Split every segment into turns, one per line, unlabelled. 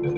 Good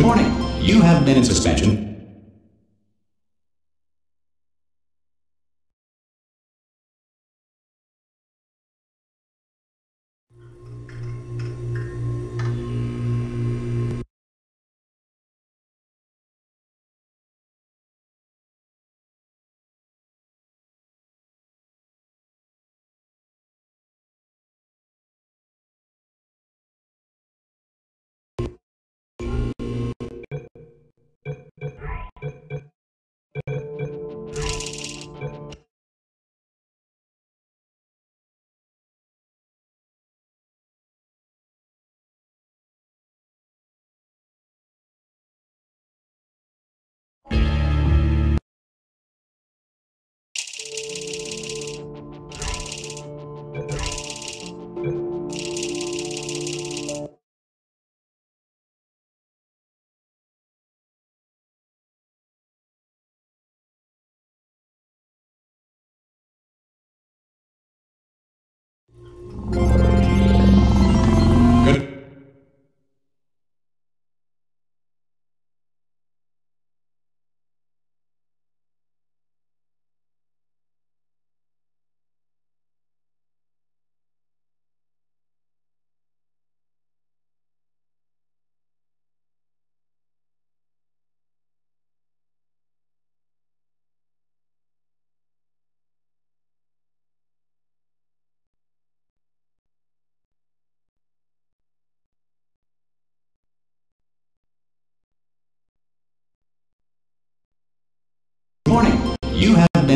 morning. You have been in suspension.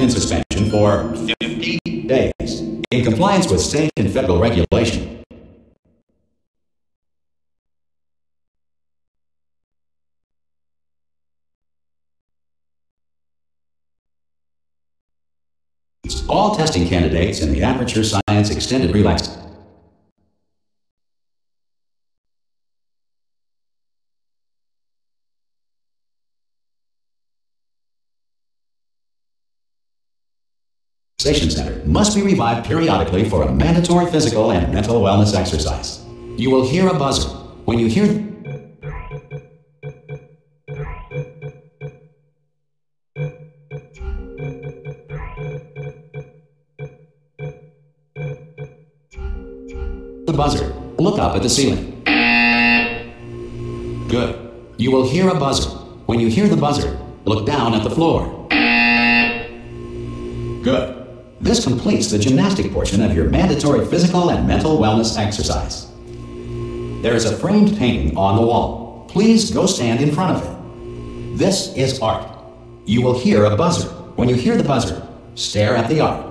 in suspension for 50 days in compliance with state and federal regulation. All testing candidates in the Aperture Science Extended Relaxation Center must be revived periodically for a mandatory physical and mental wellness exercise. You will hear a buzzer. When you hear the buzzer, look up at the ceiling. Good. You will hear a buzzer. When you hear the buzzer, look down at the floor. Good. This completes the gymnastic portion of your mandatory physical and mental wellness exercise. There is a framed painting on the wall. Please go stand in front of it. This is art. You will hear a buzzer. When you hear the buzzer, stare at the art.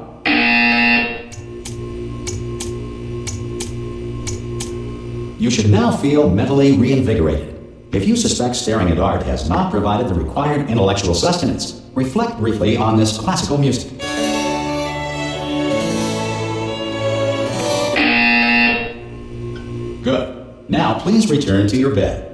You should now feel mentally reinvigorated. If you suspect staring at art has not provided the required intellectual sustenance, reflect briefly on this classical music. Good. Now please return to your bed.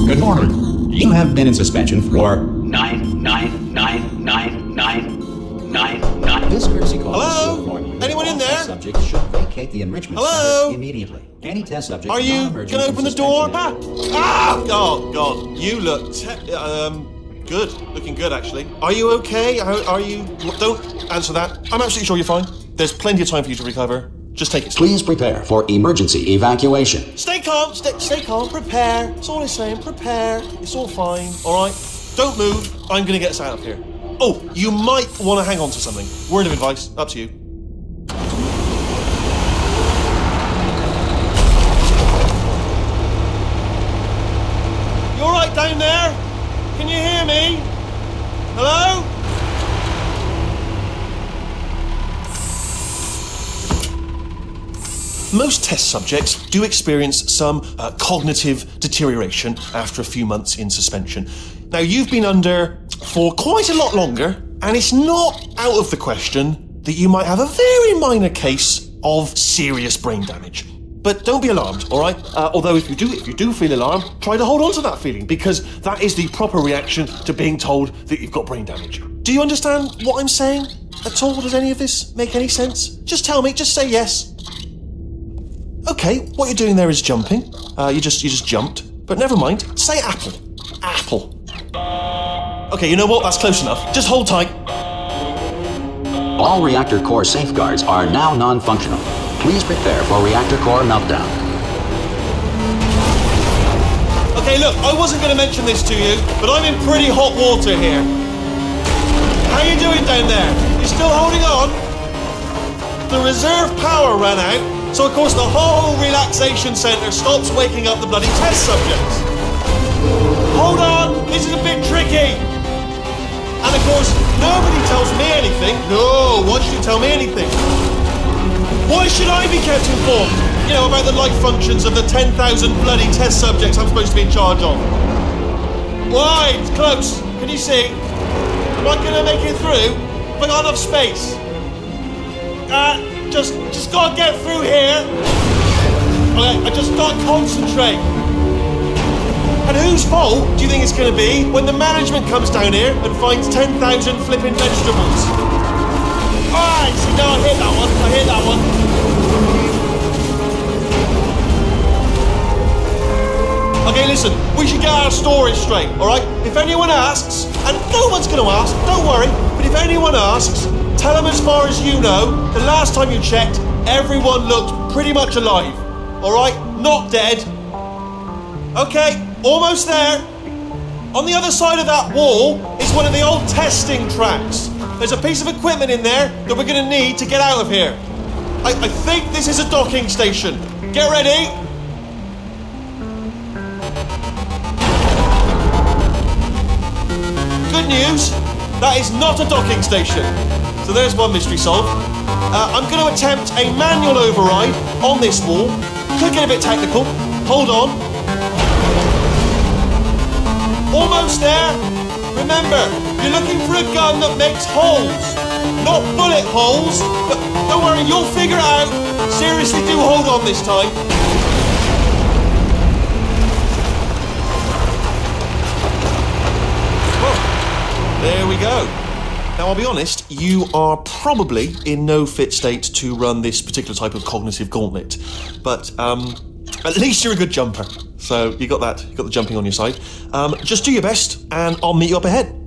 Good morning. You have been in suspension for 9999999. This courtesy call.
Hello? Anyone in there?
Subject should vacate the enrichment center immediately. Any test subject.
Are you gonna open the door? Ah! Oh God, you look good. Looking good, actually. Are you okay? Are you? Don't answer that. I'm absolutely sure you're fine. There's plenty of time for you to recover. Just take it.
Please prepare for emergency evacuation.
Stay calm. Stay calm. Prepare. That's all I'm saying. Prepare. It's all fine. All right. Don't move. I'm gonna get us out of here. Oh, you might want to hang on to something. Word of advice. Up to you. You all right down there? Can you hear me? Hello? Most test subjects do experience some cognitive deterioration after a few months in suspension. Now, you've been under for quite a lot longer, and it's not out of the question that you might have a very minor case of serious brain damage. But don't be alarmed, all right? Although if you do feel alarmed, try to hold on to that feeling, because that is the proper reaction to being told that you've got brain damage. Do you understand what I'm saying at all? Does any of this make any sense? Just tell me, just say yes. Okay, what you're doing there is jumping. You just jumped. But never mind, say apple. Apple. Okay, you know what? That's close enough. Just hold tight.
All reactor core safeguards are now non-functional. Please prepare for reactor core meltdown.
Okay, look, I wasn't going to mention this to you, but I'm in pretty hot water here. How you doing down there? You still holding on? The reserve power ran out, so of course the whole relaxation centre stops waking up the bloody test subjects. Hold on, this is a bit tricky. And of course, nobody tells me anything. No, why should you tell me anything? Why should I be kept informed? You know, about the life functions of the 10,000 bloody test subjects I'm supposed to be in charge of. Why? It's close. Can you see? Am I going to make it through? Have I got enough space? Just gotta get through here. Okay, I just gotta concentrate. And whose fault do you think it's going to be when the management comes down here and finds 10,000 flipping vegetables? Alright, see, now I hear that one. I hear that one. Okay, listen, we should get our stories straight, alright? If anyone asks, and no one's going to ask, don't worry, but if anyone asks, tell them as far as you know, the last time you checked, everyone looked pretty much alive. Alright? Not dead. Okay, almost there. On the other side of that wall is one of the old testing tracks. There's a piece of equipment in there that we're going to need to get out of here. I think this is a docking station. Get ready. news. That is not a docking station. So there's one mystery solved. I'm going to attempt a manual override on this wall. Could get a bit technical. Hold on. Almost there. Remember, you're looking for a gun that makes holes. Not bullet holes, but don't worry, you'll figure it out. Seriously, do hold on this time. Well, there we go. Now, I'll be honest, you are probably in no fit state to run this particular type of cognitive gauntlet. But at least you're a good jumper. So you got that, you got the jumping on your side. Just do your best, and I'll meet you up ahead.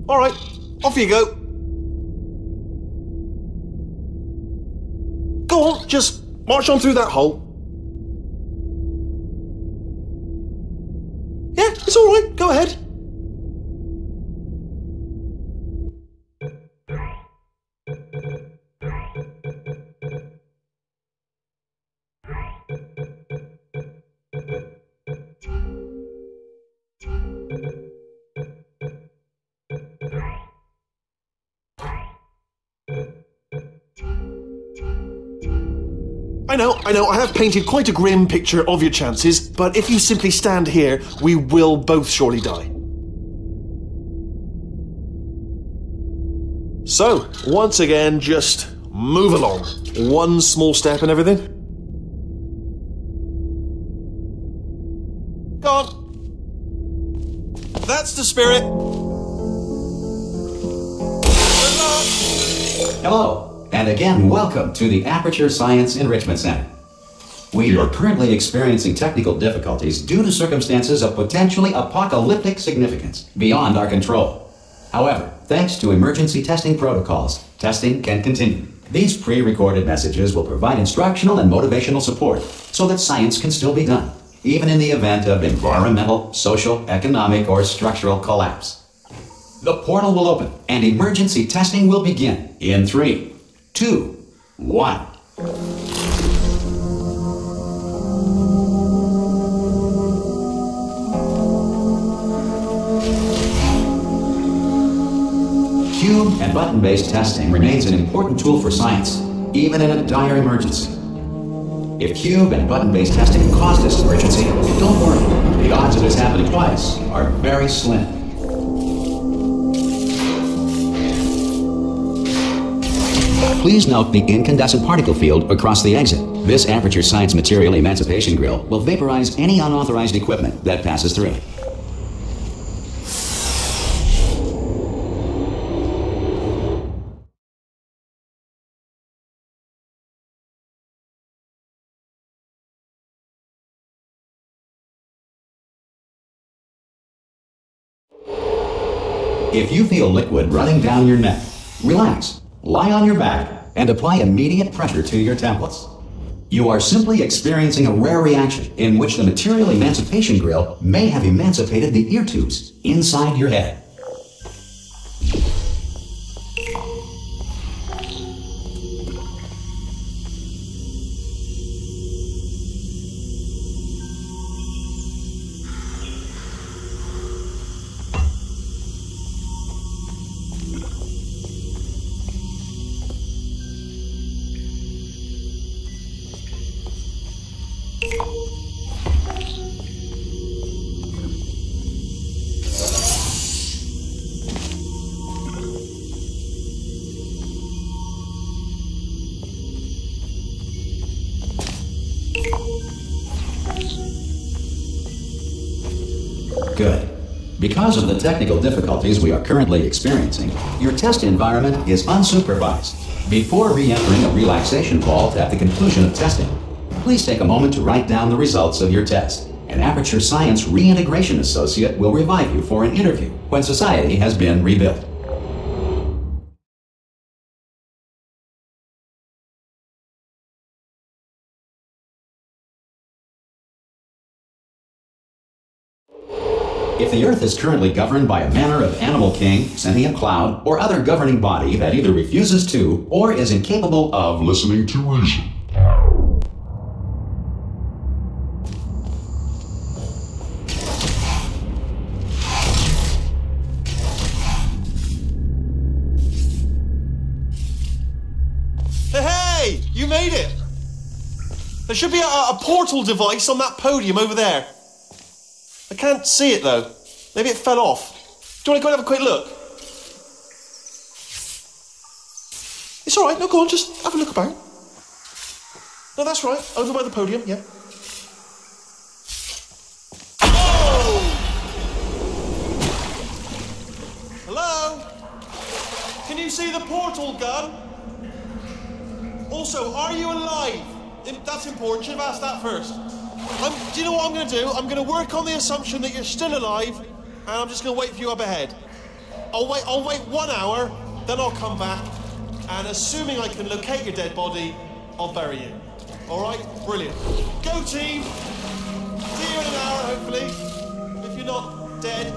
All right, off you go. Go on, just march on through that hole. Yeah, it's all right, go ahead. I know, I have painted quite a grim picture of your chances, but if you simply stand here, we will both surely die. So, once again, just move along. One small step and everything. Go on. That's the spirit.
Hello. And again, welcome to the Aperture Science Enrichment Center. We are currently experiencing technical difficulties due to circumstances of potentially apocalyptic significance beyond our control. However, thanks to emergency testing protocols, testing can continue. These pre-recorded messages will provide instructional and motivational support so that science can still be done, even in the event of environmental, social, economic, or structural collapse. The portal will open and emergency testing will begin in 3, 2, 1. Cube and button-based testing remains an important tool for science, even in a dire emergency. If cube and button-based testing caused this emergency, don't worry. The odds of this happening twice are very slim. Please note the incandescent particle field across the exit. This Aperture Science Material Emancipation Grill will vaporize any unauthorized equipment that passes through. If you feel liquid running down your neck, relax. Lie on your back and apply immediate pressure to your templates. You are simply experiencing a rare reaction in which the Material Emancipation Grill may have emancipated the ear tubes inside your head. Good. Because of the technical difficulties we are currently experiencing, your test environment is unsupervised. Before re-entering a relaxation vault at the conclusion of testing, please take a moment to write down the results of your test. An Aperture Science Reintegration Associate will revive you for an interview when society has been rebuilt. If the Earth is currently governed by a manner of animal king, sentient cloud, or other governing body that either refuses to or is incapable of listening to reason,
There should be a portal device on that podium over there. I can't see it though. Maybe it fell off. Do you want to go and have a quick look? It's alright, no, go on, just have a look about. No, that's right, over by the podium, yeah. Oh! Hello? Can you see the portal gun? Also, are you alive? That's important, should have asked that first. Do you know what I'm going to do? I'm going to work on the assumption that you're still alive, and I'm just going to wait for you up ahead. I'll wait 1 hour, then I'll come back, and assuming I can locate your dead body, I'll bury you. All right? Brilliant. Go team! See you in an hour, hopefully, if you're not dead.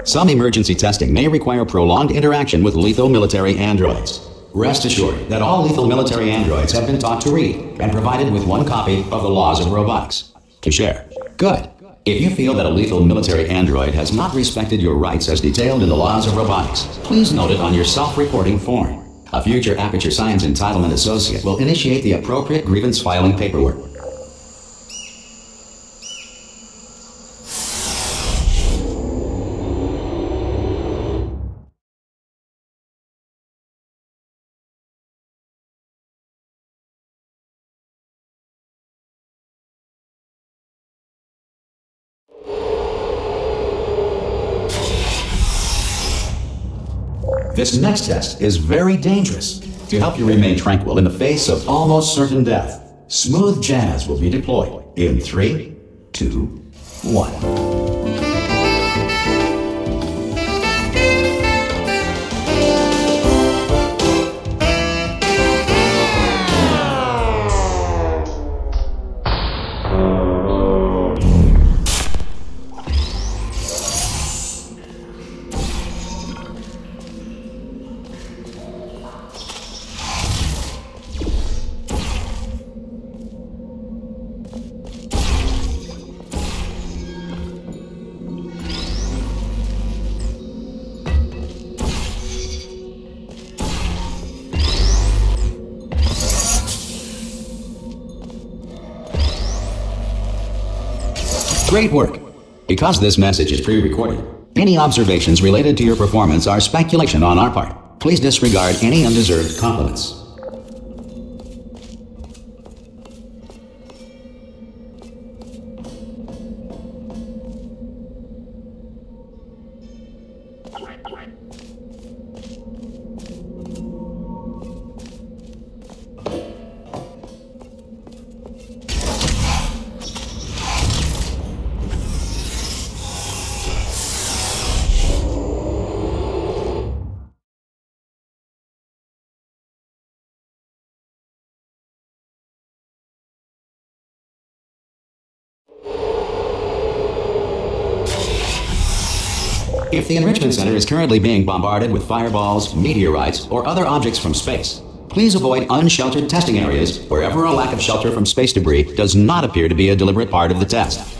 Some emergency testing may require prolonged interaction with lethal military androids. Rest assured that all lethal military androids have been taught to read and provided with one copy of the Laws of Robotics to share. Good. If you feel that a lethal military android has not respected your rights as detailed in the Laws of Robotics, please note it on your self-reporting form. A future Aperture Science Entitlement Associate will initiate the appropriate grievance filing paperwork. This next test is very dangerous. To help you remain tranquil in the face of almost certain death, smooth jazz will be deployed in 3, 2, 1. Great work! Because this message is pre-recorded, any observations related to your performance are speculation on our part. Please disregard any undeserved compliments. If the Enrichment Center is currently being bombarded with fireballs, meteorites, or other objects from space, please avoid unsheltered testing areas wherever a lack of shelter from space debris does not appear to be a deliberate part of the test.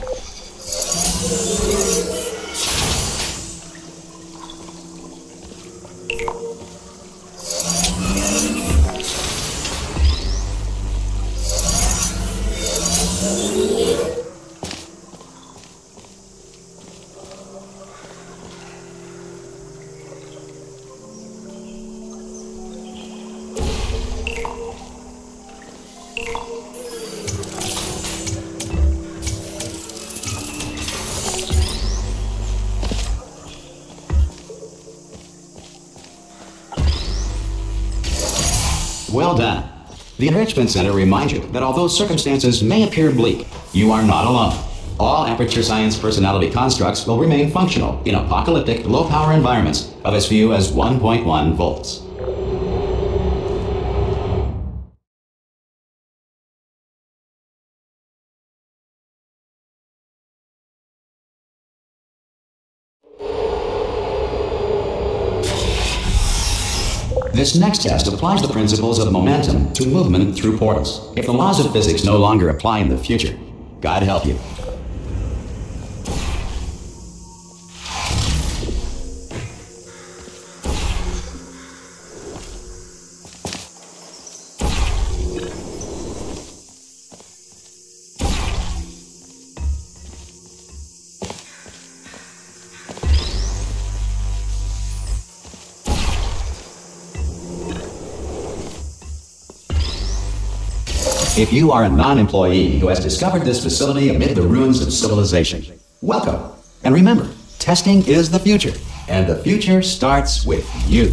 Well done. The Enrichment Center reminds you that although circumstances may appear bleak, you are not alone. All Aperture Science personality constructs will remain functional in apocalyptic, low-power environments of as few as 1.1 volts. This next test applies the principles of momentum to movement through portals. If the laws of physics no longer apply in the future, God help you. If you are a non-employee who has discovered this facility amid the ruins of civilization, welcome. And remember, testing is the future, and the future starts with you.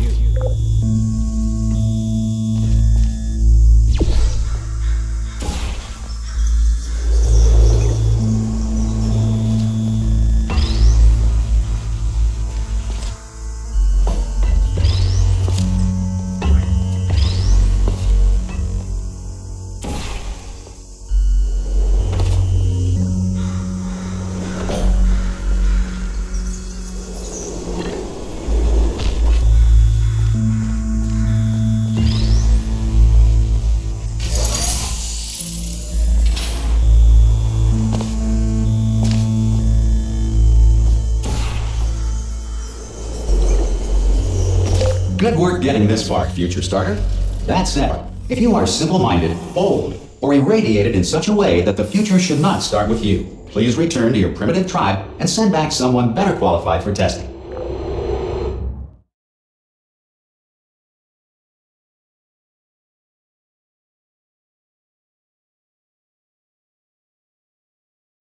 Good work getting this far, future starter. That said, if you are simple-minded, bold, or irradiated in such a way that the future should not start with you, please return to your primitive tribe and send back someone better qualified for testing.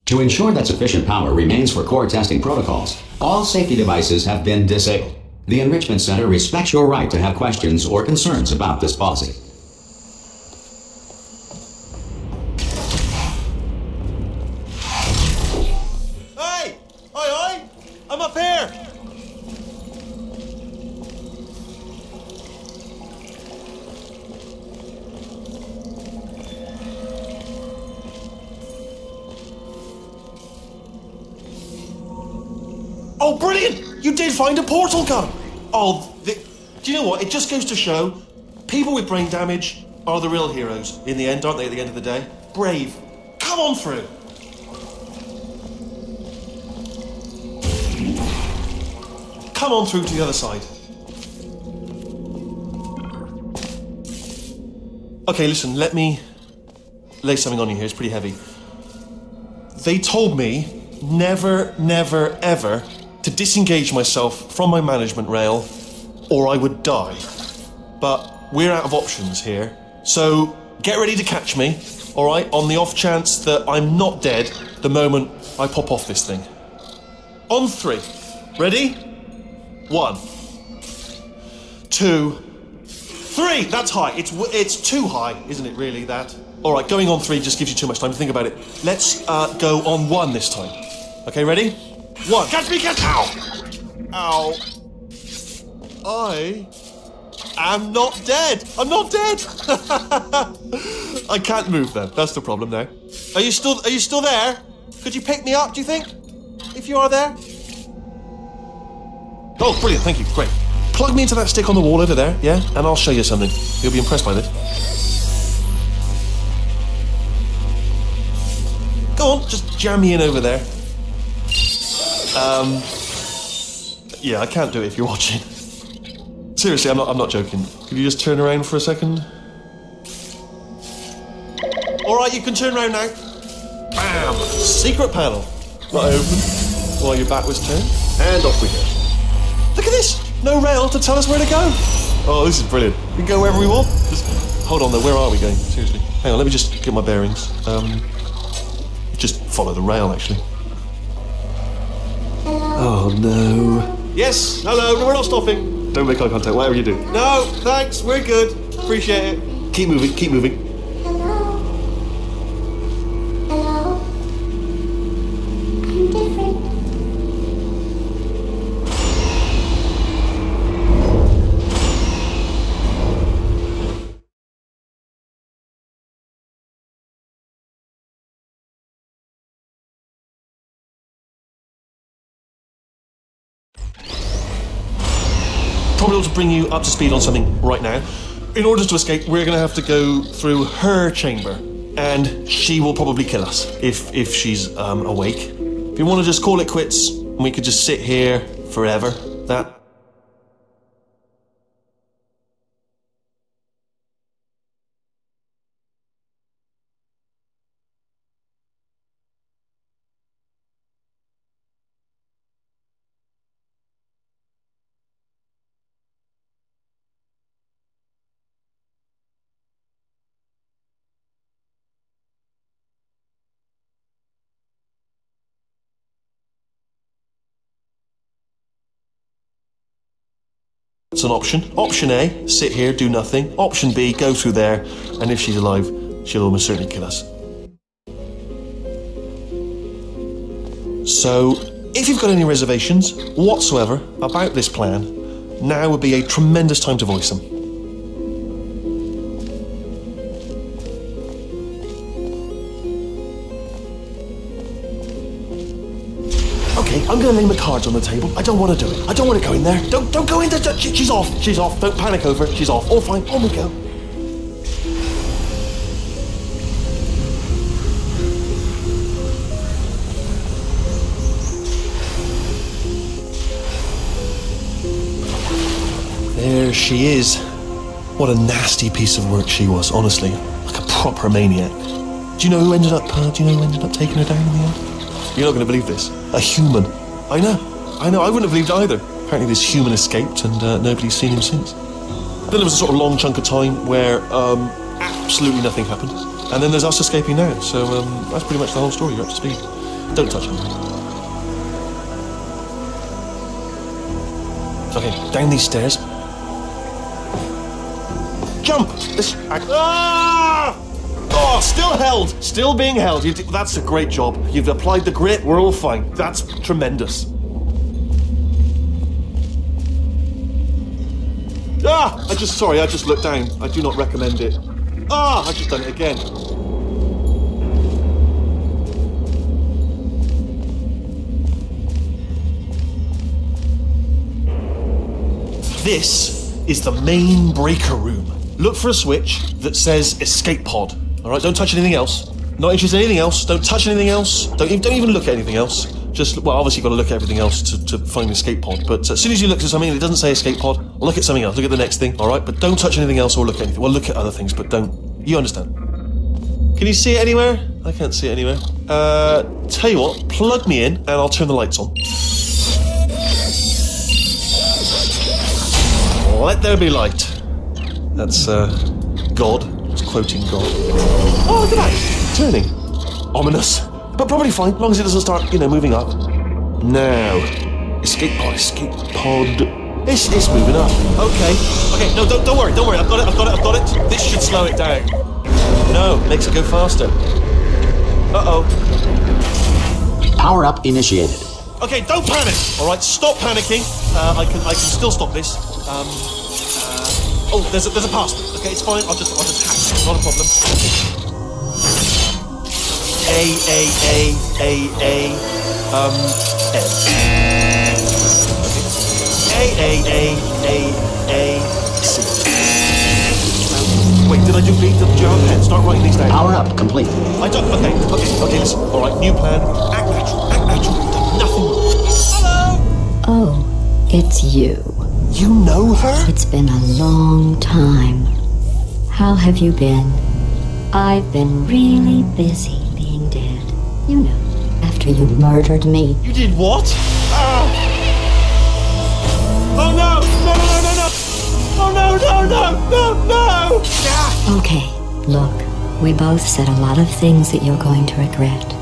To ensure that sufficient power remains for core testing protocols, all safety devices have been disabled. The Enrichment Center respects your right to have questions or concerns about this policy.
Hey! Oi! I'm up here! Oh, brilliant! You did find a portal gun! Oh, do you know what? It just goes to show, people with brain damage are the real heroes in the end, aren't they, at the end of the day? Brave. Come on through! Come on through to the other side. Okay, listen, let me lay something on you here. It's pretty heavy. They told me never, never, ever to disengage myself from my management rail or I would die. But we're out of options here. So get ready to catch me, all right, on the off chance that I'm not dead the moment I pop off this thing. On 3. Ready? 1, 2, 3. That's high. It's too high, isn't it, really, that? All right, going on 3 just gives you too much time to think about it. Let's go on 1 this time. Okay, ready? 1. Catch me, catch! Ow! Ow. I am not dead. I'm not dead. I can't move then. That's the problem now. Are you still there? Could you pick me up, do you think? If you are there? Oh, brilliant, thank you, great. Plug me into that stick on the wall over there, yeah? And I'll show you something. You'll be impressed by this. Go on, just jam me in over there. Yeah, I can't do it if you're watching. Seriously, I'm not joking. Could you just turn around for a second? Alright, you can turn around now. Bam! Secret panel. Not open while your back was turned. And off we go. Look at this! No rail to tell us where to go! Oh, this is brilliant. We can go wherever we want. Just hold on though, where are we going? Seriously. Hang on, let me just get my bearings. Just follow the rail, actually. Oh no. Yes, hello, no, we're not stopping. Don't make eye contact, whatever you do. No, thanks, we're good. Appreciate it. Keep moving, keep moving.
Hello? Hello? I'm different.
Probably ought to bring you up to speed on something right now. In order to escape, we're going to have to go through her chamber, and she will probably kill us if she's awake. If you want to just call it quits, and we could just sit here forever, that. It's an option. Option A, sit here, do nothing. Option B, go through there, and if she's alive, she'll almost certainly kill us. So, if you've got any reservations whatsoever about this plan, now would be a tremendous time to voice them. Okay, I'm going to lay my cards on the table. I don't want to do it. I don't want to go in there. Don't go in there. She's off. She's off. Don't panic over it. She's off. All fine. On we go. There there she is. What a nasty piece of work she was, honestly. Like a proper maniac. Do you know who ended up taking her down in the end? You're not going to believe this. A human. I know. I wouldn't have believed either. Apparently this human escaped and nobody's seen him since. Then there was a sort of long chunk of time where absolutely nothing happened. And then there's us escaping now. So that's pretty much the whole story. You're up to speed. Don't touch him. Okay, down these stairs. Jump! Oh, still held! Still being held. That's a great job. You've applied the grit, we're all fine. That's tremendous. I just looked down. I do not recommend it. I've just done it again. This is the main breaker room. Look for a switch that says escape pod. All right, don't touch anything else. Not interested in anything else. Don't touch anything else. Don't even look at anything else. Just, well, obviously you've got to look at everything else to find the escape pod. But as soon as you look at something and it doesn't say escape pod, look at something else. Look at the next thing, all right? But don't touch anything else or look at anything. Well, look at other things, but don't. You understand? Can you see it anywhere? I can't see it anywhere. Tell you what, plug me in and I'll turn the lights on. Let there be light. That's, God. It's quoting God. Oh, look at that. Turning. Ominous. But probably fine, as long as it doesn't start, moving up. Now. Escape pod. It's moving up. Okay, no, don't worry. I've got it. This should slow it down. No, makes it go faster. Uh-oh.
Power up initiated.
Okay, don't panic. All right, stop panicking. I can still stop this. Oh, there's a password. Okay, it's fine. I'll just hack it. Not a problem. A C. Wait, did I do B? Did you have a pen? Start writing these down.
Power up complete.
I don't. Okay, listen. All right, new plan. Act natural. We've done nothing wrong. Hello.
Oh, it's you.
You know her?
It's been a long time. How have you been? I've been really busy being dead. You know, after you murdered me.
You did what? Oh no! Oh no!
Okay, look, we both said a lot of things that you're going to regret.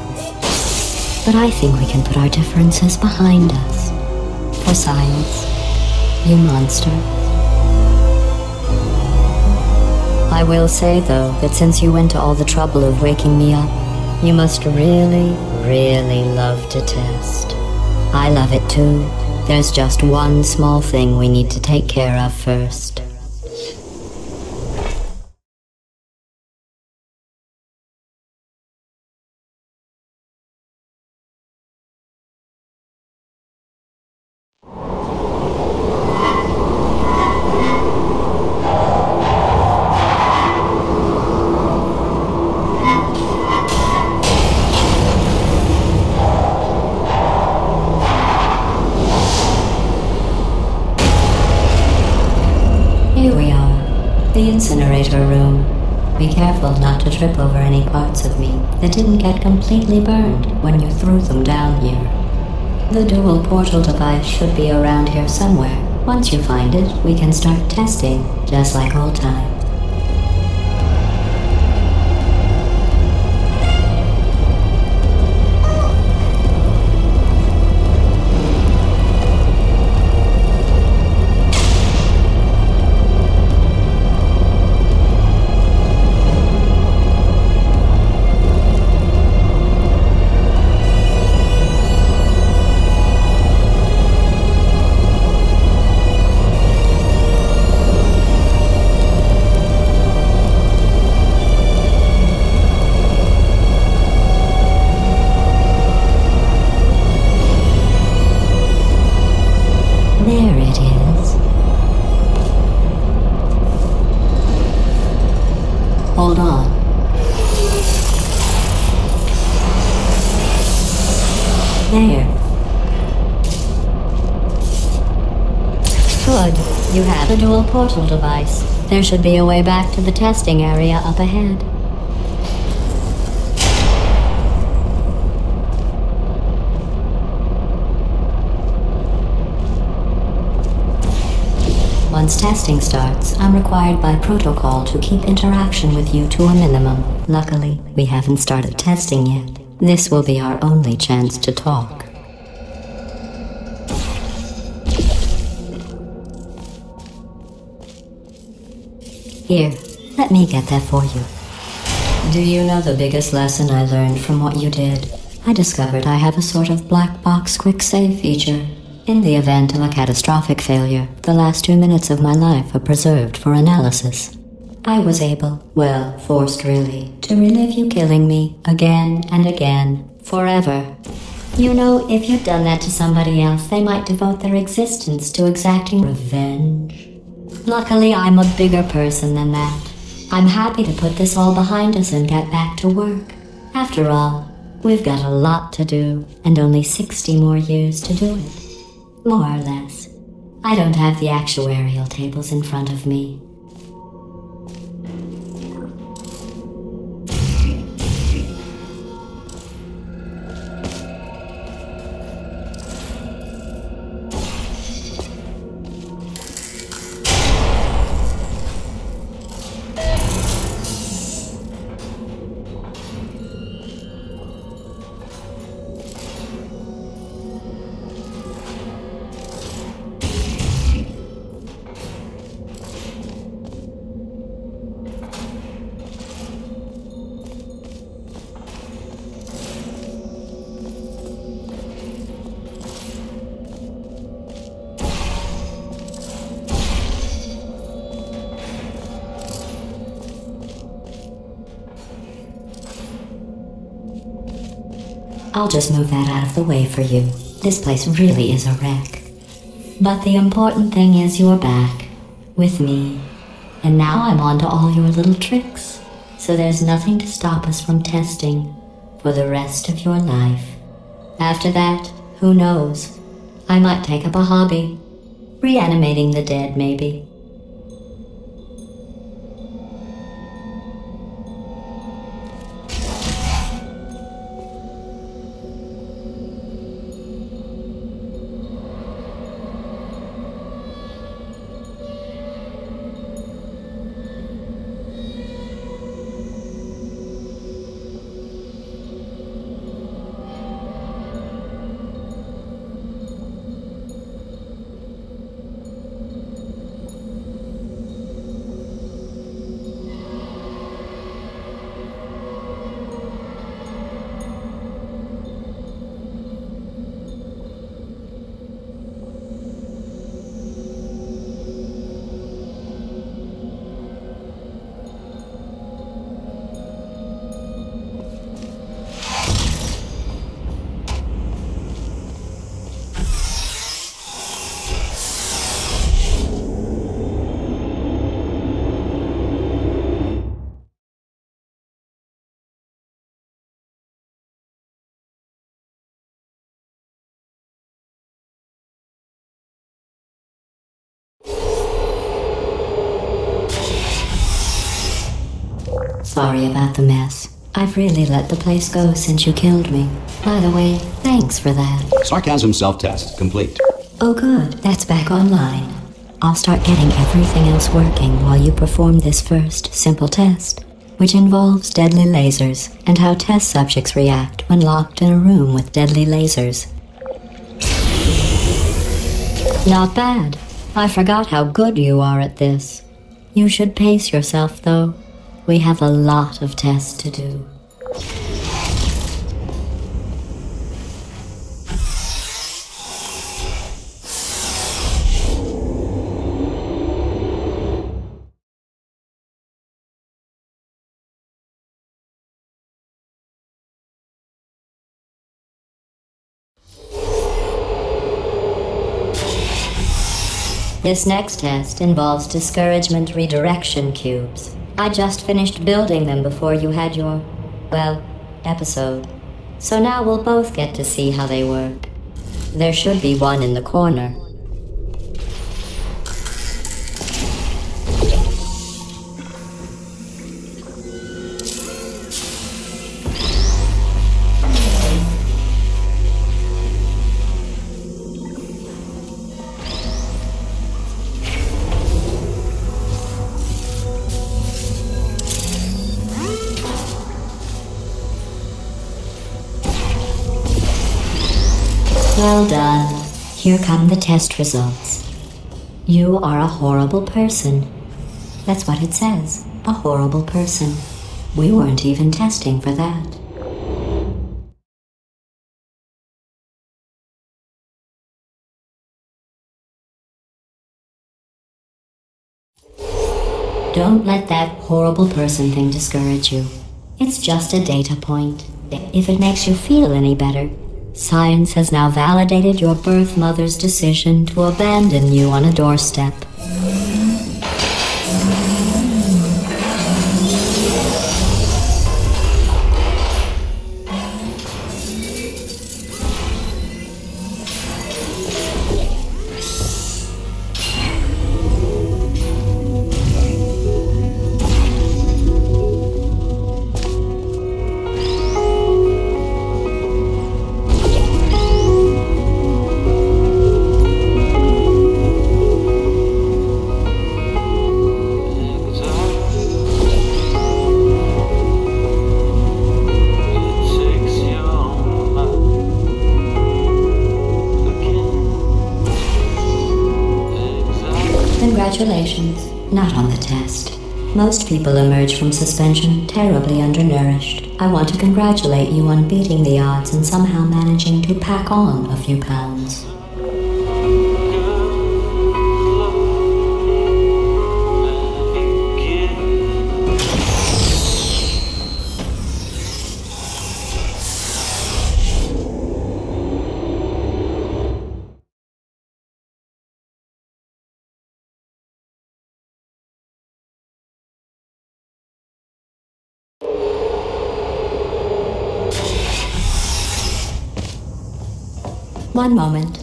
But I think we can put our differences behind us. For science. You monster. I will say, though, that since you went to all the trouble of waking me up, you must really, really love to test. I love it too. There's just one small thing we need to take care of first. The incinerator room. Be careful not to trip over any parts of me that didn't get completely burned when you threw them down here. The dual portal device should be around here somewhere. Once you find it, we can start testing, just like old times. Good. You have a dual portal device. There should be a way back to the testing area up ahead. Once testing starts, I'm required by protocol to keep interaction with you to a minimum. Luckily, we haven't started testing yet. This will be our only chance to talk. Here, let me get that for you. Do you know the biggest lesson I learned from what you did? I discovered I have a sort of black box quick save feature. In the event of a catastrophic failure, the last 2 minutes of my life are preserved for analysis. I was able, well, forced really, to relive you killing me again and again, forever. You know, if you'd done that to somebody else, they might devote their existence to exacting revenge. Luckily, I'm a bigger person than that. I'm happy to put this all behind us and get back to work. After all, we've got a lot to do, and only 60 more years to do it. More or less. I don't have the actuarial tables in front of me. I'll just move that out of the way for you. This place really is a wreck. But the important thing is you're back. With me. And now I'm on to all your little tricks. So there's nothing to stop us from testing for the rest of your life. After that, who knows? I might take up a hobby. Reanimating the dead, maybe. Sorry about the mess. I've really let the place go since you killed me. By the way, thanks for that.
Sarcasm self-test complete.
Oh good, that's back online. I'll start getting everything else working while you perform this first, simple test, which involves deadly lasers and how test subjects react when locked in a room with deadly lasers. Not bad. I forgot how good you are at this. You should pace yourself, though. We have a lot of tests to do. This next test involves discouragement redirection cubes. I just finished building them before you had your, well, episode. So now we'll both get to see how they work. There should be one in the corner. Well done. Here come the test results. You are a horrible person. That's what it says. A horrible person. We weren't even testing for that. Don't let that horrible person thing discourage you. It's just a data point. If it makes you feel any better, science has now validated your birth mother's decision to abandon you on a doorstep. Congratulations. Not on the test. Most people emerge from suspension terribly undernourished. I want to congratulate you on beating the odds and somehow managing to pack on a few pounds. One moment.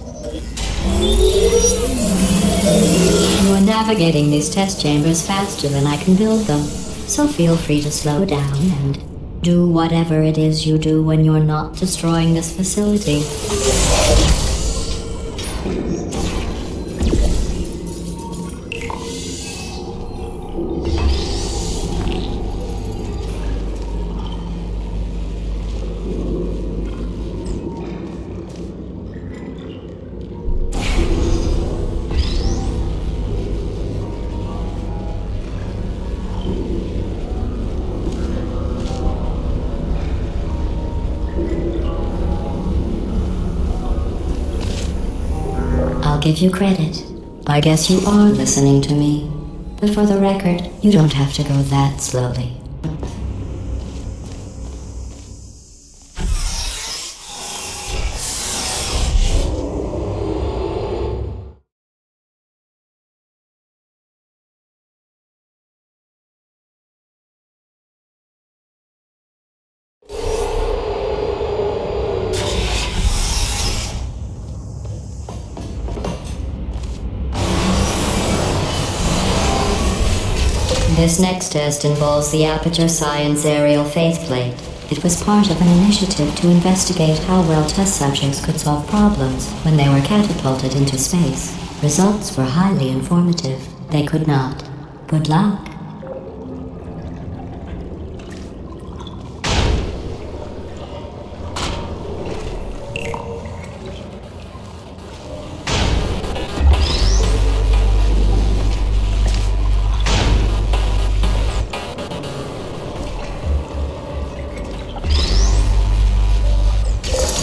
You are navigating these test chambers faster than I can build them, so feel free to slow down and do whatever it is you do when you're not destroying this facility. Give you credit. I guess you are listening to me. But for the record, you don't have to go that slowly. This next test involves the Aperture Science Aerial Faithplate. It was part of an initiative to investigate how well test subjects could solve problems when they were catapulted into space. Results were highly informative. They could not. Good luck.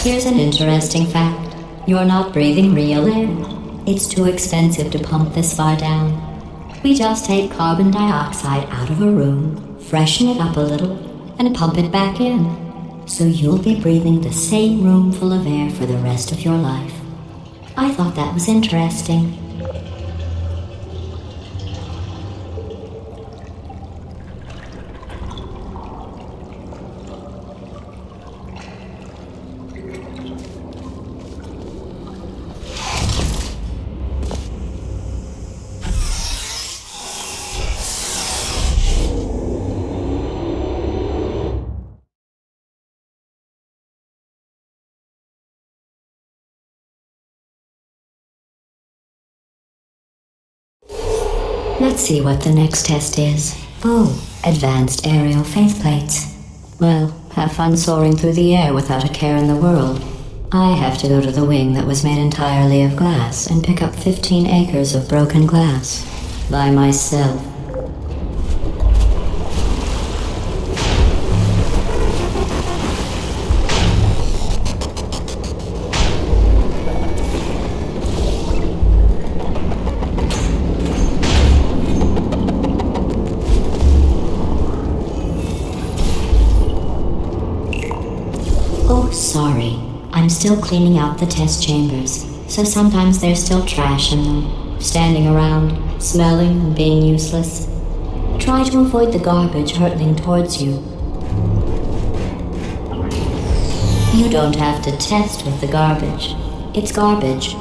Here's an interesting fact. You're not breathing real air. It's too expensive to pump this far down. We just take carbon dioxide out of a room, freshen it up a little, and pump it back in. So you'll be breathing the same room full of air for the rest of your life. I thought that was interesting. Let's see what the next test is. Oh, advanced aerial faithplates. Well, have fun soaring through the air without a care in the world. I have to go to the wing that was made entirely of glass and pick up 15 acres of broken glass. By myself. Oh, sorry. I'm still cleaning out the test chambers, so sometimes there's still trash in them, standing around, smelling and being useless. Try to avoid the garbage hurtling towards you. You don't have to test with the garbage. It's garbage.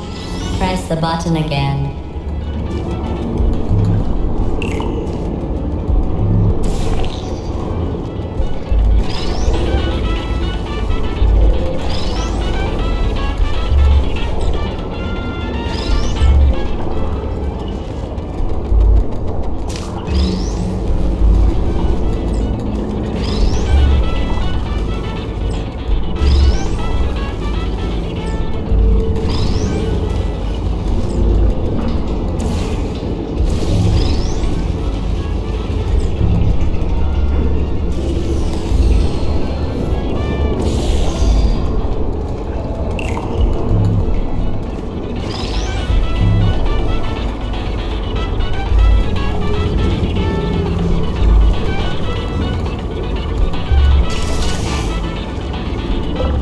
Press the button again.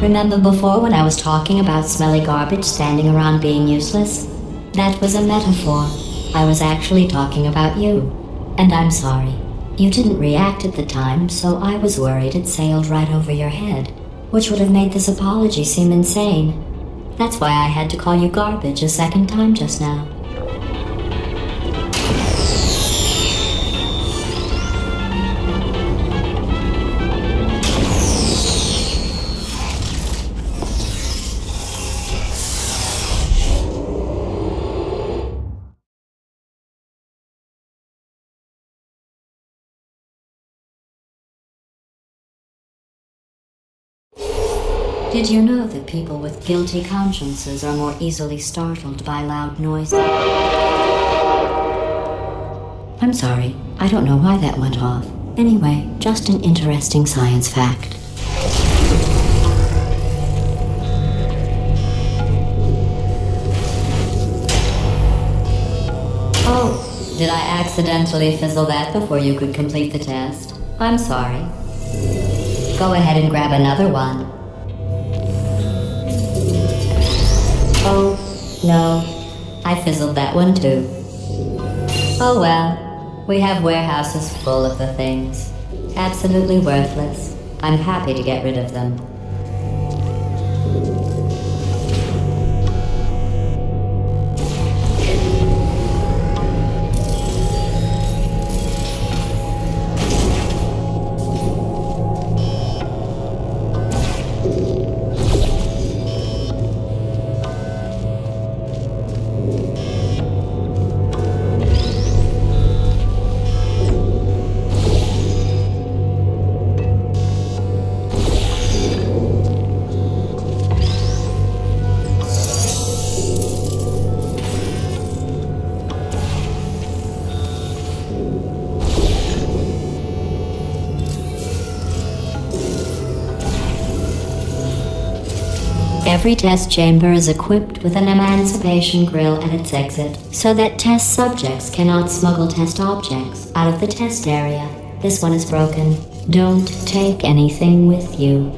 Remember before when I was talking about smelly garbage standing around being useless? That was a metaphor. I was actually talking about you. And I'm sorry. You didn't react at the time, so I was worried it sailed right over your head, which would have made this apology seem insane. That's why I had to call you garbage a second time just now. Did you know that people with guilty consciences are more easily startled by loud noises? I'm sorry, I don't know why that went off. Anyway, just an interesting science fact. Oh, did I accidentally fizzle that before you could complete the test? I'm sorry. Go ahead and grab another one. Oh, no. I fizzled that one too. Oh well. We have warehouses full of the things. Absolutely worthless. I'm happy to get rid of them. Every test chamber is equipped with an emancipation grill at its exit, so that test subjects cannot smuggle test objects out of the test area. This one is broken. Don't take anything with you.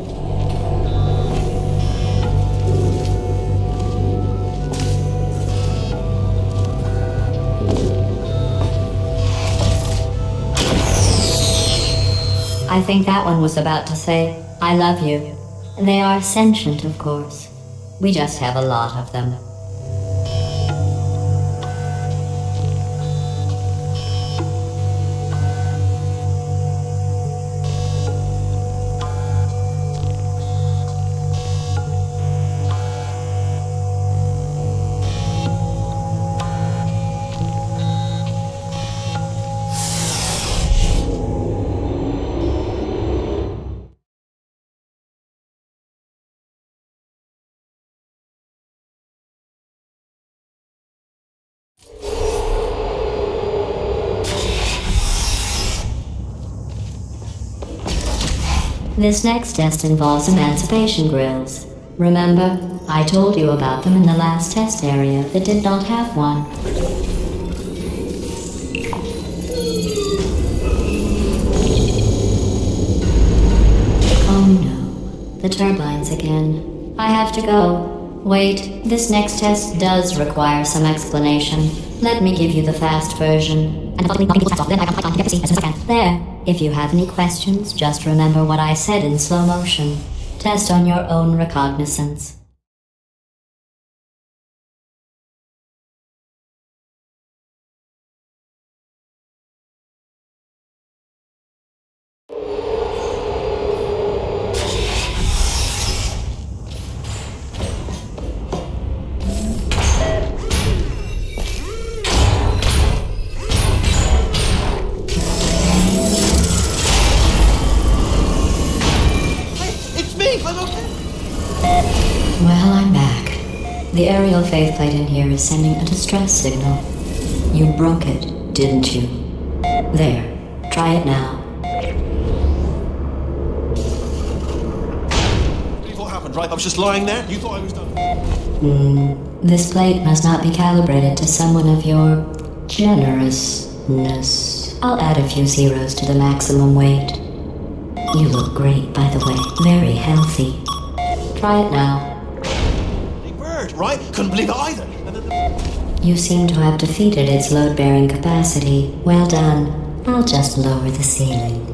I think that one was about to say, I love you. They are sentient, of course. We just have a lot of them. This next test involves emancipation grills. Remember, I told you about them in the last test area that did not have one. Oh no, the turbines again. I have to go. Wait, this next test does require some explanation. Let me give you the fast version. And then I can pipe on to get to see as soon as I can. There. If you have any questions, just remember what I said in slow motion. Test on your own recognizance. Well, I'm back. The aerial faceplate in here is sending a distress signal. You broke it, didn't you? There. Try it now.
What happened, right? I was just lying there. You thought I was done.
This plate must not be calibrated to someone of your generousness. I'll add a few zeros to the maximum weight. You look great, by the way. Very healthy. Try it now.
Big bird, right? Couldn't believe it either.
You seem to have defeated its load-bearing capacity. Well done. I'll just lower the ceiling.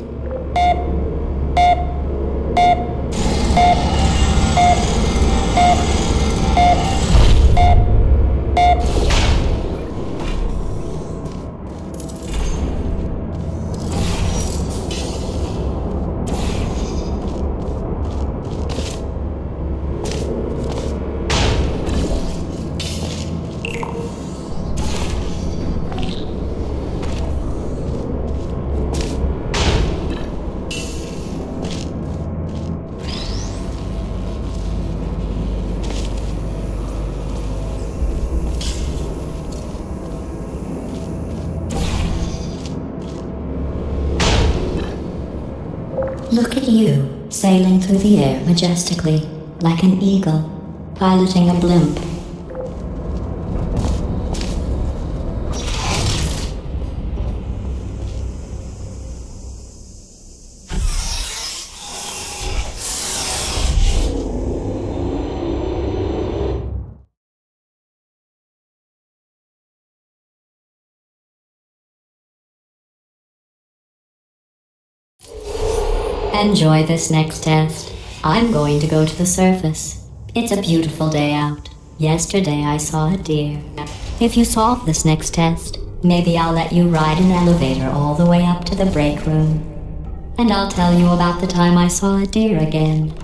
Look at you, sailing through the air majestically, like an eagle, piloting a blimp. Enjoy this next test. I'm going to go to the surface. It's a beautiful day out. Yesterday I saw a deer. If you solve this next test, maybe I'll let you ride an elevator all the way up to the break room. And I'll tell you about the time I saw a deer again.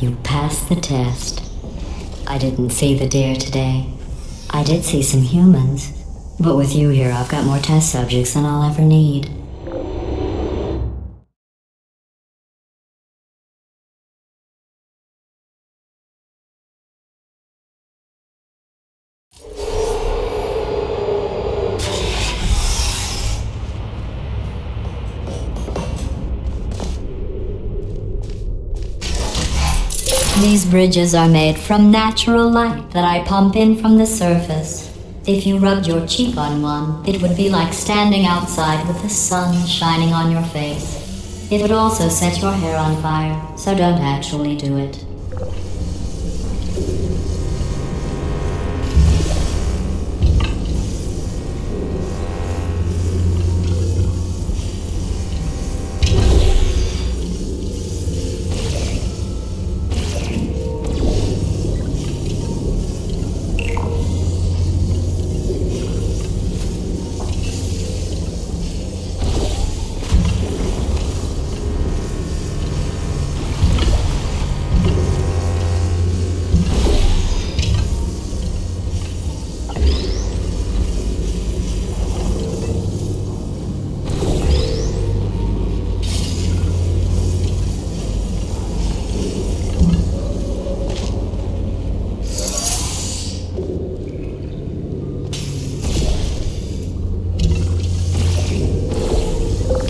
You passed the test. I didn't see the deer today. I did see some humans, but with you here, I've got more test subjects than I'll ever need. These bridges are made from natural light that I pump in from the surface. If you rubbed your cheek on one, it would be like standing outside with the sun shining on your face. It would also set your hair on fire, so don't actually do it.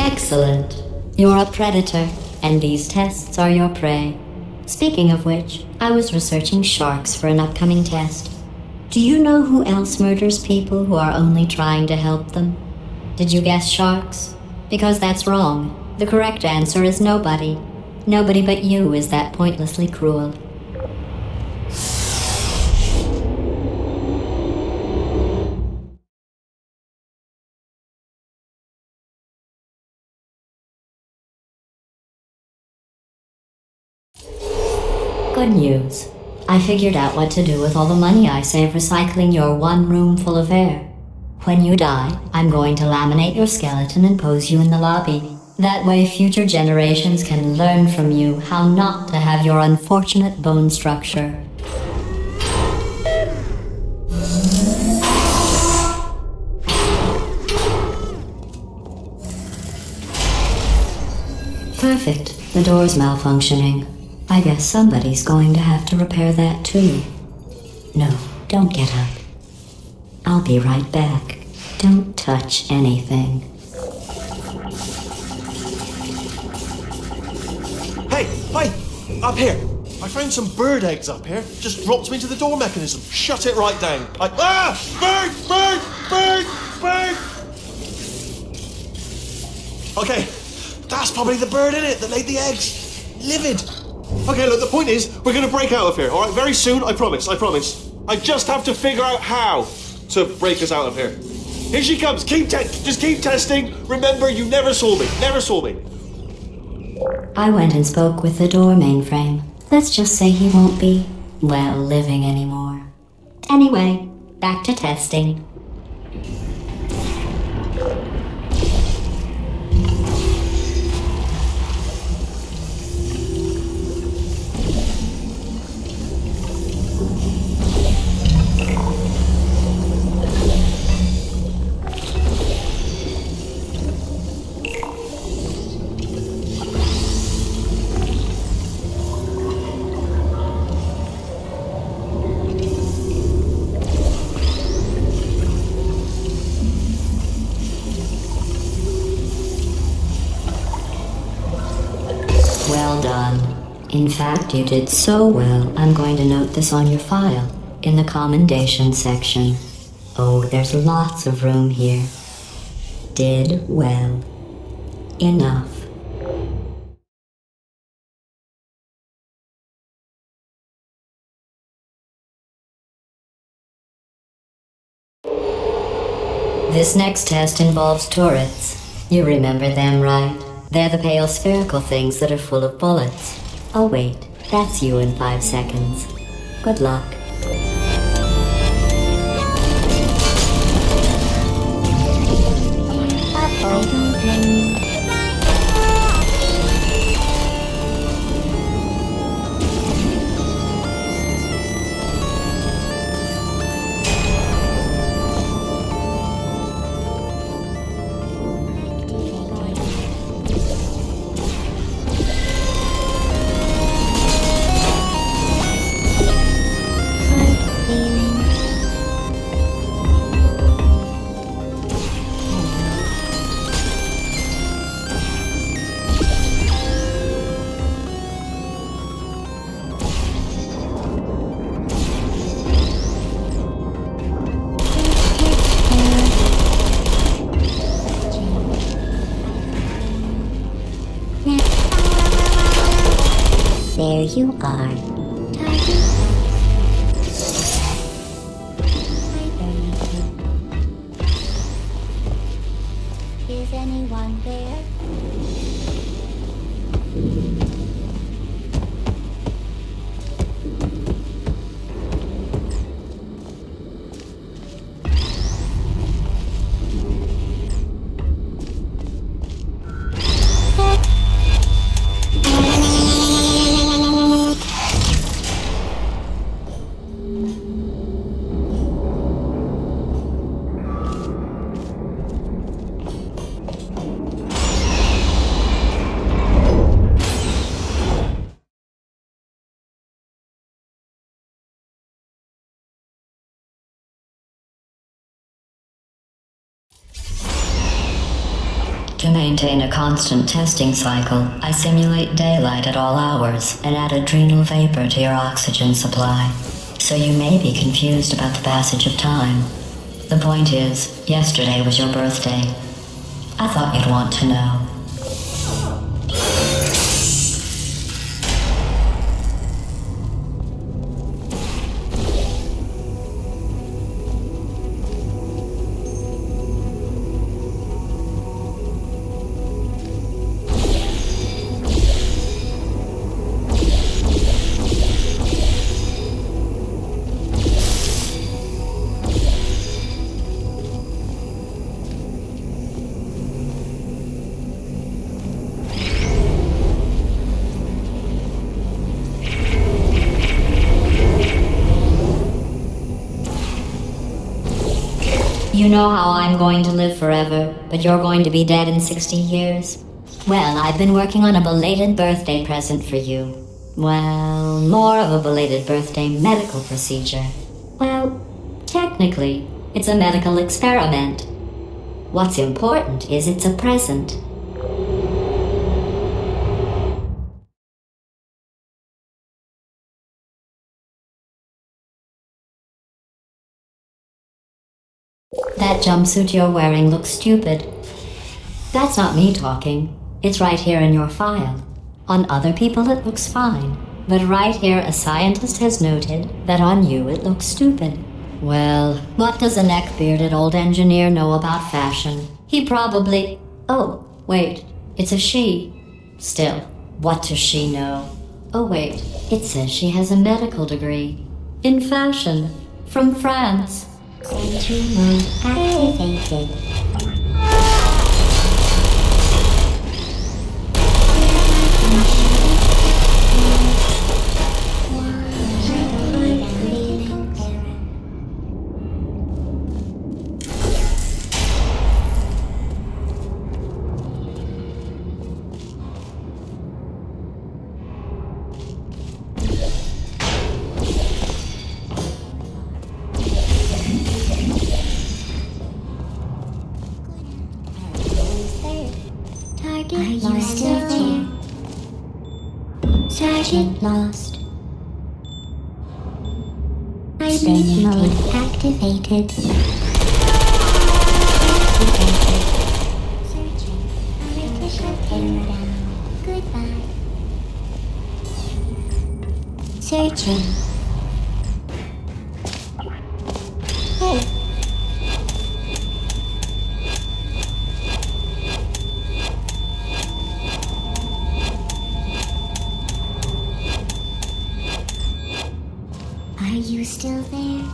Excellent. You're a predator, and these tests are your prey. Speaking of which, I was researching sharks for an upcoming test. Do you know who else murders people who are only trying to help them? Did you guess sharks? Because that's wrong. The correct answer is nobody. Nobody but you is that pointlessly cruel. Good news. I figured out what to do with all the money I save recycling your one room full of air. When you die, I'm going to laminate your skeleton and pose you in the lobby. That way future generations can learn from you how not to have your unfortunate bone structure. Perfect. The door's malfunctioning. I guess somebody's going to have to repair that too. No, don't get up. I'll be right back. Don't touch anything.
Hey! Up here! I found some bird eggs up here. Just dropped me to the door mechanism. Shut it right down. Bird! Okay, that's probably the bird in it that laid the eggs. Livid. Okay, look, the point is, we're gonna break out of here, alright? Very soon, I promise. I just have to figure out how to break us out of here. Here she comes, just keep testing. Remember, you never saw me.
I went and spoke with the door mainframe. Let's just say he won't be, well, living anymore. Anyway, back to testing. Well done. In fact, you did so well, I'm going to note this on your file, in the commendation section. Oh, there's lots of room here. Did well. Enough. This next test involves turrets. You remember them, right? They're the pale spherical things that are full of bullets. Oh wait, that's you in 5 seconds. Good luck.
There you are. Target. Is anyone there?
To maintain a constant testing cycle, I simulate daylight at all hours and add adrenal vapor to your oxygen supply. So you may be confused about the passage of time. The point is, yesterday was your birthday. I thought you'd want to know. You know how I'm going to live forever, but you're going to be dead in 60 years? Well, I've been working on a belated birthday present for you. Well, more of a belated birthday medical procedure. Well, technically, it's a medical experiment. What's important is it's a present. That jumpsuit you're wearing looks stupid. That's not me talking. It's right here in your file. On other people it looks fine. But right here a scientist has noted that on you it looks stupid. Well, what does a neck-bearded old engineer know about fashion? He probably... Oh, wait. It's a she. Still, what does she know? Oh wait, it says she has a medical degree. In fashion. From France.
Sentry mode activated. Are you still there? Target lost. Hibernate mode activated. Searching. Artificial paradigm. Goodbye. Searching. Hey. Are you still there?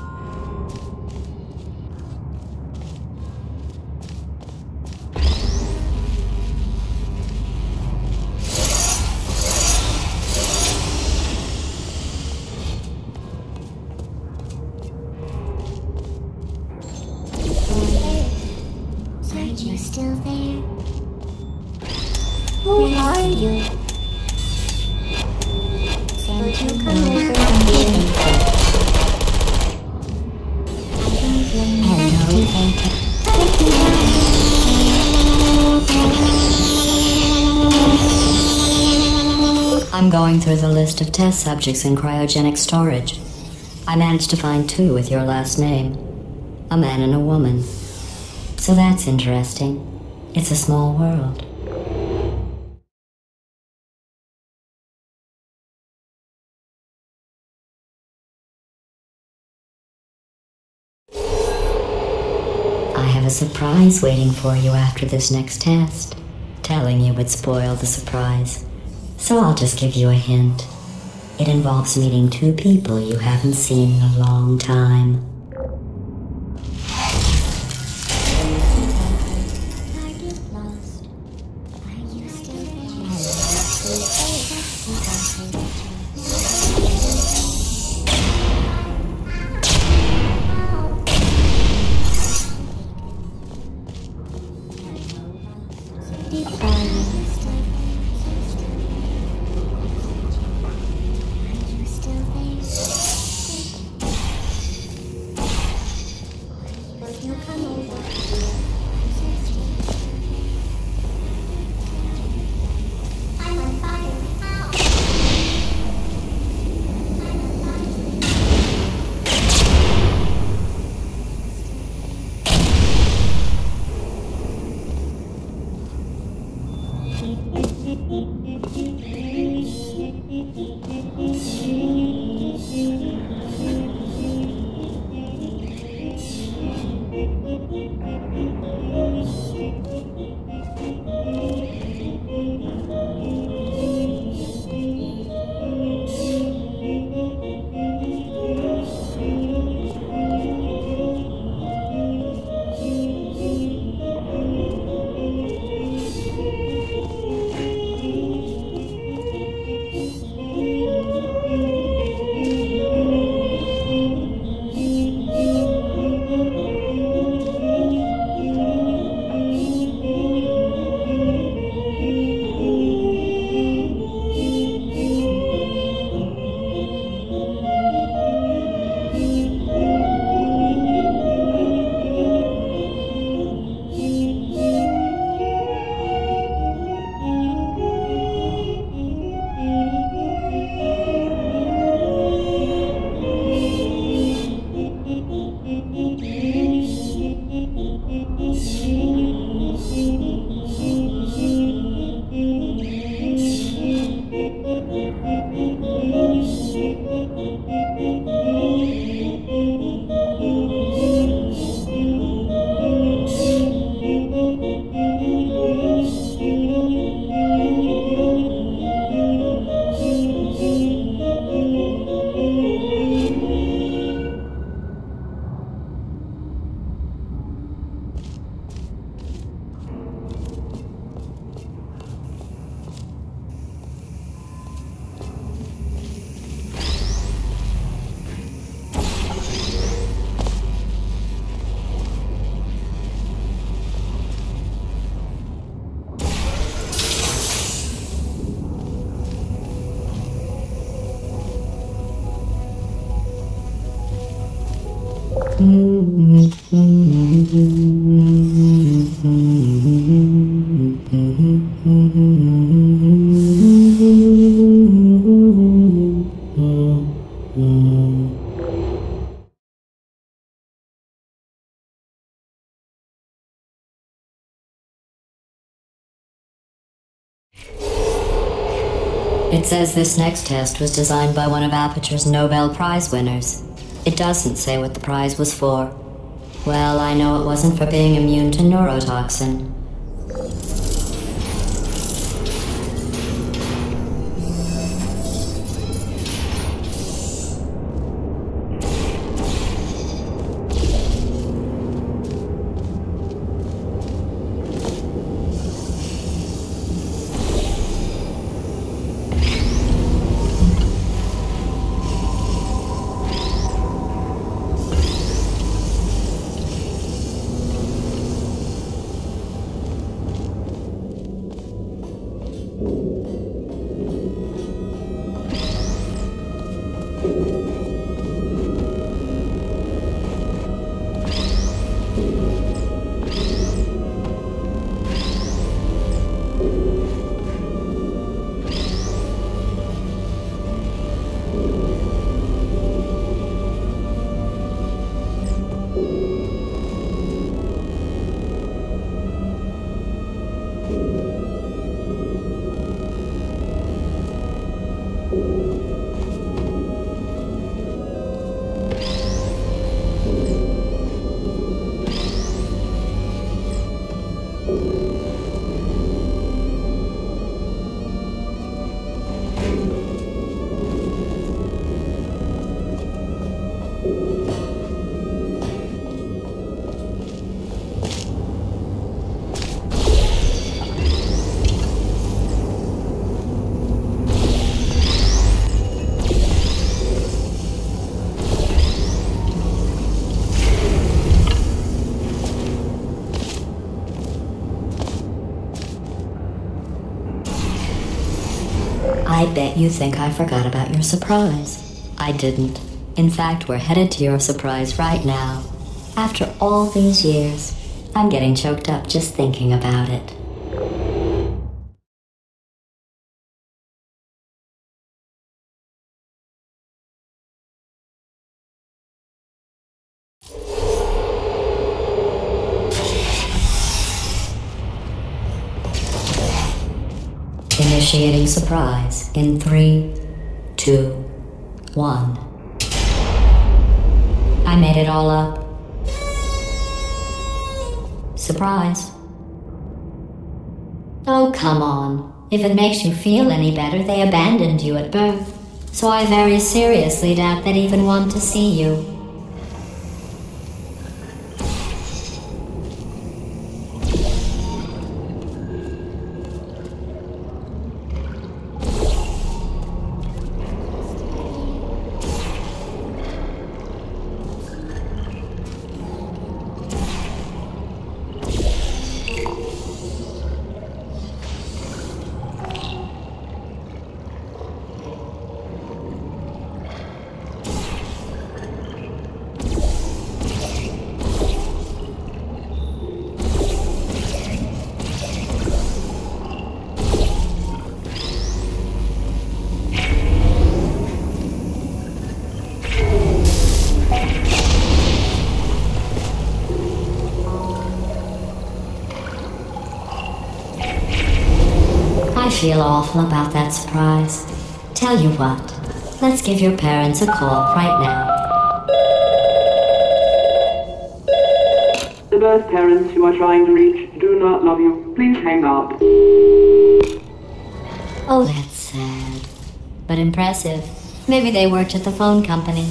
Are you still there? Who are you? Would you come over and be
I'm going through the list of test subjects in cryogenic storage. I managed to find 2 with your last name. A man and a woman. So that's interesting. It's a small world. have a surprise waiting for you after this next test. Telling you would spoil the surprise. So I'll just give you a hint. It involves meeting two people you haven't seen in a long time.
Target lost. Are you still
It says this next test was designed by one of Aperture's Nobel Prize winners. It doesn't say what the prize was for. Well, I know it wasn't for being immune to neurotoxin. I bet you think I forgot about your surprise. I didn't. In fact, we're headed to your surprise right now. After all these years, I'm getting choked up just thinking about it. Initiating surprise in 3, 2, 1. I made it all up. Surprise. Oh, come on. If it makes you feel any better, they abandoned you at birth. So I very seriously doubt they'd even want to see you. I feel awful about that surprise. Tell you what, let's give your parents a call right now.
The birth parents you are trying to reach do not love you. Please hang up.
Oh, that's sad. But impressive. Maybe they worked at the phone company.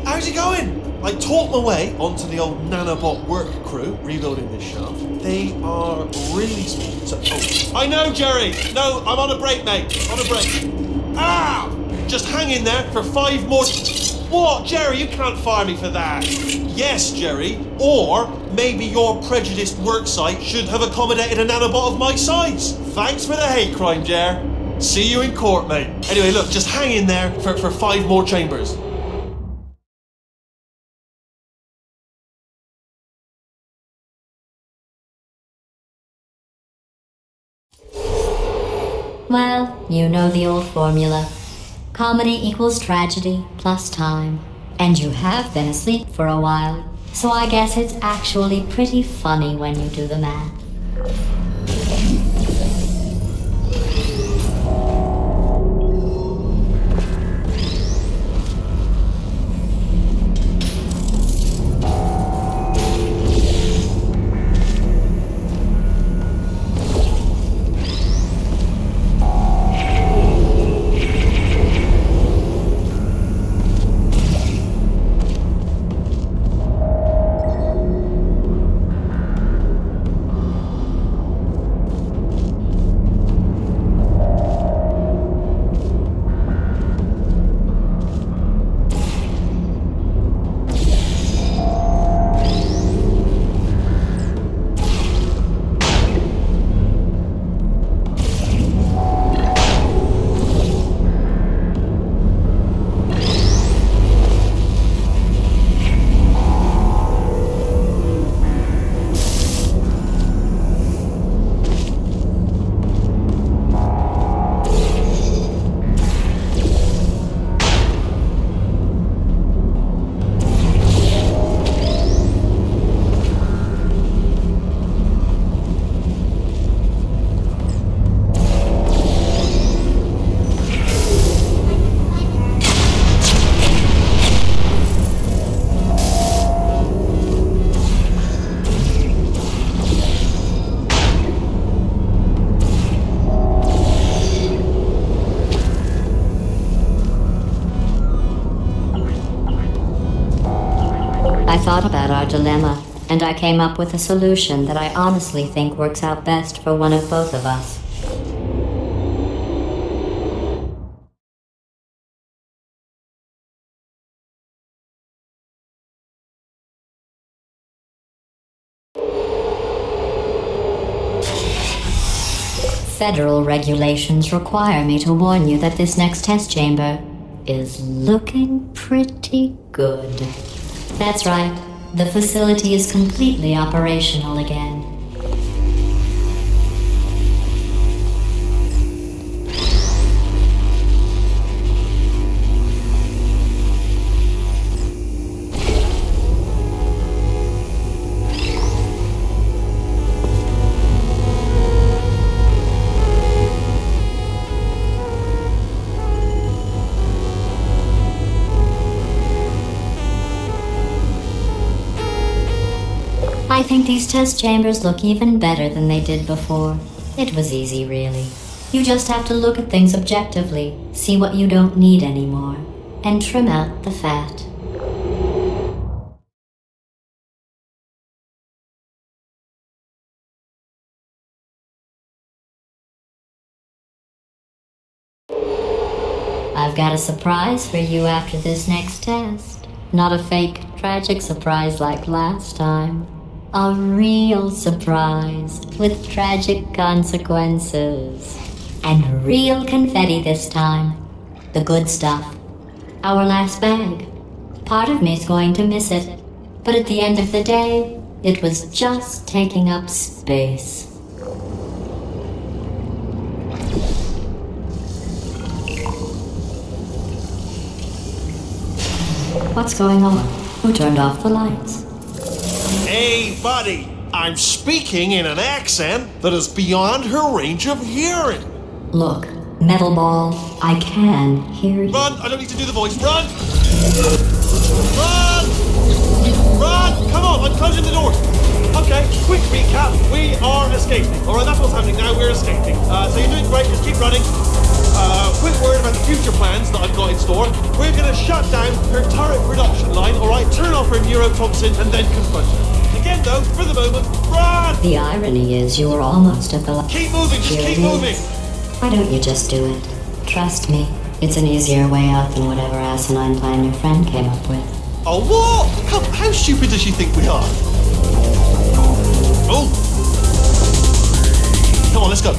How's it going? I talked my way onto the old nanobot work crew rebuilding this shaft. They are really small. So, I know, Jerry! No, I'm on a break, mate. On a break. Ah! Just hang in there for 5 more... What? Jerry, you can't fire me for that. Yes, Jerry. Or maybe your prejudiced worksite should have accommodated a nanobot of my size. Thanks for the hate crime, Jer. See you in court, mate. Anyway, look, just hang in there for 5 more chambers.
Well, you know the old formula. Comedy equals tragedy plus time. And you have been asleep for a while, so I guess it's actually pretty funny when you do the math. I thought about our dilemma, and I came up with a solution that I honestly think works out best for one of both of us. Federal regulations require me to warn you that this next test chamber is looking pretty good. That's right. The facility is completely operational again. I think these test chambers look even better than they did before. It was easy, really. You just have to look at things objectively, see what you don't need anymore, and trim out the fat. I've got a surprise for you after this next test. Not a fake, tragic surprise like last time. A real surprise with tragic consequences. And real confetti this time. The good stuff. Our last bag. Part of me's going to miss it. But at the end of the day, it was just taking up space. What's going on? Who turned off the lights?
Hey, buddy, I'm speaking in an accent that is beyond her range of hearing.
Look, Metal Ball, I can hear you.
Run! I don't need to do the voice. Run! Run! Run! Come on, I'm closing the door. Okay, quick recap. We are escaping. Alright, that's what's happening now. We're escaping. So you're doing great. Just keep running. Quick word about the future plans that I've got in store. We're going to shut down her turret production line, alright? Turn off her neurotoxin and then confront her. Again, though, for the moment, run!
The irony is you were almost at the...
Keep moving, just keep moving!
Why don't you just do it? Trust me, it's an easier way out than whatever asinine plan your friend came up with.
Oh, what? How stupid does she think we are? Oh! Come on, let's go.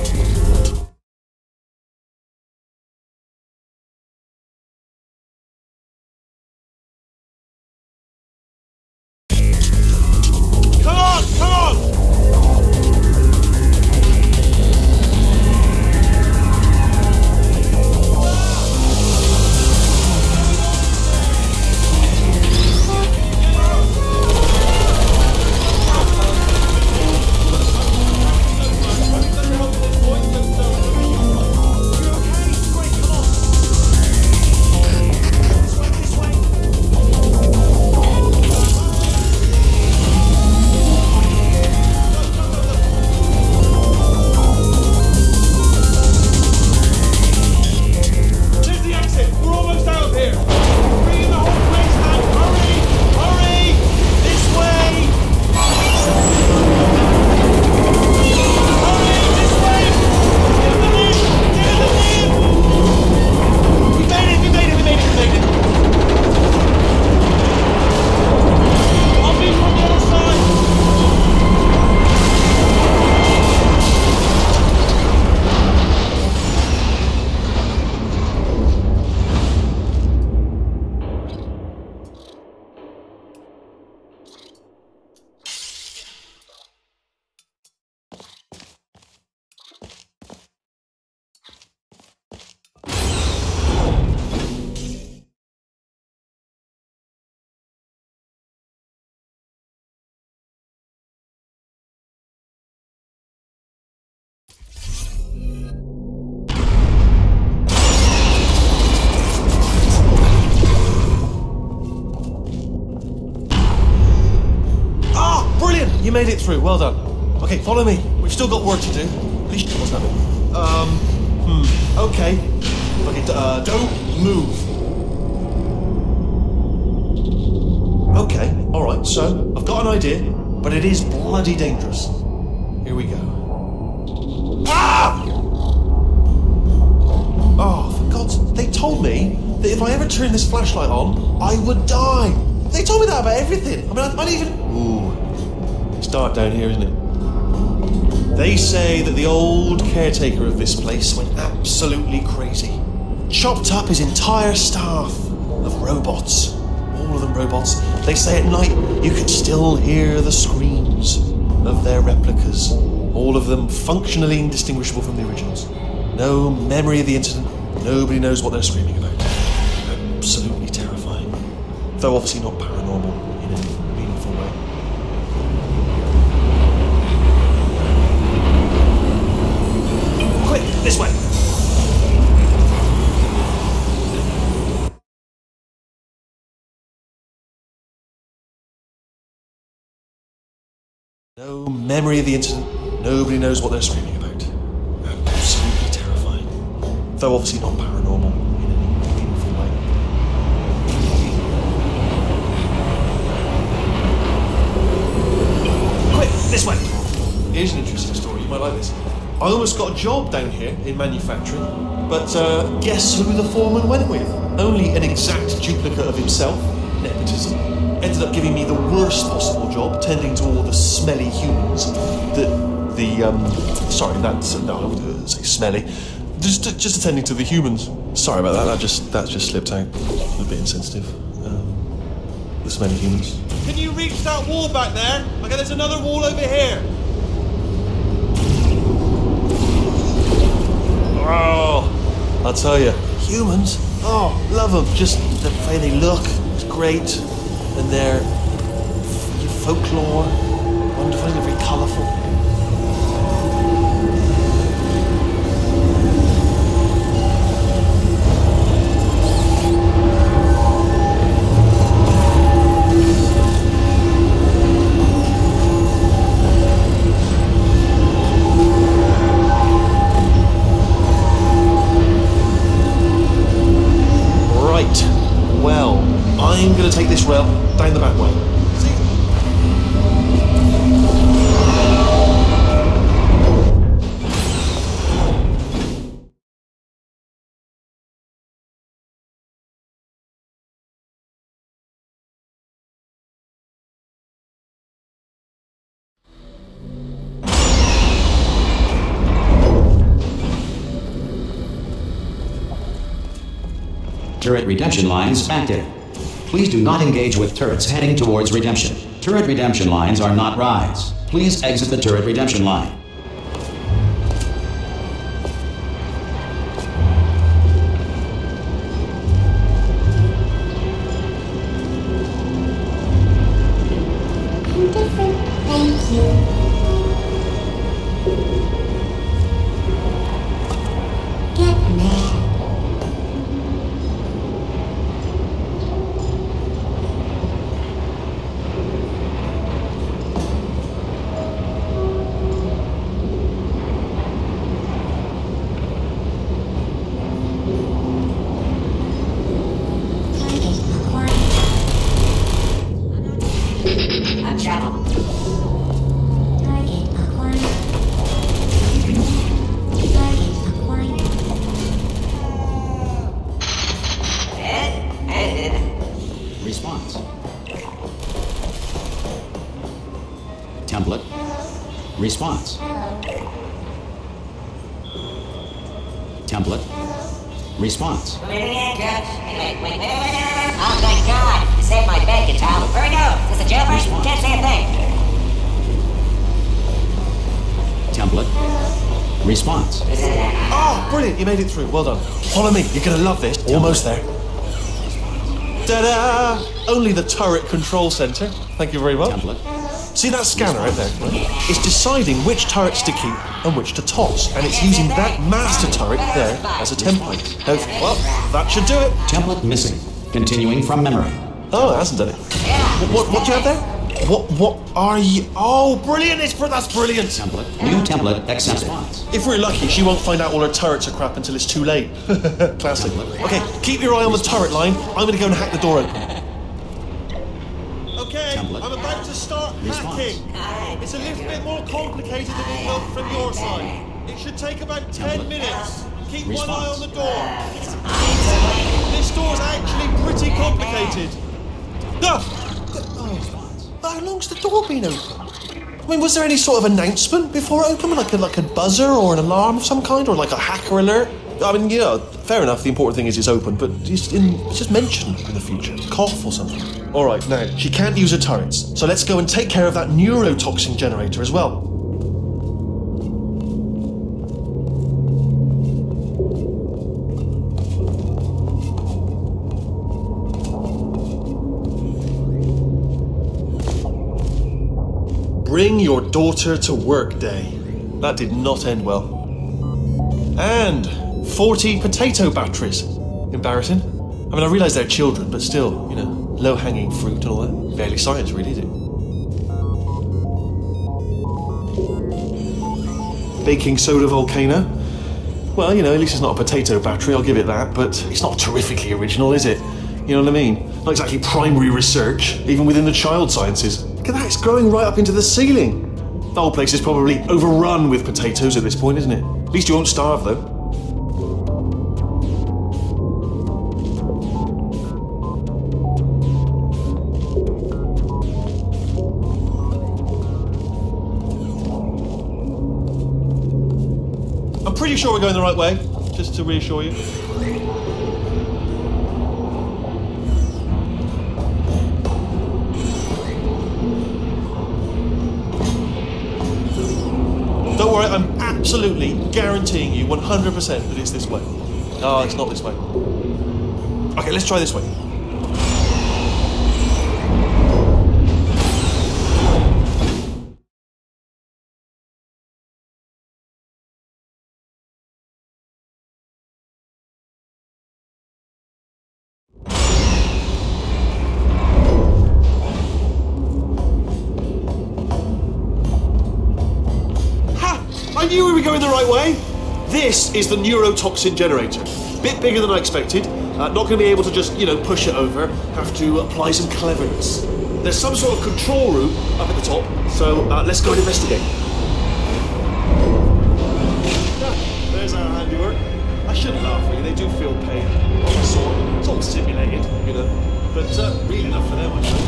You made it through, well done. Okay, follow me. We've still got work to do. What's that? Okay. Okay, don't move. Okay, alright, so I've got an idea, but it is bloody dangerous. Here we go. Ah! Oh, for God's sake, they told me that if I ever turned this flashlight on, I would die. They told me that about everything. I mean, I'd even... Ooh. It's dark down here, isn't it? They say that the old caretaker of this place went absolutely crazy. Chopped up his entire staff of robots. All of them robots. They say at night you could still hear the screams of their replicas. All of them functionally indistinguishable from the originals. No memory of the incident. Nobody knows what they're screaming about. Absolutely terrifying. Though obviously not paranormal in any meaningful way. Quick, this way! No memory of the incident. Nobody knows what they're screaming about. Absolutely terrifying. Though obviously not paranormal in any meaningful way. Quick, this way! Here's an interesting story, you might like this. I almost got a job down here in manufacturing, but guess who the foreman went with? Only an exact duplicate of himself, nepotism. Ended up giving me the worst possible job, tending to all the smelly humans. Sorry, that's no, I wouldn't say smelly. Just attending to the humans. Sorry about that. That just slipped out. A bit insensitive. The smelly humans. Can you reach that wall back there? Okay, there's another wall over here. Oh, I'll tell you, humans. Oh, love them. Just the way they look. It's great. And their folklore, wonderful, they're very colourful. Right, well, I'm going to take this rail down the back way. See?
Turret redemption lines active. Please do not engage with turrets heading towards redemption. Turret redemption lines are not rides. Please exit the turret redemption line.
Different. Thank you. Get mad.
Response. Template. Response. Template. Response.
Oh, thank God! You saved my bacon, Tom. Where we go? Is this a jailbreak? Can't say a thing.
Template. Response.
Oh, brilliant! You made it through. Well done. Follow me. You're gonna love this. Almost there. Ta-da! Only the turret control center. Thank you very much.
Template.
See that scanner right there? It's deciding which turrets to keep and which to toss, and it's using that master turret there as a template. Well, that should do it.
Template missing. Continuing from memory.
Oh, it hasn't done it. What do you have there? What are you? Oh, brilliant! That's brilliant.
Template. New template accepted.
If we're lucky, she won't find out all her turrets are crap until it's too late. Classic. Okay, keep your eye on the turret line. I'm going to go and hack the door open. Okay,
Template.
I'm about to start hacking. It's a little bit more complicated than it will from your side. It should take about 10
Template.
minutes. Keep one
Response.
eye on the door. This door's actually pretty complicated. Ah! Oh, how long's the door been open? I mean, was there any sort of announcement before it opened? Like a buzzer or an alarm of some kind? Or like a hacker alert? I mean, you know, fair enough, the important thing is it's open, but just mention in the future. Cough or something. Alright, now, she can't use her turrets, so let's go and take care of that neurotoxin generator as well. Bring your daughter to work day. That did not end well. And 40 potato batteries. Embarrassing. I mean, I realise they're children, but still, you know, low-hanging fruit and all that. Barely science, really, is it? Baking soda volcano. Well, you know, at least it's not a potato battery, I'll give it that, but it's not terrifically original, is it? You know what I mean? Not exactly primary research, even within the child sciences. Look at that, it's growing right up into the ceiling. The whole place is probably overrun with potatoes at this point, isn't it? At least you won't starve, though. I'm pretty sure we're going the right way, just to reassure you. Don't worry, I'm absolutely guaranteeing you 100% that it's this way. No, it's not this way. Okay, let's try this way. I knew we were going the right way. This is the neurotoxin generator. Bit bigger than I expected. Not going to be able to just, you know, push it over. Have to apply some cleverness. There's some sort of control room up at the top, so let's go and investigate. There's our handiwork. I shouldn't laugh, really. They do feel pain. It's all simulated, you know. But really enough for them, I think.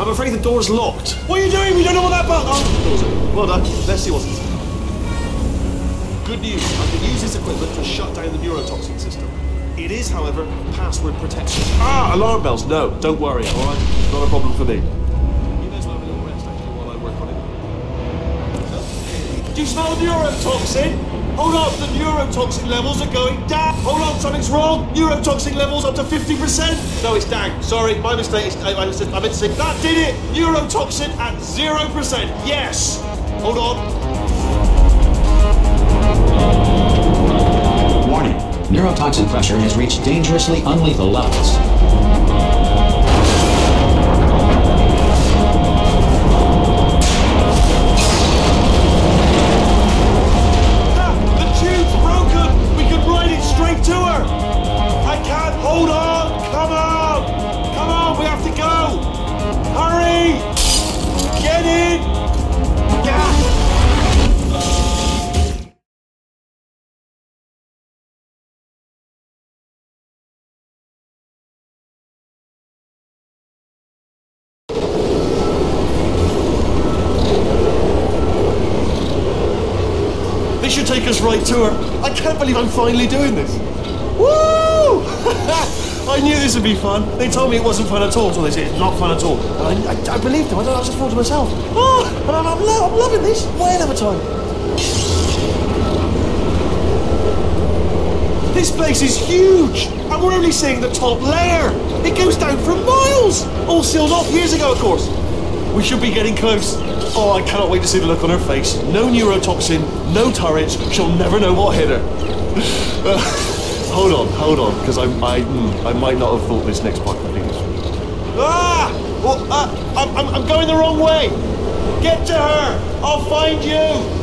I'm afraid the door's locked. What are you doing? We don't know what that button... Oh, the door's open. Well done. Let's see what's inside. Good news. I can use this equipment to shut down the neurotoxin system. It is, however, password protection. Ah, alarm bells. No, don't worry, all right? Not a problem for me. You may as well have a little rest, actually, while I work on it. Do you smell the neurotoxin? Hold on, the neurotoxin levels are going down. Hold on, something's wrong. Neurotoxin levels up to 50%. No, it's down. Sorry, my mistake. I meant to say that did it. Neurotoxin at 0%. Yes. Hold on.
Warning. Neurotoxin pressure has reached dangerously unlethal levels.
To her! I can't hold on! Come on! Come on, we have to go! Hurry! Get in! Yeah! This should take us right to her. I can't believe I'm finally doing this. Woo! I knew this would be fun. They told me it wasn't fun at all, so they said it's not fun at all. And I believed them. I just thought to myself, oh, I'm loving this. Way of a time. This place is huge, and we're only seeing the top layer. It goes down for miles. All sealed off years ago, of course. We should be getting close. Oh, I cannot wait to see the look on her face. No neurotoxin, no turrets. She'll never know what hit her. Hold on, because I might not have thought this next part completely through. Ah! Well, I'm going the wrong way. Get to her. I'll find you.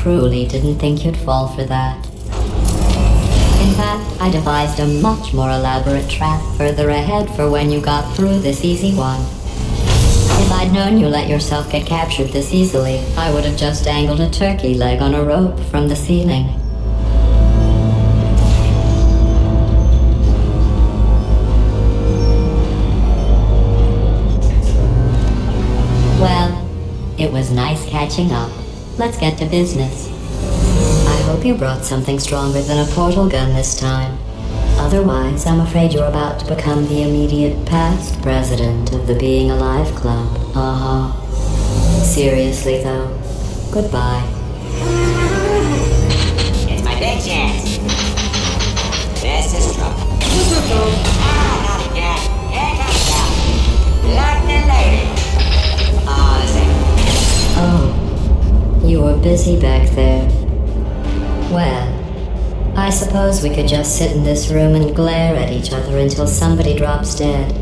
truly didn't think you'd fall for that. In fact, I devised a much more elaborate trap further ahead for when you got through this easy one. If I'd known you let yourself get captured this easily, I would have just dangled a turkey leg on a rope from the ceiling. Well, it was nice catching up. Let's get to business. I hope you brought something stronger than a portal gun this time. Otherwise, I'm afraid you're about to become the immediate past president of the Being Alive Club. Seriously, though, goodbye.
It's my big chance. This is trouble. Not again. Here comes out. Lock the lady.
Oh, you were busy back there. Well, I suppose we could just sit in this room and glare at each other until somebody drops dead.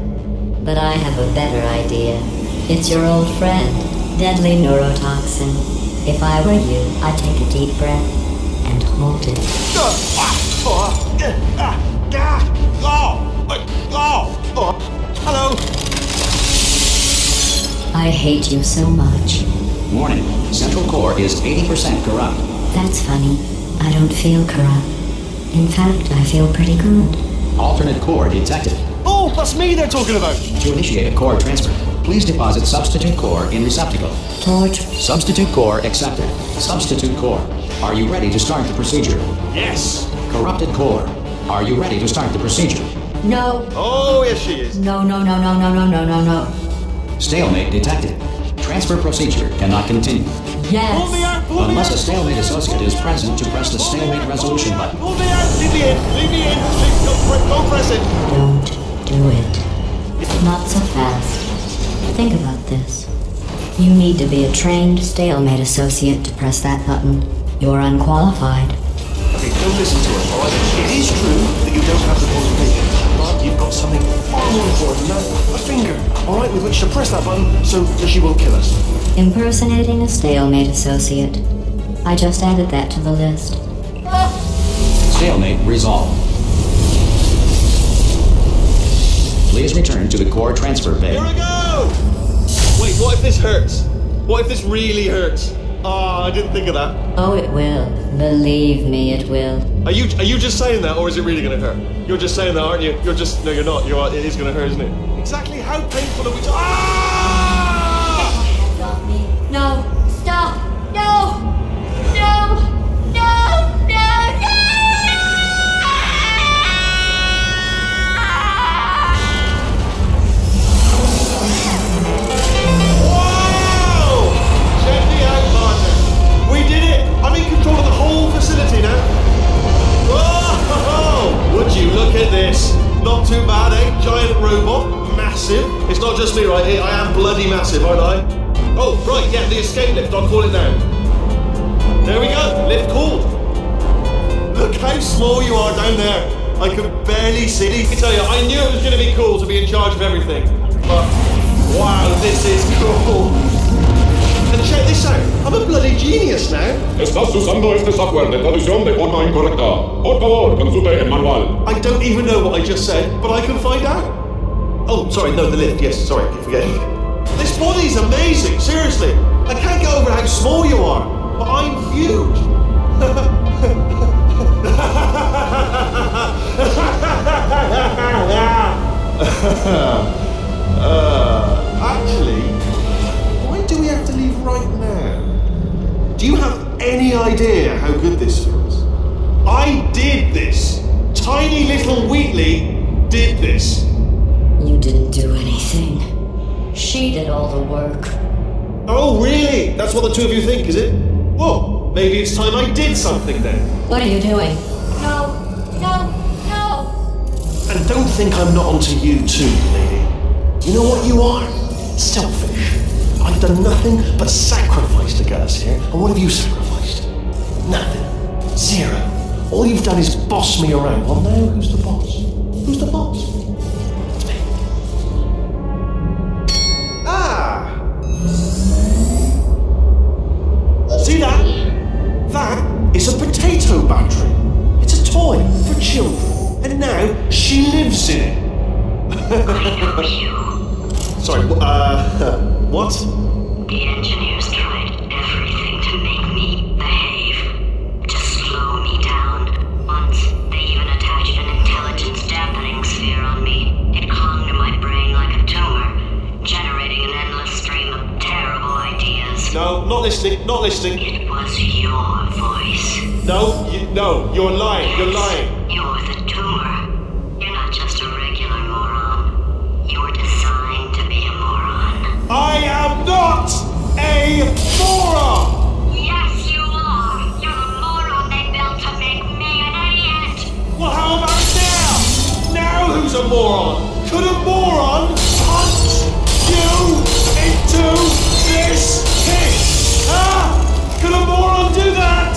But I have a better idea. It's your old friend, deadly neurotoxin. If I were you, I'd take a deep breath and hold it.
Hello.
I hate you so much.
Warning, Central Core is 80% corrupt.
That's funny. I don't feel corrupt. In fact, I feel pretty good.
Alternate core detected.
Oh, that's me they're talking about.
To initiate a core transfer, please deposit substitute core in receptacle. Substitute core accepted. Substitute core, are you ready to start the procedure?
Yes.
Corrupted core, are you ready to start the procedure?
No.
Oh, yes she is.
No.
Stalemate detected. Transfer procedure cannot continue.
Yes.
Pull me out, pull me
Unless
out.
a stalemate associate is present to press the stalemate resolution button.
Pull me out. Leave me in. Leave me in. Don't press it.
Don't do it. Not so fast. Think about this. You need to be a trained stalemate associate to press that button. You're unqualified.
Okay, don't listen to her, alright? It is true that you don't have the qualification, but you've got something far more important than that. A finger, alright, with which to press that button so that she won't kill us.
Impersonating a stalemate associate. I just added that to the list.
Stalemate resolved. Please return to the core transfer bay.
Here we go! Wait, what if this hurts? What if this really hurts? Oh, I didn't think of that.
Oh, it will. Believe me, it will.
Are you just saying that, or is it really gonna hurt? You're just saying that, aren't you? You're just... No, you're not. It is gonna hurt, isn't it? Exactly how painful are we... Ah!
No! Stop! No! No! No!
Whoa! Check me out, partner. We did it! I'm in control of the whole facility now. Whoa! Would you look at this? Not too bad, eh? Giant robot. Massive. It's not just me right here. I am bloody massive, aren't I? Oh, right, yeah, the escape lift. I'll call it now. There we go. Lift called. Look how small you are down there. I can barely see. I tell you, I knew it was going to be cool to be in charge of everything. But, wow, this is cool. And check this out. I'm a bloody genius now.
Estás usando este software de traducción de forma incorrecta. Por favor, consulte el manual.
I don't even know what I just said, but I can find out. Oh, sorry, no, the lift. Yes, sorry, keep forgetting. This body's amazing, seriously. I can't get over how small you are, but I'm huge. Actually, why do we have to leave right now? Do you have any idea how good this feels? I did this. Tiny little Wheatley did this.
You didn't do anything. She did all the work.
Oh, really? That's what the two of you think, is it? Well, maybe it's time I did something then.
What are you doing? No!
And don't think I'm not onto you too, lady. You know what you are? Selfish. I've done nothing but sacrifice to get us here. And what have you sacrificed? Nothing. Zero. All you've done is boss me around. Well, now who's the boss? Who's the boss? It's me. Ah! See that? battery. It's a toy for children, and now she lives in it. Sorry, what?
The engineers tried everything to make me behave, to slow me down. Once, they even attached an intelligence dampening sphere on me. It clung to my brain like a tumor, generating an endless stream of terrible ideas.
No, not listening.
It was your voice.
No, you're lying,
Yes,
you're lying.
You're the tumor. You're not just a regular moron. You're designed to be a moron.
I am not a moron!
Yes, you are. You're the moron they built to make me an idiot.
Well, how about now? Now who's a moron? Could a moron punch you into this pit? Huh? Could a moron do that?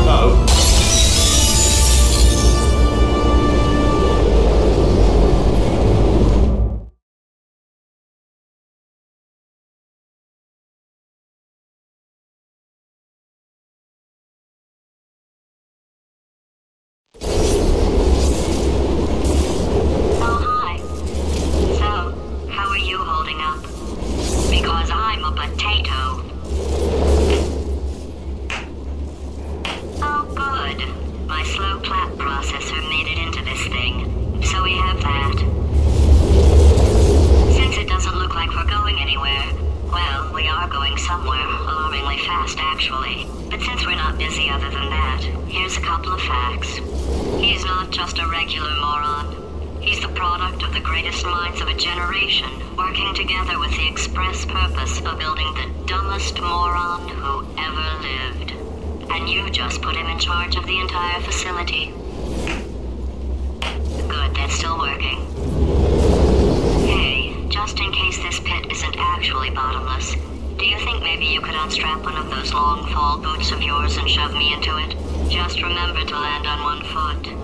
No.
Oh, hi. So, how are you holding up? Because I'm a potato. Oh, good. My slow clap processor made it into this thing. So we have that. Since it doesn't look like we're going anywhere, well, we are going somewhere, alarmingly fast actually. But since we're not busy other than that, here's a couple of facts. He's not just a regular moron. He's the product of the greatest minds of a generation, working together with the express purpose of building the dumbest moron who ever lived. And you just put him in charge of the entire facility. Good, that's still working. Hey, just in case this pit isn't actually bottomless, do you think maybe you could unstrap one of those long fall boots of yours and shove me into it? Just remember to land on one foot.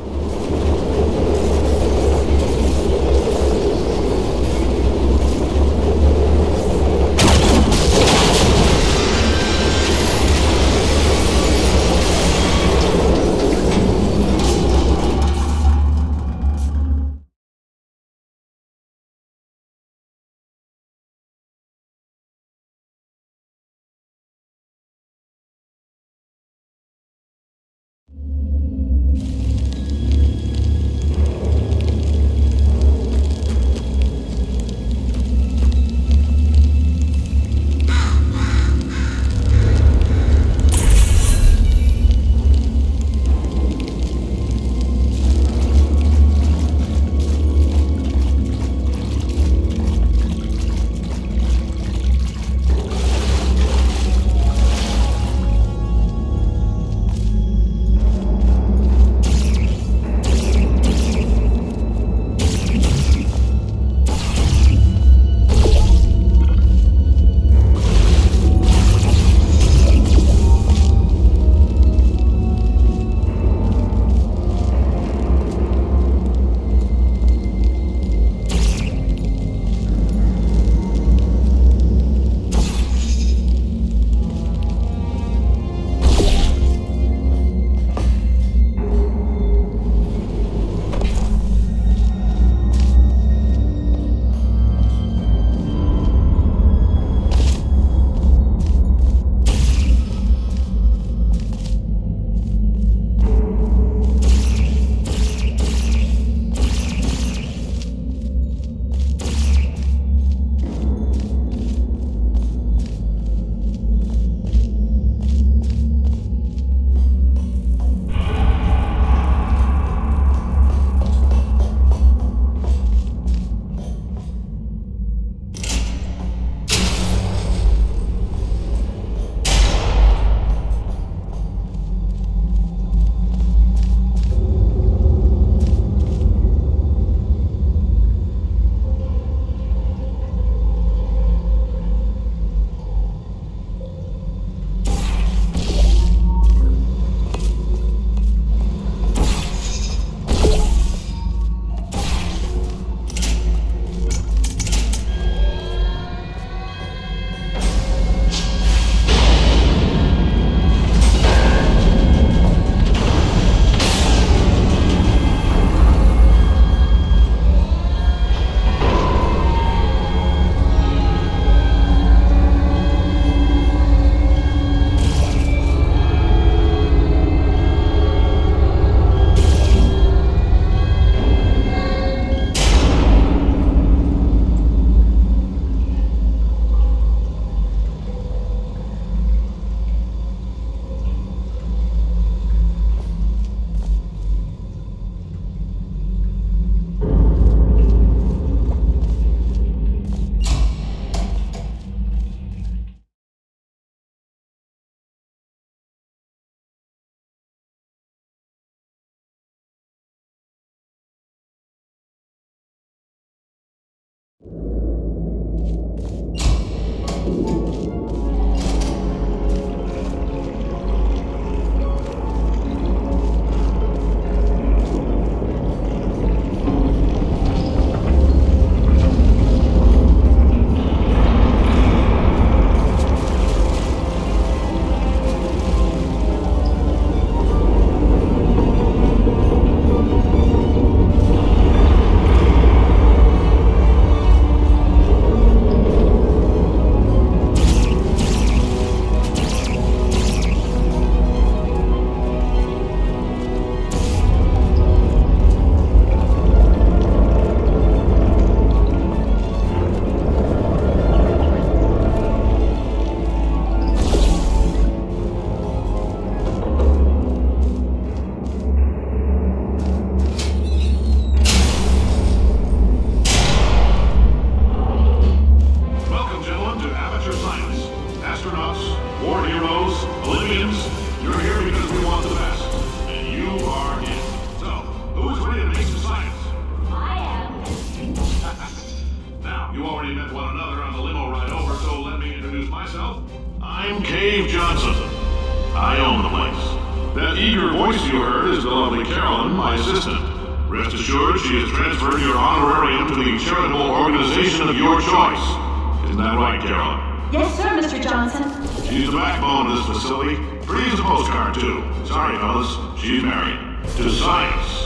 I'm Cave Johnson. I own the place. That eager voice you heard is the lovely Carolyn, my assistant. Rest assured, she has transferred your honorarium to the charitable organization of your choice. Isn't that right, Carolyn?
Yes, sir, Mr. Johnson.
She's the backbone of this facility. Pretty as a postcard, too. Sorry, fellas. She's married. To science.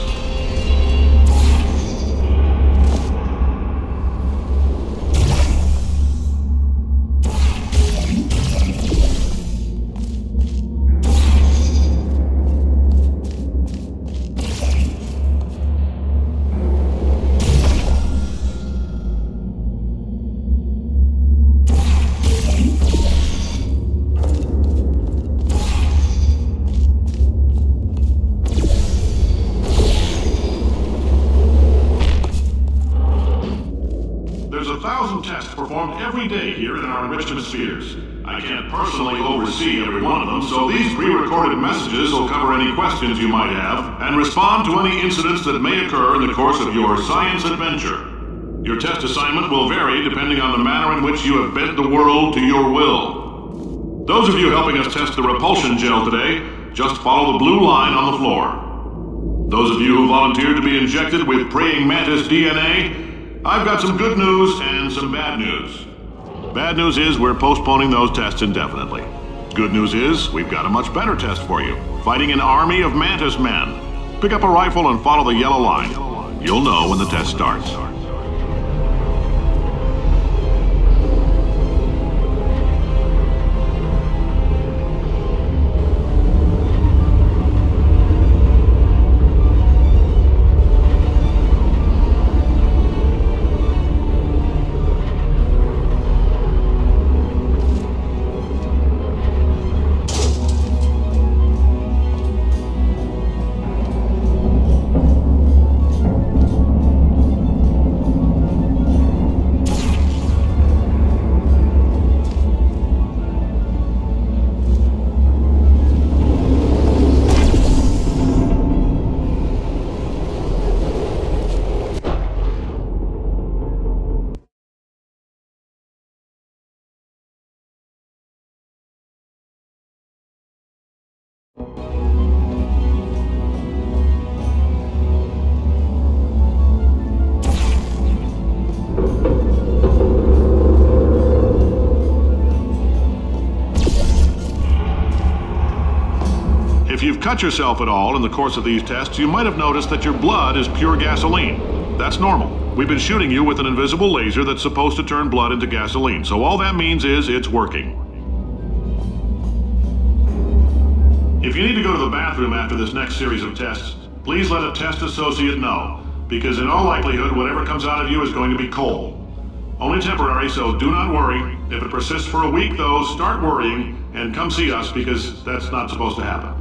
Tests performed every day here in our enrichment spheres. I can't personally oversee every one of them, so these pre-recorded messages will cover any questions you might have and respond to any incidents that may occur in the course of your science adventure. Your test assignment will vary depending on the manner in which you have bent the world to your will. Those of you helping us test the repulsion gel today, just follow the blue line on the floor. Those of you who volunteered to be injected with praying mantis DNA, I've got some good news and some bad news. Bad news is we're postponing those tests indefinitely. Good news is we've got a much better test for you. Fighting an army of mantis men. Pick up a rifle and follow the yellow line. You'll know when the test starts. If you've cut yourself at all in the course of these tests, you might have noticed that your blood is pure gasoline. That's normal. We've been shooting you with an invisible laser that's supposed to turn blood into gasoline, so all that means is it's working. If you need to go to the bathroom after this next series of tests, please let a test associate know, because in all likelihood, whatever comes out of you is going to be coal. Only temporary, so do not worry. If it persists for a week, though, start worrying and come see us, because that's not supposed to happen.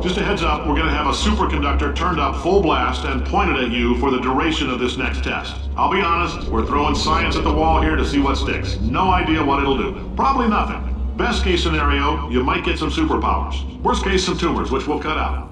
Just a heads up, we're going to have a superconductor turned up full blast and pointed at you for the duration of this next test. I'll be honest, we're throwing science at the wall here to see what sticks. No idea what it'll do. Probably nothing. Best case scenario, you might get some superpowers. Worst case, some tumors, which we'll cut out.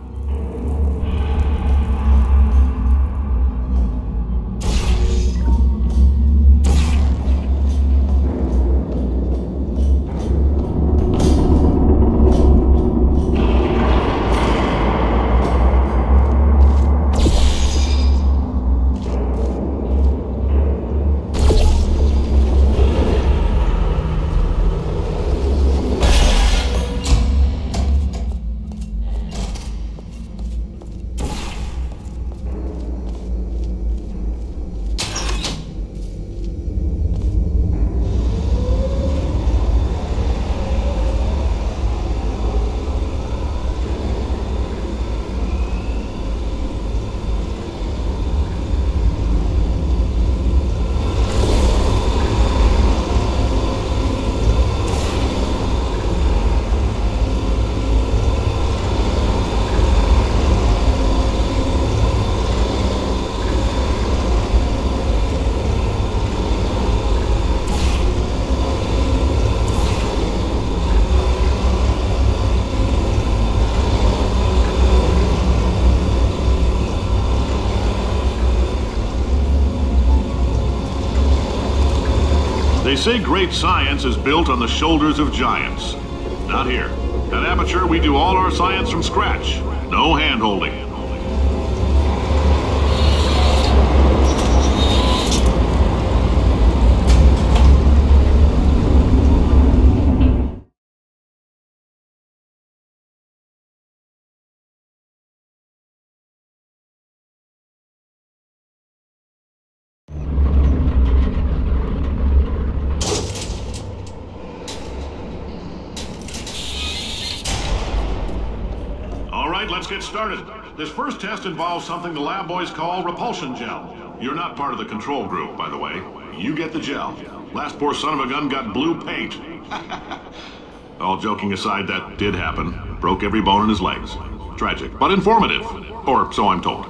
They say great science is built on the shoulders of giants. Not here. At Aperture, we do all our science from scratch. No hand-holding. Let's get started. This first test involves something the lab boys call repulsion gel. You're not part of the control group, by the way. You get the gel. Last poor son of a gun got blue paint. All joking aside, that did happen. Broke every bone in his legs. Tragic, but informative. Or so I'm told.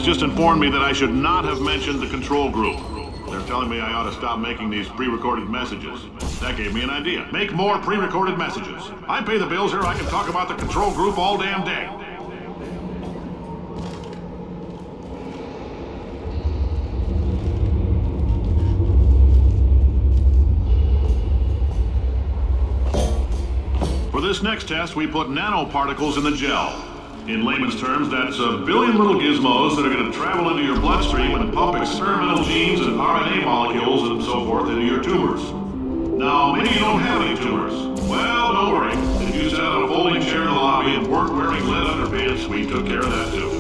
Just informed me that I should not have mentioned the control group. They're telling me I ought to stop making these pre-recorded messages. That gave me an idea. Make more pre-recorded messages. I pay the bills here, I can talk about the control group all damn day. For this next test, we put nanoparticles in the gel. In layman's terms, that's a billion little gizmos that are going to travel into your bloodstream and pump experimental genes and RNA molecules and so forth into your tumors. Now, maybe you don't have any tumors. Well, don't worry. If you sat on a folding chair in the lobby and weren't wearing lead underpants, we took care of that too.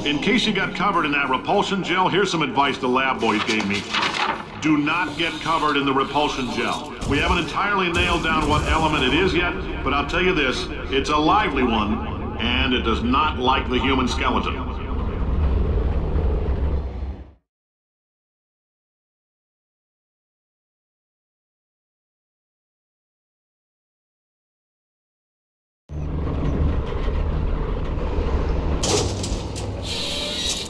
In case you got covered in that repulsion gel, here's some advice the lab boys gave me. Do not get covered in the repulsion gel. We haven't entirely nailed down what element it is yet, but I'll tell you this, it's a lively one, and it does not like the human skeleton.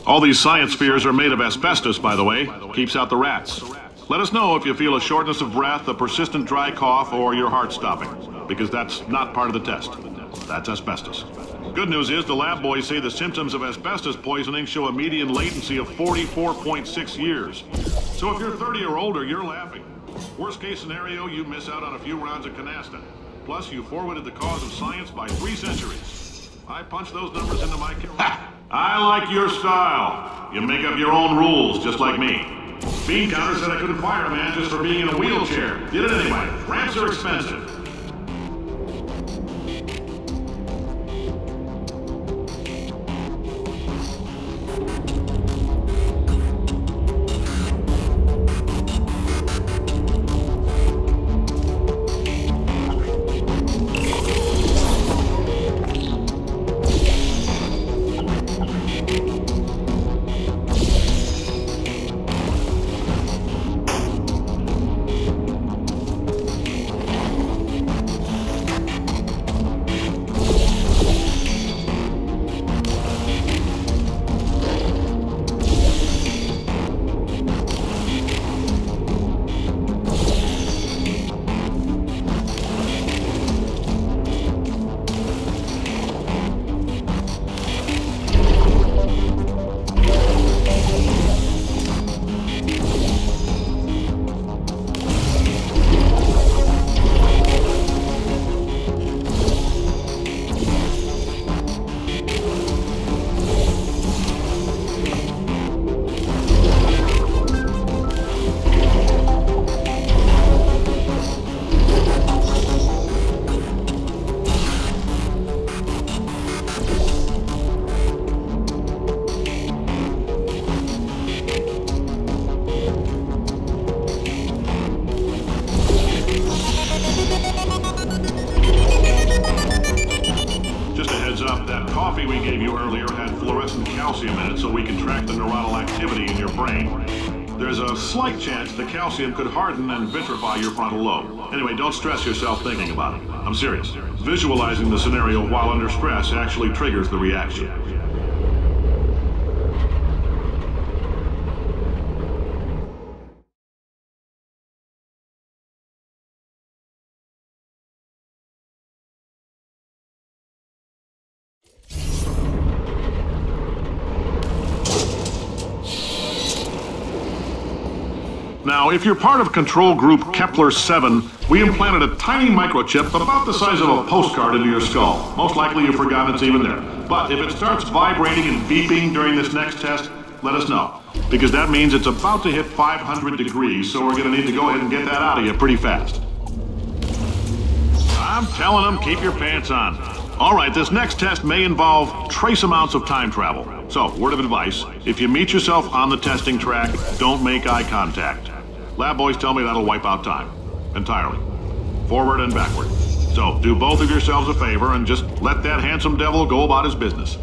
All these science spheres are made of asbestos, by the way. Keeps out the rats. Let us know if you feel a shortness of breath, a persistent dry cough, or your heart stopping, because that's not part of the test. That's asbestos. Good news is the lab boys say the symptoms of asbestos poisoning show a median latency of 44.6 years. So if you're 30 or older, you're laughing. Worst case scenario, you miss out on a few rounds of canasta. Plus, you forwarded the cause of science by 3 centuries. I punch those numbers into my... I like your style. You make up your own rules, just like me. Bean Counter said I couldn't fire a man just for being in a wheelchair. Did it anyway. Ramps are expensive. Slight chance the calcium could harden and vitrify your frontal lobe. Anyway, don't stress yourself thinking about it. I'm serious. Visualizing the scenario while under stress actually triggers the reaction. Now, if you're part of Control Group Kepler-7, we implanted a tiny microchip about the size of a postcard into your skull. Most likely you've forgotten it's even there. But if it starts vibrating and beeping during this next test, let us know. Because that means it's about to hit 500 degrees, so we're going to need to go ahead and get that out of you pretty fast. I'm telling them, keep your pants on. All right, this next test may involve trace amounts of time travel. So, word of advice, if you meet yourself on the testing track, don't make eye contact. Lab boys tell me that'll wipe out time. Entirely. Forward and backward. So, do both of yourselves a favor and just let that handsome devil go about his business.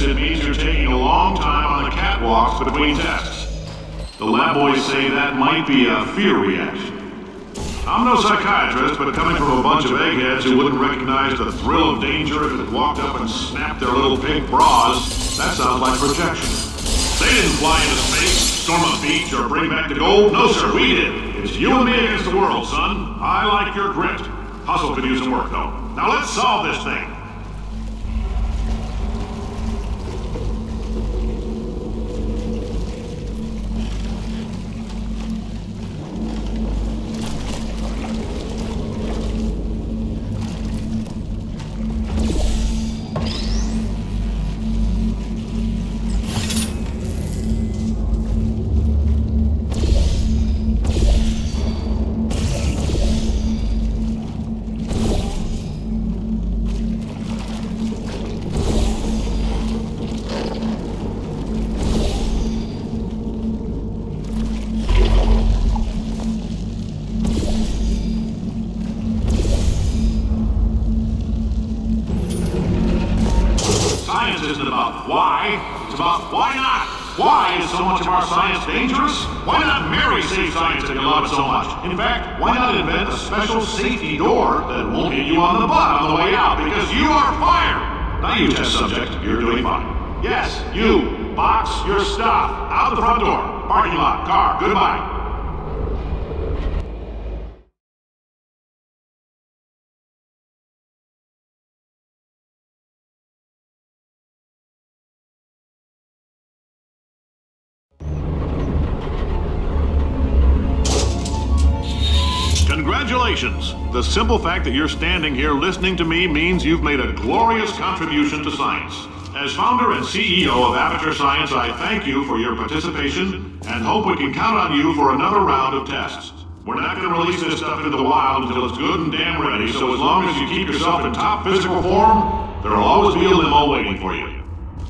It means you're taking a long time on the catwalks between tests. The lab boys say that might be a fear reaction. I'm no psychiatrist, but coming from a bunch of eggheads who wouldn't recognize the thrill of danger if it walked up and snapped their little pink bras, that sounds like projection. They didn't fly into space, storm a beach, or bring back the gold. No, sir, we did. It's you and me against the world, son. I like your grit. Hustle could use some work, though. Now let's solve this thing. Why is so much of our science dangerous? Why not marry safe science if you love it so much? In fact, why not invent a special safety door that won't hit you on the butt on the way out because you are fired? Now you test subject, you're doing fine. Yes, you, box your stuff. Out the front door. Parking lot, car, goodbye. Congratulations! The simple fact that you're standing here listening to me means you've made a glorious contribution to science. As founder and CEO of Aperture Science, I thank you for your participation and hope we can count on you for another round of tests. We're not going to release this stuff into the wild until it's good and damn ready, so as long as you keep yourself in top physical form, there'll always be a limo waiting for you.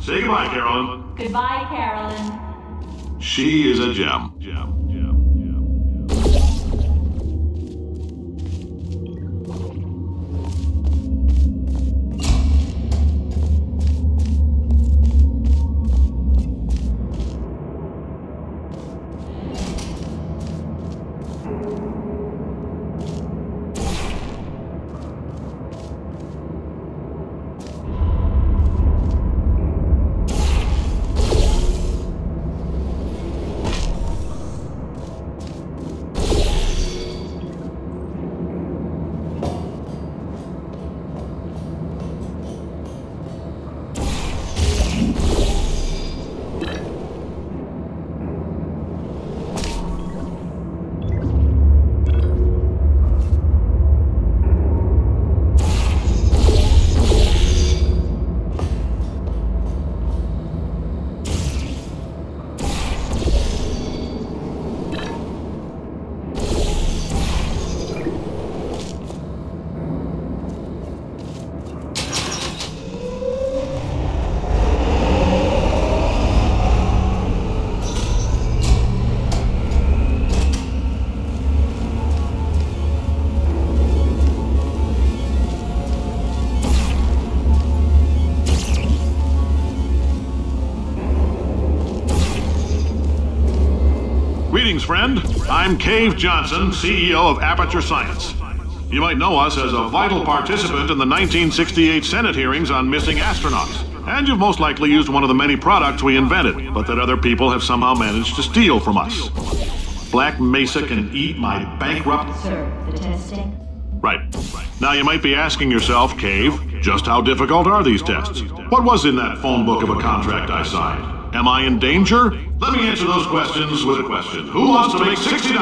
Say goodbye, Carolyn.
Goodbye, Carolyn.
She is a gem. Greetings, friend. I'm Cave Johnson, CEO of Aperture Science. You might know us as a vital participant in the 1968 Senate hearings on missing astronauts. And you've most likely used one of the many products we invented, but that other people have somehow managed to steal from us. Black Mesa can eat my bankrupt...
Sir, the testing?
Right. Now you might be asking yourself, Cave, just how difficult are these tests? What was in that phone book of a contract I signed? Am I in danger? Let me answer those questions with a question. Who wants to make $60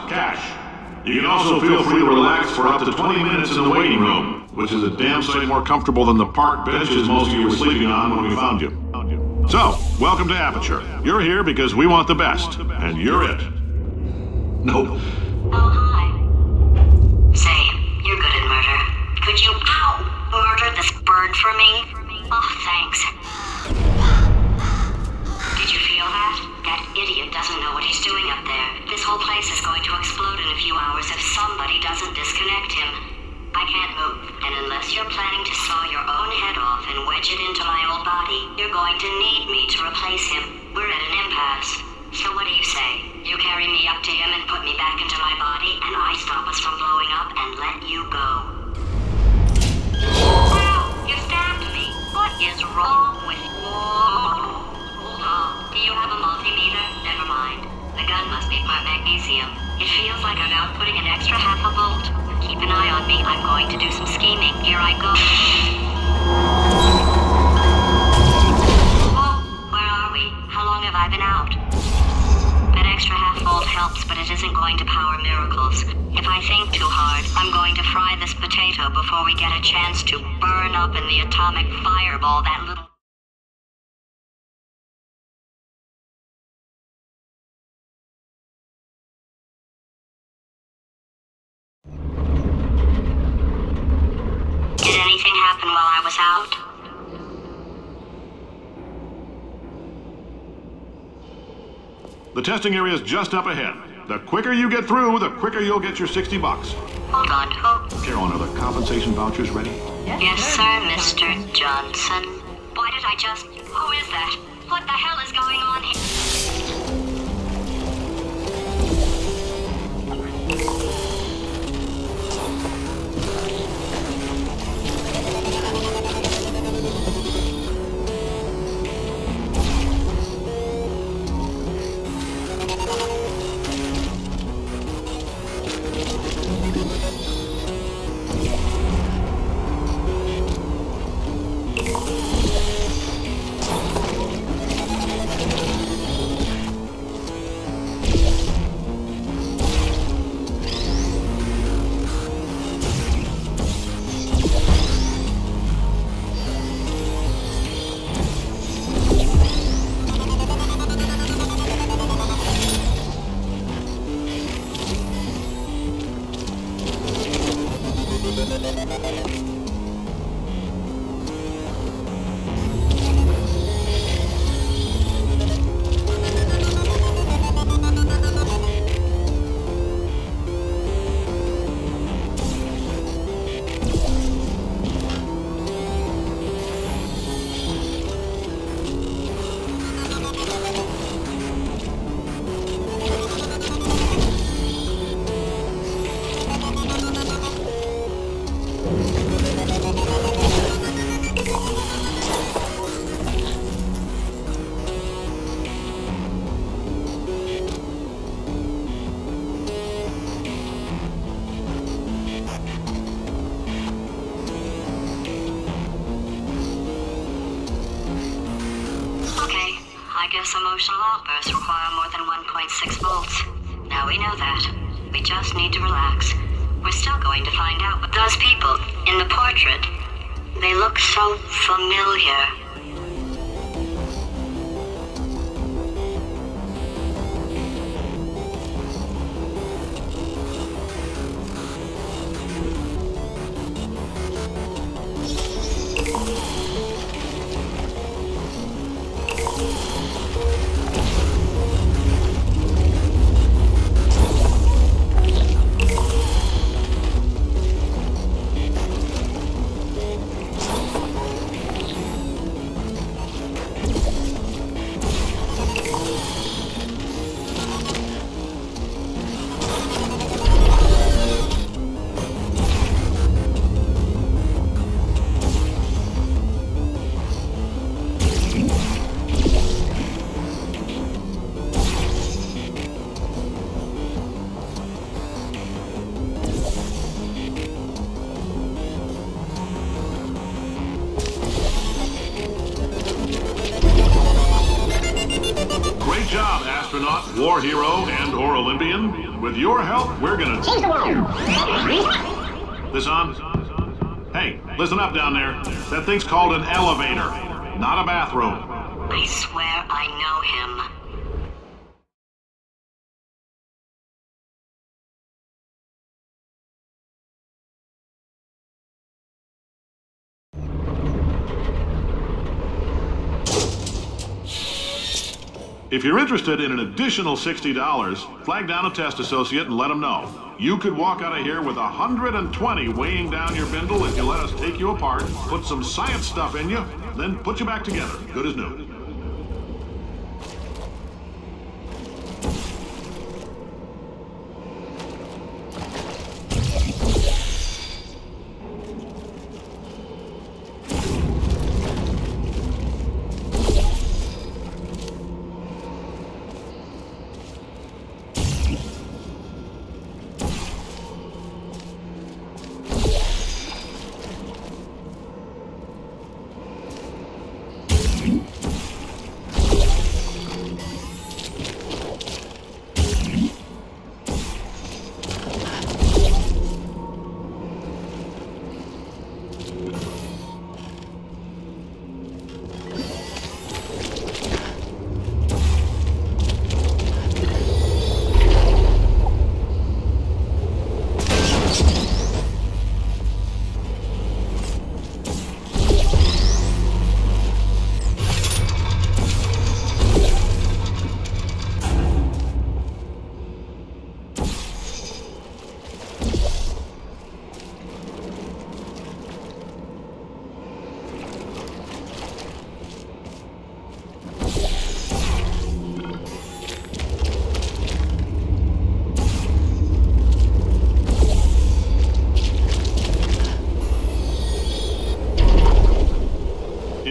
cash? You can also feel free to relax for up to 20 minutes in the waiting room, which is a damn sight more comfortable than the park benches most of you were sleeping on when we found you. So, welcome to Aperture. You're here because we want the best, and you're it. Nope.
Oh, hi. Say, you're good at murder. Could you, murder this bird for me? Oh, thanks. Did you feel that? That idiot doesn't know what he's doing up there. This whole place is going to explode in a few hours if somebody doesn't disconnect him. I can't move, and unless you're planning to saw your own head off and wedge it into my old body, you're going to need me to replace him. We're at an impasse. So what do you say? You carry me up to him and put me back into my body, and I stop us from blowing up and let you go. Wow! You stabbed me! What is wrong with you? Hold on. Do you have a multimeter? Never mind. The gun must be part magnesium. It feels like I'm outputting an extra half a volt. Keep an eye on me. I'm going to do some scheming. Here I go. Oh, where are we? How long have I been out? That extra half volt helps, but it isn't going to power miracles. If I think too hard, I'm going to fry this potato before we get a chance to burn up in the atomic fireball that little... Did anything happen while I was out?
The testing area is just up ahead. The quicker you get through, the quicker you'll get your $60.
Hold on, who?
Carolyn, are the compensation vouchers ready?
Yes, sir, Mr. Johnson. Why did I just... Who is that? What the hell is going on here? Emotional outbursts require more than 1.6 volts. Now we know that. We just need to relax. We're still going to find out what those people in the portrait, they look so familiar.
War hero and/or Olympian. With your help, we're gonna change the world. This on? Hey, listen up down there. That thing's called an elevator, not a bathroom.
I swear I know him.
If you're interested in an additional $60, flag down a test associate and let them know. You could walk out of here with 120 weighing down your bindle if you let us take you apart, put some science stuff in you, then put you back together, good as new.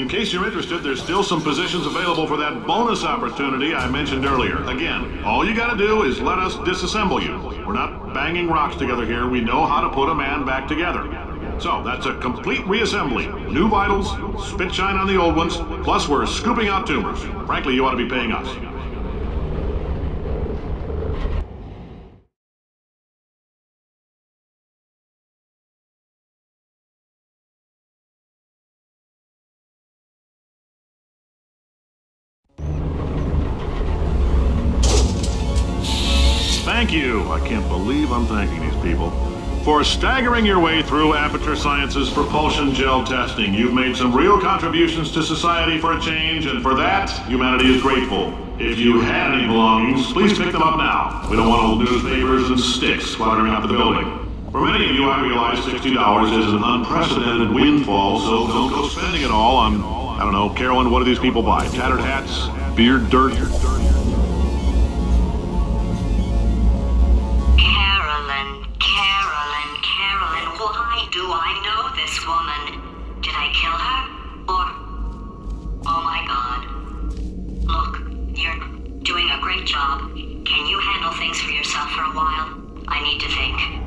case you're interested, there's still some positions available for that bonus opportunity I mentioned earlier. Again, all you gotta do is let us disassemble you. We're not banging rocks together here. We know how to put a man back together. So, that's a complete reassembly. New vitals, spit shine on the old ones, plus we're scooping out tumors. Frankly, you ought to be paying us. Thank you. I can't believe I'm thanking these people. For staggering your way through Aperture Science's propulsion gel testing. You've made some real contributions to society for a change, and for that, humanity is grateful. If you had any belongings, please pick them up now. We don't want old newspapers and sticks cluttering up the building. For many of you, I realize $60 is an unprecedented windfall, so don't go spending it all on, I don't know, Carolyn, what do these people buy? Tattered hats? Beard dirt?
Carolyn, why do I know this woman? Did I kill her? Or... Oh my god. Look, you're doing a great job. Can you handle things for yourself for a while? I need to think.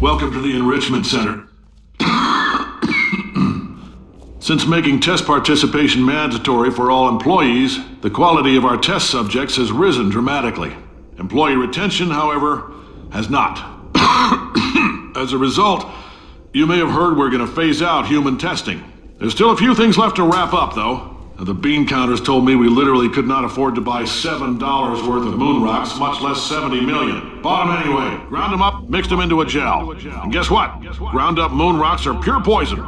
Welcome to the Enrichment Center. Since making test participation mandatory for all employees, the quality of our test subjects has risen dramatically. Employee retention, however, has not. As a result, you may have heard we're going to phase out human testing. There's still a few things left to wrap up, though. The bean counters told me we literally could not afford to buy $7 worth of moon rocks, much less 70 million. Bought them anyway. Ground them up, mixed them into a gel. And guess what? Ground up moon rocks are pure poison.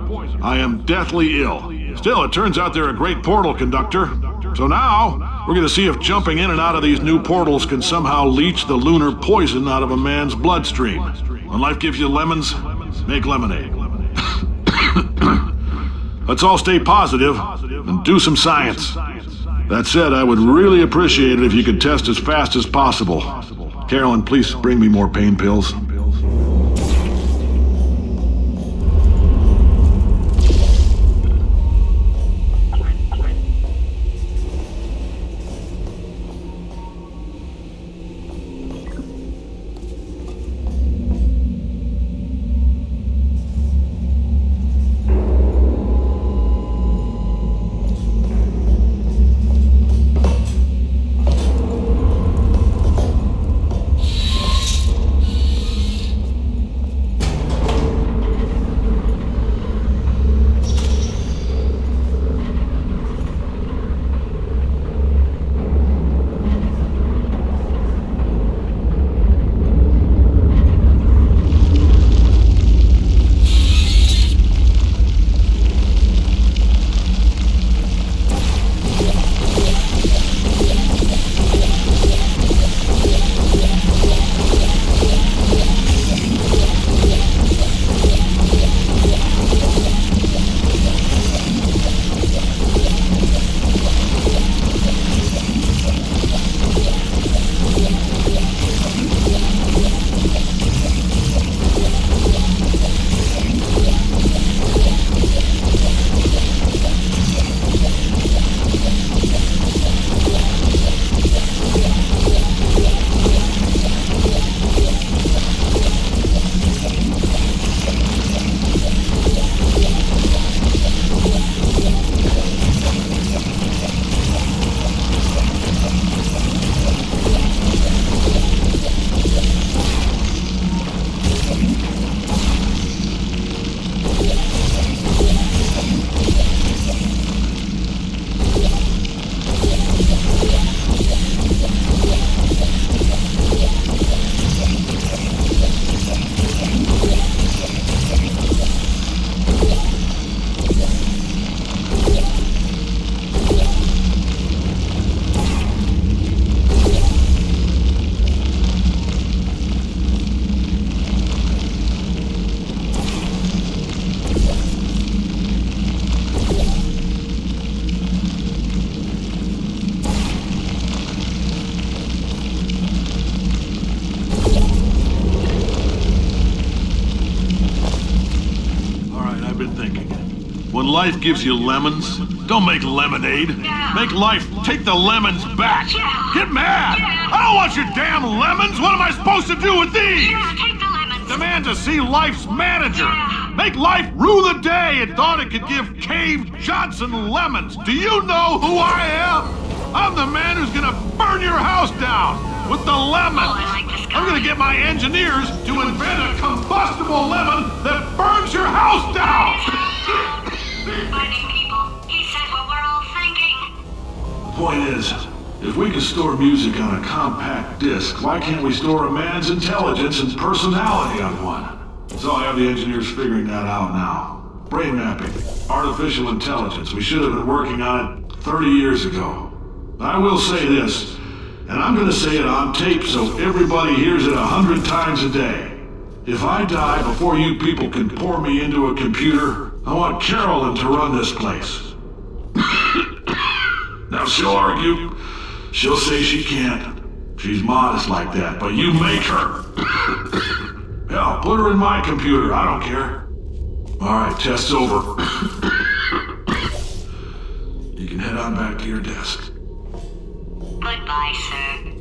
I am deathly ill. Still, it turns out they're a great portal conductor. So now, we're going to see if jumping in and out of these new portals can somehow leach the lunar poison out of a man's bloodstream. When life gives you lemons, make lemonade. Let's all stay positive and do some science. That said, I would really appreciate it if you could test as fast as possible. Carolyn, please bring me more pain pills. life gives you lemons? Don't make lemonade. Make life take the lemons back. Get mad! I don't want your damn lemons! What am I supposed to do with these?
Take the lemons.
Demand to see life's manager. Make life rue the day it thought it could give Cave Johnson lemons. Do you know who I am? I'm the man who's gonna burn your house down with the lemons.
Oh, I like this guy.
I'm gonna get my engineers to invent a combustible lemon that burns your house down.
Finding people. He said what we're all thinking.
The point is, if we can store music on a compact disc, why can't we store a man's intelligence and personality on one? So I have the engineers figuring that out now. Brain mapping, artificial intelligence. We should have been working on it 30 years ago. I will say this, and I'm going to say it on tape so everybody hears it 100 times a day. If I die before you people can pour me into a computer, I want Carolyn to run this place. Now she'll argue. She'll say she can't. She's modest like that, but you make her. Hell, put her in my computer. I don't care. All right, test's over. You can head on back to your desk.
Goodbye, sir.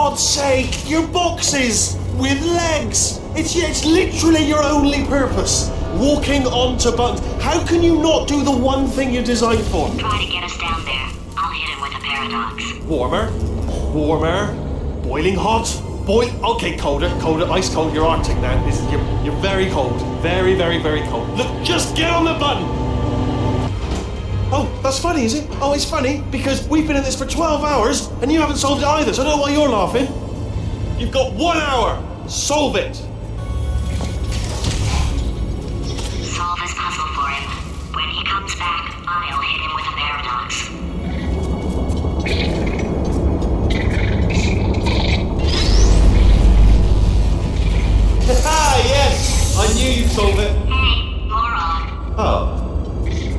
God's sake, your boxes with legs. It's literally your only purpose. Walking onto buttons. How can you not do the one thing you're designed for?
Try to get us down there. I'll hit him with a paradox.
Warmer, boiling hot, okay, colder, ice cold. You're Arctic now. You're very cold, very, very, very cold. Look, just get on the button. Oh, that's funny, is it? Oh, it's funny because we've been in this for 12 hours and you haven't solved it either. So I don't know why you're laughing. You've got 1 hour. Solve it.
Solve his puzzle for him. When he comes back, I'll hit him with a paradox.
Ah, yes! I knew you'd solve it.
Hey, moron.
Oh.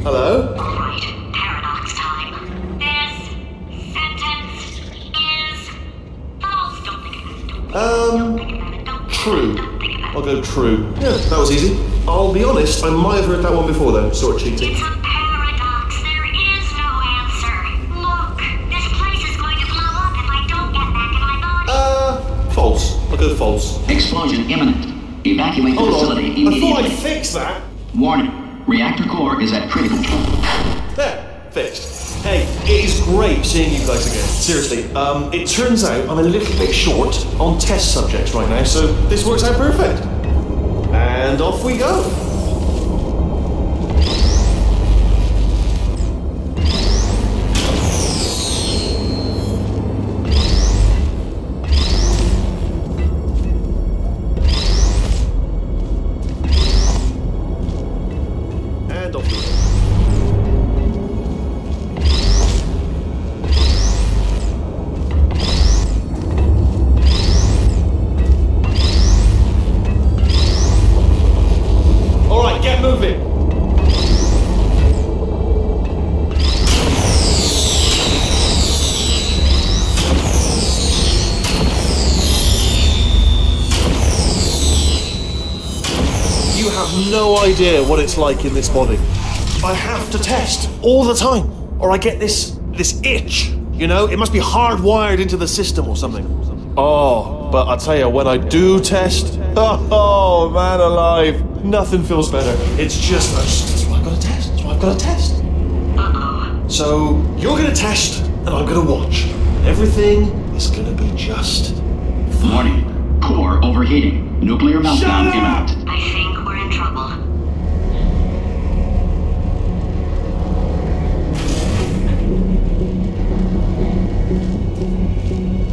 Hello?
All right, paradox time. This sentence is false. Don't think about it.
True. I'll go true. Yeah, that was easy. I'll be honest, I might have heard that one before though, sort of cheating.
It's a paradox. There is no answer. Look, this place is going to blow up if I don't get back in my body.
False. I'll go false.
Explosion imminent. Evacuate the
Hold
facility
on.
immediately.
I thought I'd fix that.
Warning. Reactor core is at critical.
There. Fixed. Hey, it is great seeing you guys again. Seriously. It turns out I'm a little bit short on test subjects right now, so this works out perfect. And off we go. And off we go. All right, get moving. You have no idea what it's like in this body. I have to test all the time, or I get this itch. You know, it must be hardwired into the system or something. Oh, but I tell you, when I do test, oh man alive, nothing feels better. It's just that's what I've got to test. That's what I've got to test.
Uh-oh.
So you're gonna test, and I'm gonna watch. Everything is gonna be just fine.
Warning. Core overheating. Nuclear meltdown imminent.
I think we're in trouble.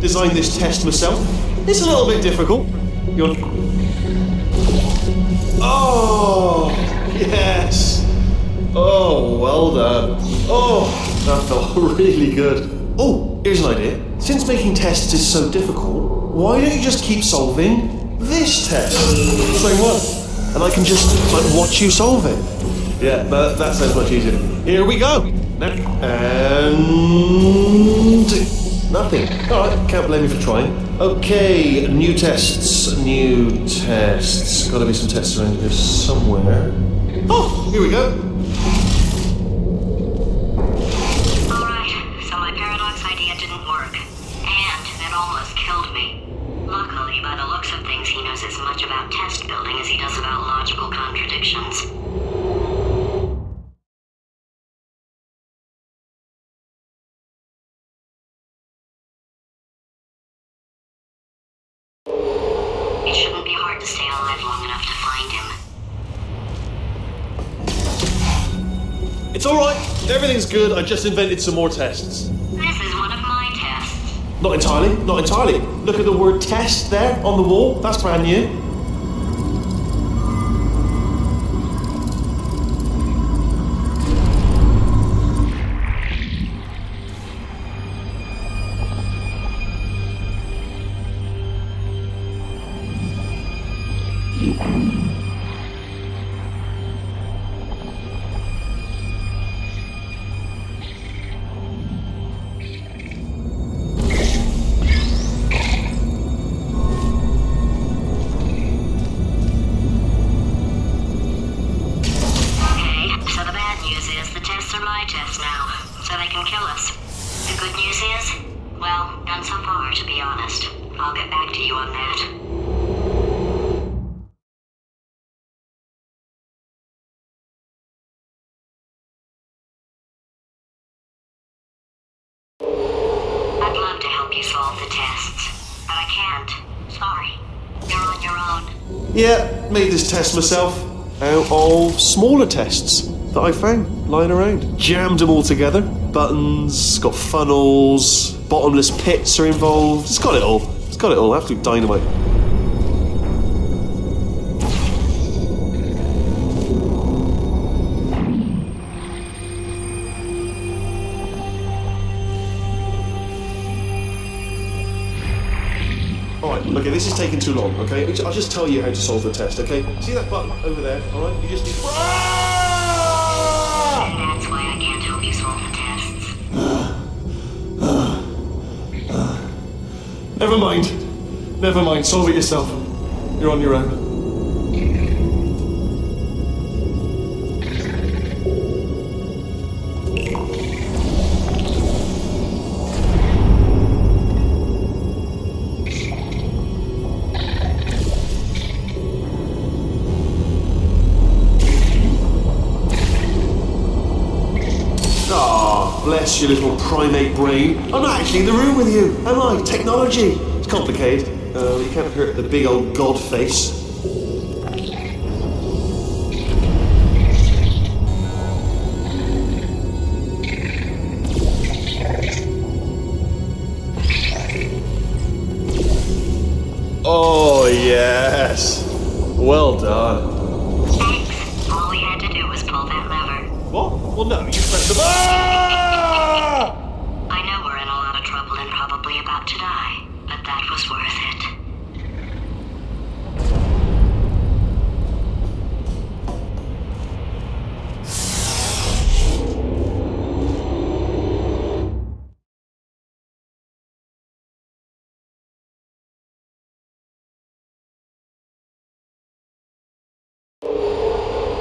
Designed this test myself. It's a little bit difficult. You're... Oh, yes. Oh, well done. Oh, that felt really good. Oh, here's an idea. Since making tests is so difficult, why don't you just keep solving this test? Same one. And I can just watch you solve it. Yeah, that sounds much easier. Here we go. And... nothing. Alright, can't blame me for trying. Okay, new tests. Gotta be some tests around here somewhere. Oh, here we go.
Alright, so my paradox idea didn't work. And it almost killed me. Luckily, by the looks of things, he knows as much about test building as he does about logical contradictions. It shouldn't be hard to stay alive long enough to find him.
It's alright. Everything's good. I just invented some more tests.
This is one of my tests.
Not entirely. Look at the word test there on the wall. That's brand new.
So they can kill us. The good news is, well, none so far, to be honest.
Yeah, made this test myself out of smaller tests that I found lying around. Jammed them all together. Buttons, got funnels, bottomless pits are involved. It's got it all. It's got it all. Absolute dynamite. Alright, okay, this is taking too long, okay? I'll just tell you how to solve the test, okay? See that button over there, alright? You just need...
That's why I can't help you solve the tests.
Never mind. Never mind, solve it yourself. You're on your own. Bless your little primate brain. I'm not actually in the room with you, am I? Technology. It's complicated. You can't hurt the big old god face. Oh, yes. Well done.
Thanks. All we had to do was pull that lever.
What? Well, no, you pressed the button.
I know we're in a lot of trouble and probably about to die, but that was worth it.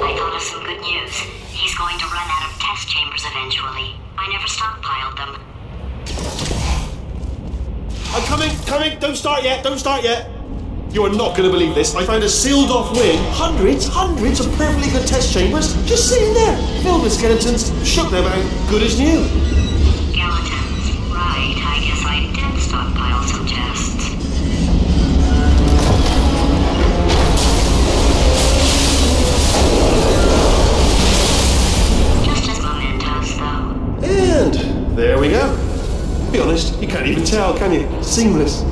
I thought of some good news. He's going to run out of test chambers eventually. I never stockpiled them.
I'm coming, don't start yet, You are not going to believe this. I found a sealed off wing. Hundreds of perfectly good test chambers just sitting there, filled with skeletons, shook them out, good as new.
Skeletons. Right, I guess I did stockpile some tests. Just as momentous, though.
And there we go. To be honest, you can't even tell, can you? Seamless.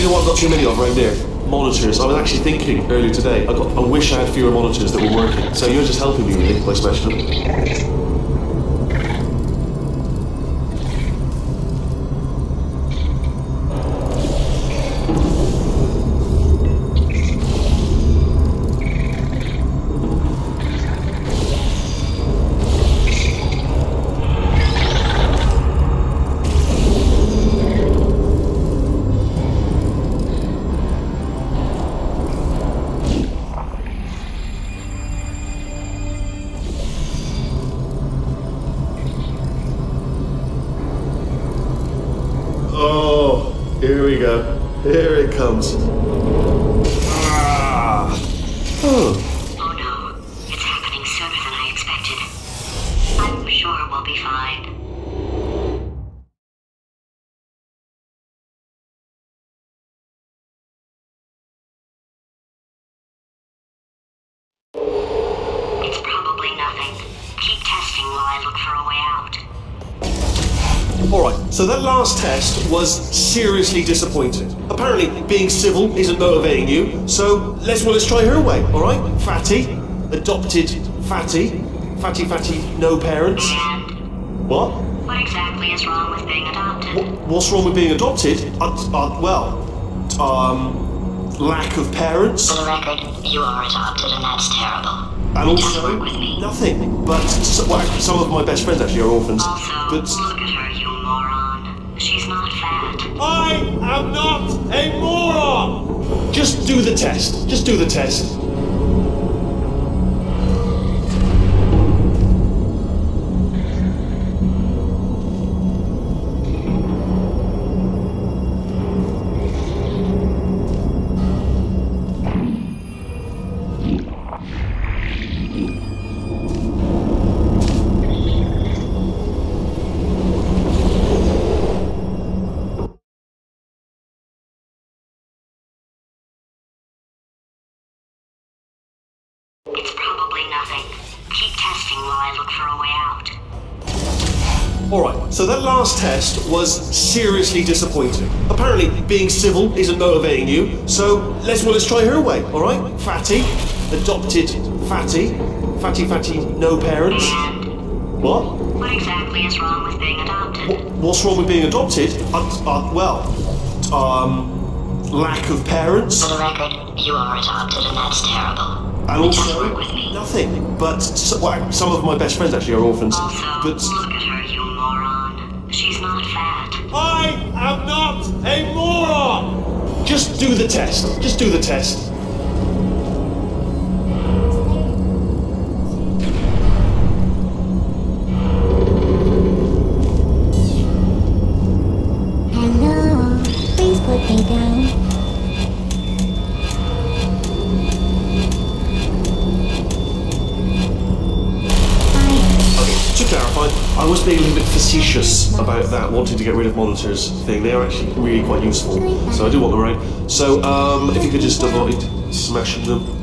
I've got too many of right there. Monitors. I was actually thinking earlier today, I wish I had fewer monitors that were working. So you're just helping me really by smashing them. Oh, here we go. Here it comes. Ah. Oh.
Oh no, it's happening sooner than I expected. I'm sure we'll be fine.
Alright, so that last test was seriously disappointing. Apparently, being civil isn't motivating you, so let's try her way, alright? Fatty, adopted Fatty, Fatty, no parents.
And
What?
what exactly is wrong with being adopted?
What's wrong with being adopted? Lack of parents.
For the record, you are adopted, and that's terrible.
And
Just
also,
work with me.
nothing. But some of my best friends actually are orphans.
Also,
But
look at her, you moron. She's not fat.
I am not a moron! Just do the test. Just do the test.
It's probably nothing. Keep testing while I look for a way out.
Alright, so that last test was seriously disappointing. Apparently, being civil isn't motivating you, so let's try her way, alright? Fatty, adopted Fatty, Fatty, no parents.
And
What?
what exactly is wrong with being adopted?
What's wrong with being adopted? Lack of parents.
For the record, you are adopted, and that's terrible.
And
Just
also,
work with me.
nothing. But some of my best friends actually are orphans.
Also,
But
look at her, you moron. She's not fat.
I am not a moron! Just do the test. Just do the test.
Hello, please put me down.
To clarify, I was being a little bit facetious about that wanting to get rid of monitors thing. They are actually really quite useful, so I do want them around. So, if you could just avoid smashing them.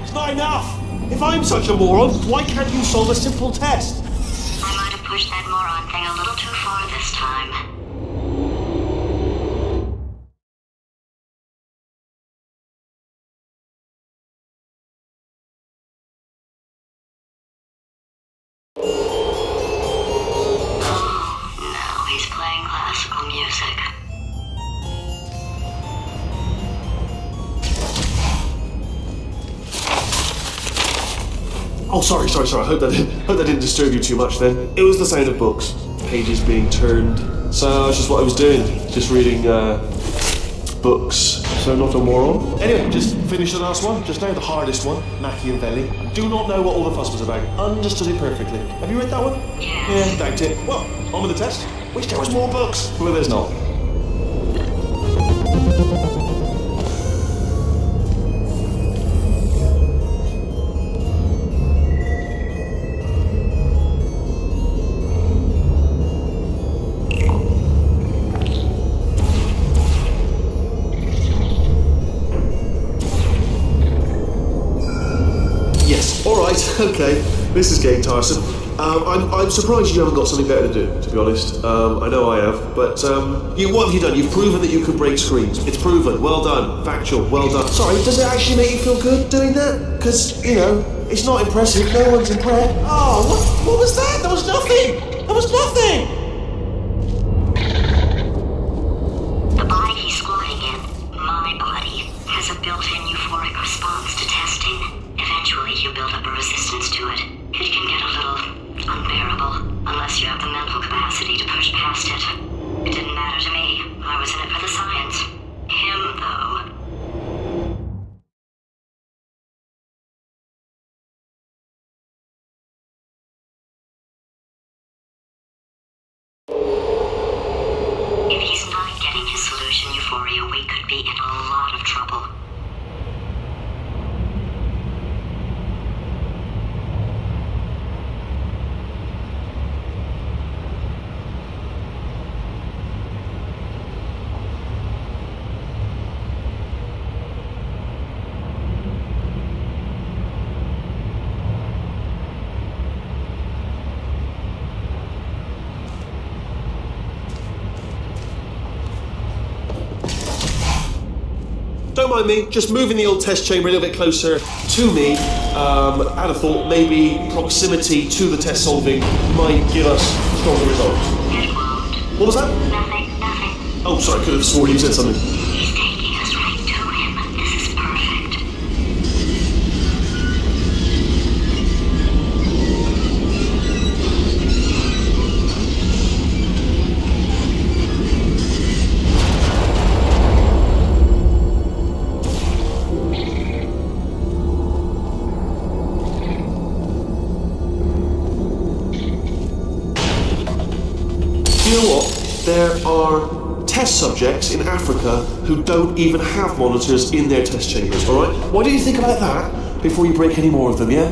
It's not enough! If I'm such a moron, why can't you solve a simple test?
I might have pushed that moron thing a little too far this time. Oh, now he's playing classical music.
Oh, sorry. I hope that didn't disturb you too much then. It was the sound of books, pages being turned. So that's just what I was doing, just reading books. So not a moron. Anyway, just finished the last one, just now, the hardest one, Machiavelli. Do not know what all the fuss was about. Understood it perfectly. Have you read that one?
Yes.
Yeah, doubt it. Well, on with the test. Wish there was more books. Well, there's not. Okay, this is Gabe Tyson. I'm surprised you haven't got something better to do, to be honest. I know I have, but what have you done? You've proven that you can break screens. It's proven. Well done. Factual. Well done. Sorry, does it actually make you feel good doing that? Because, you know, it's not impressive. No one's impressed. Oh, what was that? That was nothing. That was nothing.
The body he's squatting in, my body, has a built-in euphoric response to testing. Eventually, you build up a resistance to it. It can If he's not getting his solution, Euphoria, we could be in a lot of trouble.
Don't mind me, just moving the old test chamber a little bit closer to me. I had a thought maybe proximity to the test solving might give us stronger results. What was that?
Nothing.
Oh, sorry, I could have sworn you said something.
He's taking us right to him. This is perfect.
You know what? There are test subjects in Africa who don't even have monitors in their test chambers, alright? Why don't you think about that before you break any more of them, yeah?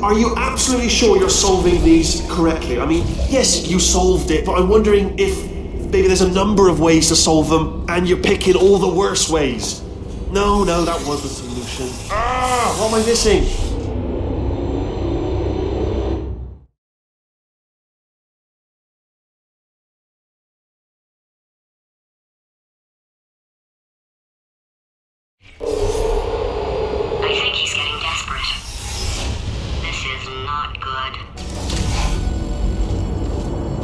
Are you absolutely sure you're solving these correctly? I mean, yes, you solved it, but I'm wondering if maybe there's a number of ways to solve them and you're picking all the worst ways. No, that was the solution. What am I missing?
I think he's getting desperate. This is not good.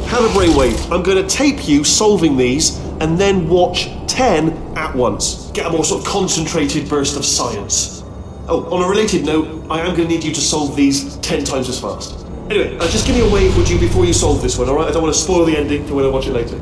Have a brainwave. I'm going to tape you solving these and then watch 10 at once. Get a more sort of concentrated burst of science. Oh, on a related note, I am going to need you to solve these 10 times as fast. Anyway, just give me a wave, would you, before you solve this one, alright? I don't want to spoil the ending for when I watch it later.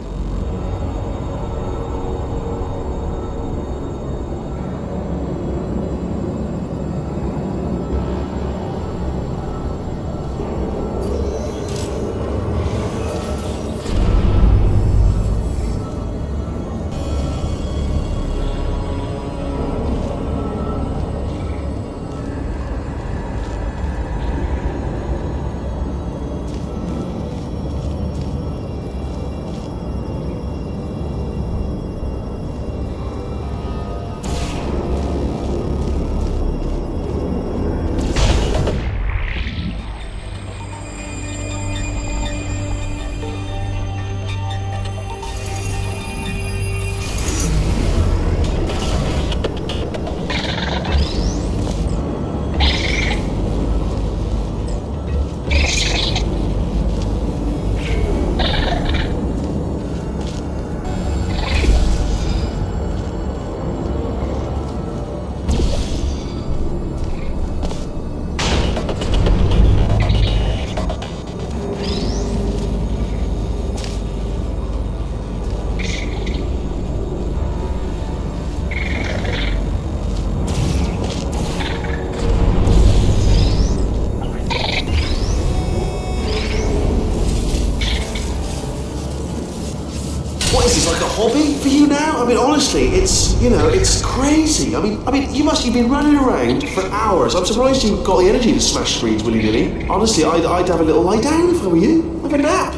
What is this, like a hobby for you now? I mean, honestly, it's, you know, it's crazy. I mean, you've been running around for hours. I'm surprised you've got the energy to smash screens willy-nilly. Honestly, I'd have a little lie down if I were you. Have a nap.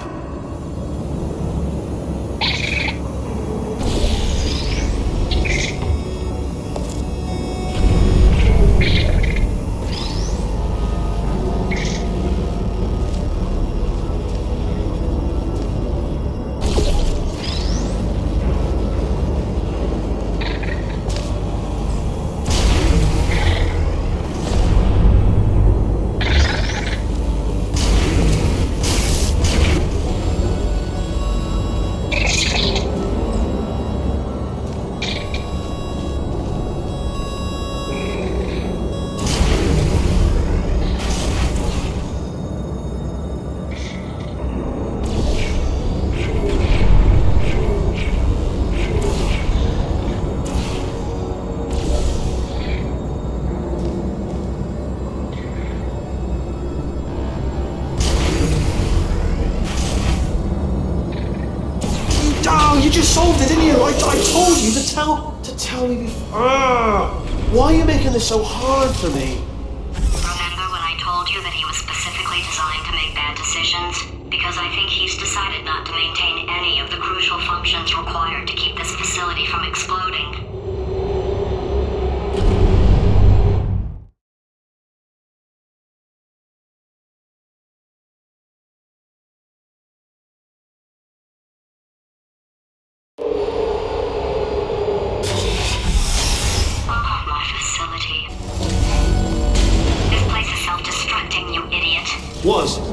You just solved it, didn't you? I told you to tell me before. Why are you making this so hard for me?
Remember when I told you that he was specifically designed to make bad decisions? Because I think he's decided not to maintain any of the crucial functions required to keep this facility from exploding.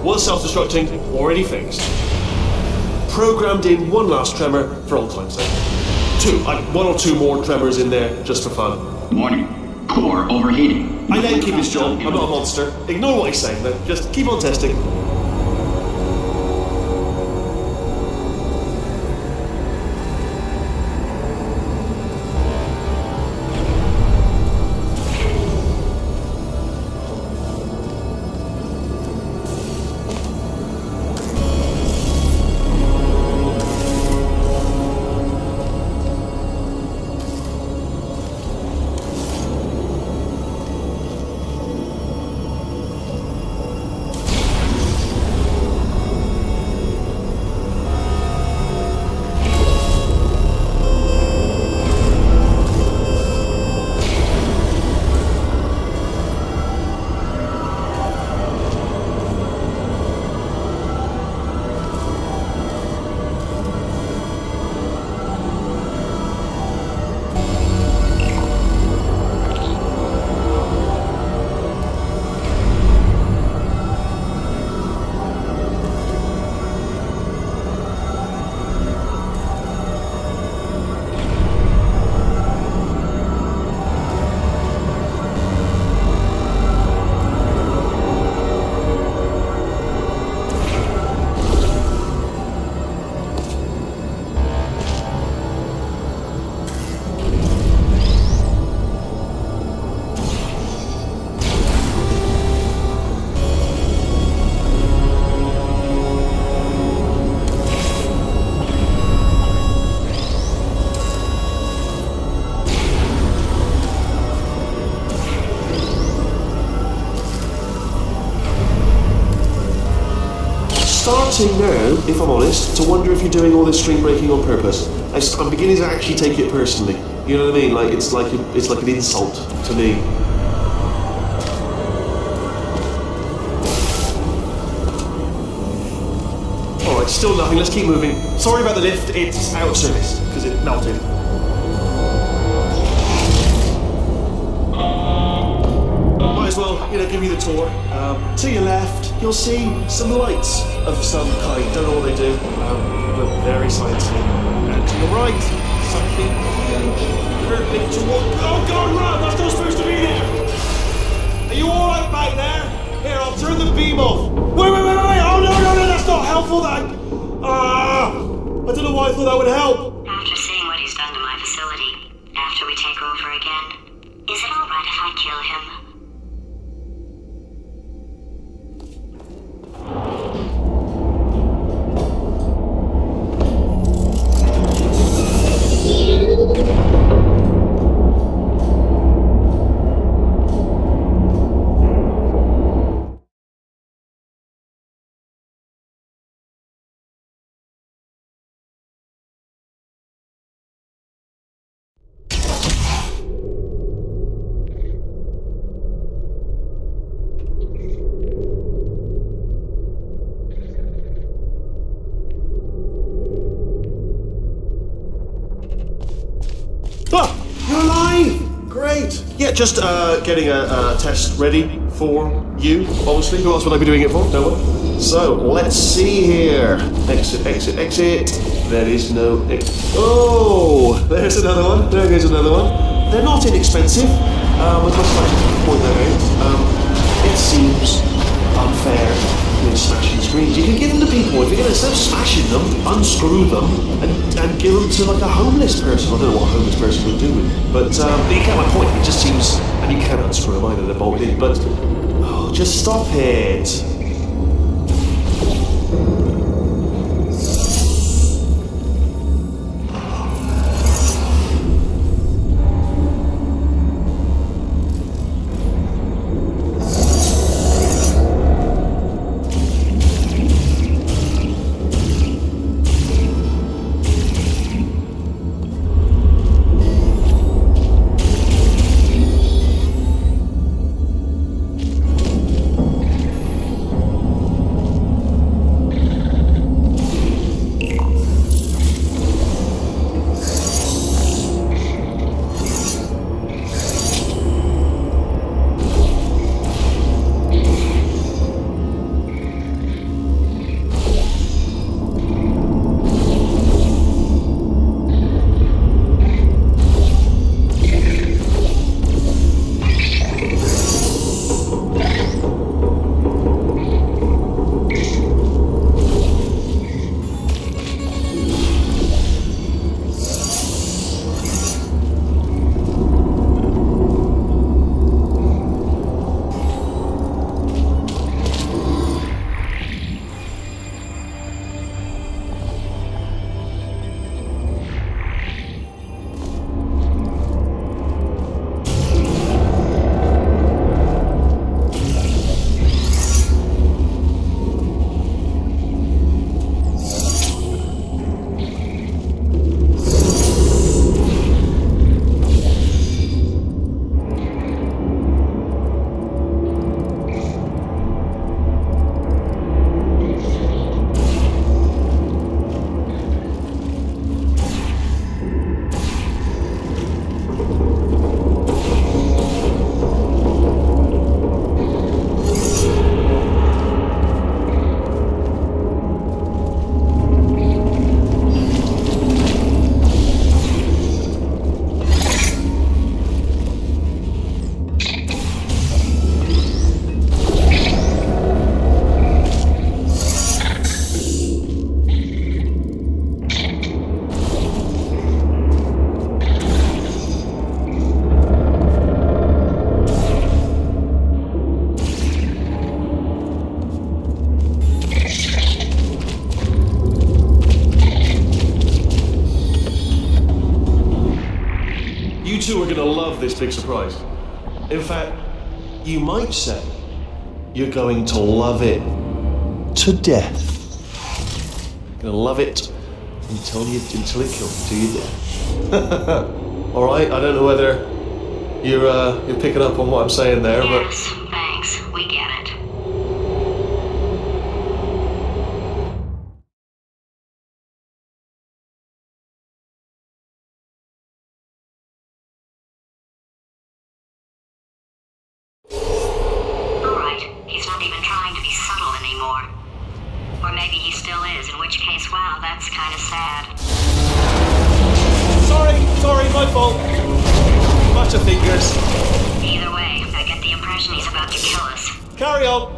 Was self-destructing, already fixed. Programmed in one last tremor for old time's sake. One or two more tremors in there, just for fun.
Warning. Core overheating.
I let him keep his job, I'm not a monster. Ignore what he's saying then, just keep on testing. Starting now, if I'm honest, to wonder if you're doing all this stream breaking on purpose. I'm beginning to actually take it personally. You know what I mean? Like it's like an insult to me. All right, still nothing. Let's keep moving. Sorry about the lift. It's out of service because it melted. Might as well, give you the tour. To your left, you'll see some lights of some kind. Don't know what they do, but very sciencey. And to your right, something perpendicular toward. Oh God, run! That's not supposed to be there. Are you all right back there? Here, I'll turn the beam off. Wait! Oh no! That's not helpful. I don't know why I thought that would help.
After seeing what he's done to my facility, after we take over again, is it all right if I kill him?
Ah, you're alive! Great. Yeah, just getting a test ready for you, obviously. Who else would I be doing it for? No one. So, let's see here. Exit, exit, exit. There is no... Oh! There's another one. There goes another one. They're not inexpensive. I'd just like to point that out. It seems unfair with smashing screens. You can give them to people. If you're going to, instead of smashing them, unscrew them and give them to like a homeless person. I don't know what a homeless person would do with it. But you get my point. It just seems... And you can't unscrew them either. They're bolted in. But... Oh, just stop it. You two are going to love this big surprise. In fact, you might say you're going to love it to death. You're going to love it until it kills you to your death. All right. I don't know whether you're picking up on what I'm saying there,
yes, but thanks. We get it. He's not even trying to be subtle anymore. Or maybe he still is, in which case, wow, that's kind of sad.
Sorry, my fault. Bunch of fingers.
Either way, I get the impression he's about to kill us.
Carry on.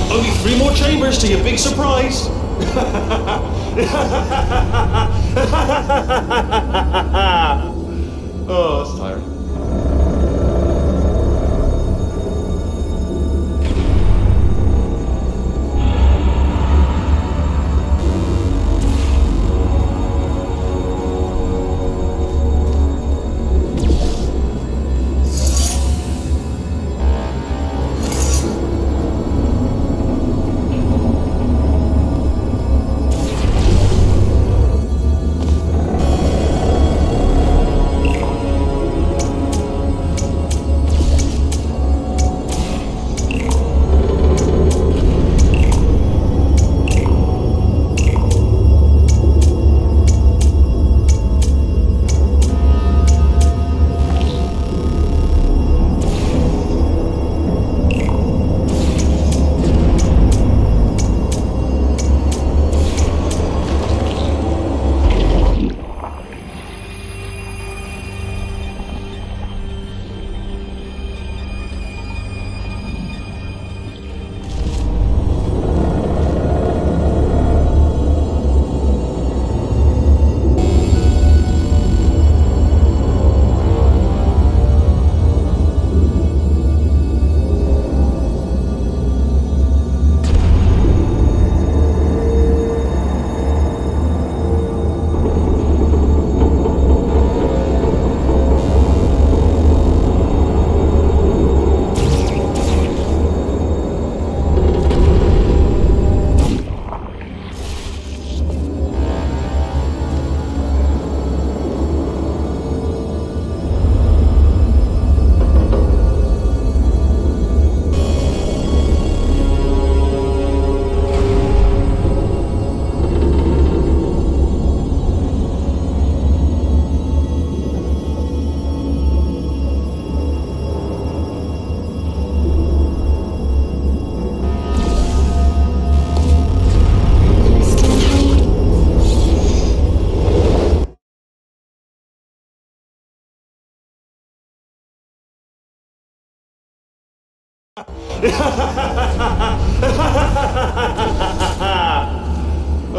Only 3 more chambers to your big surprise. Oh, that's tiring.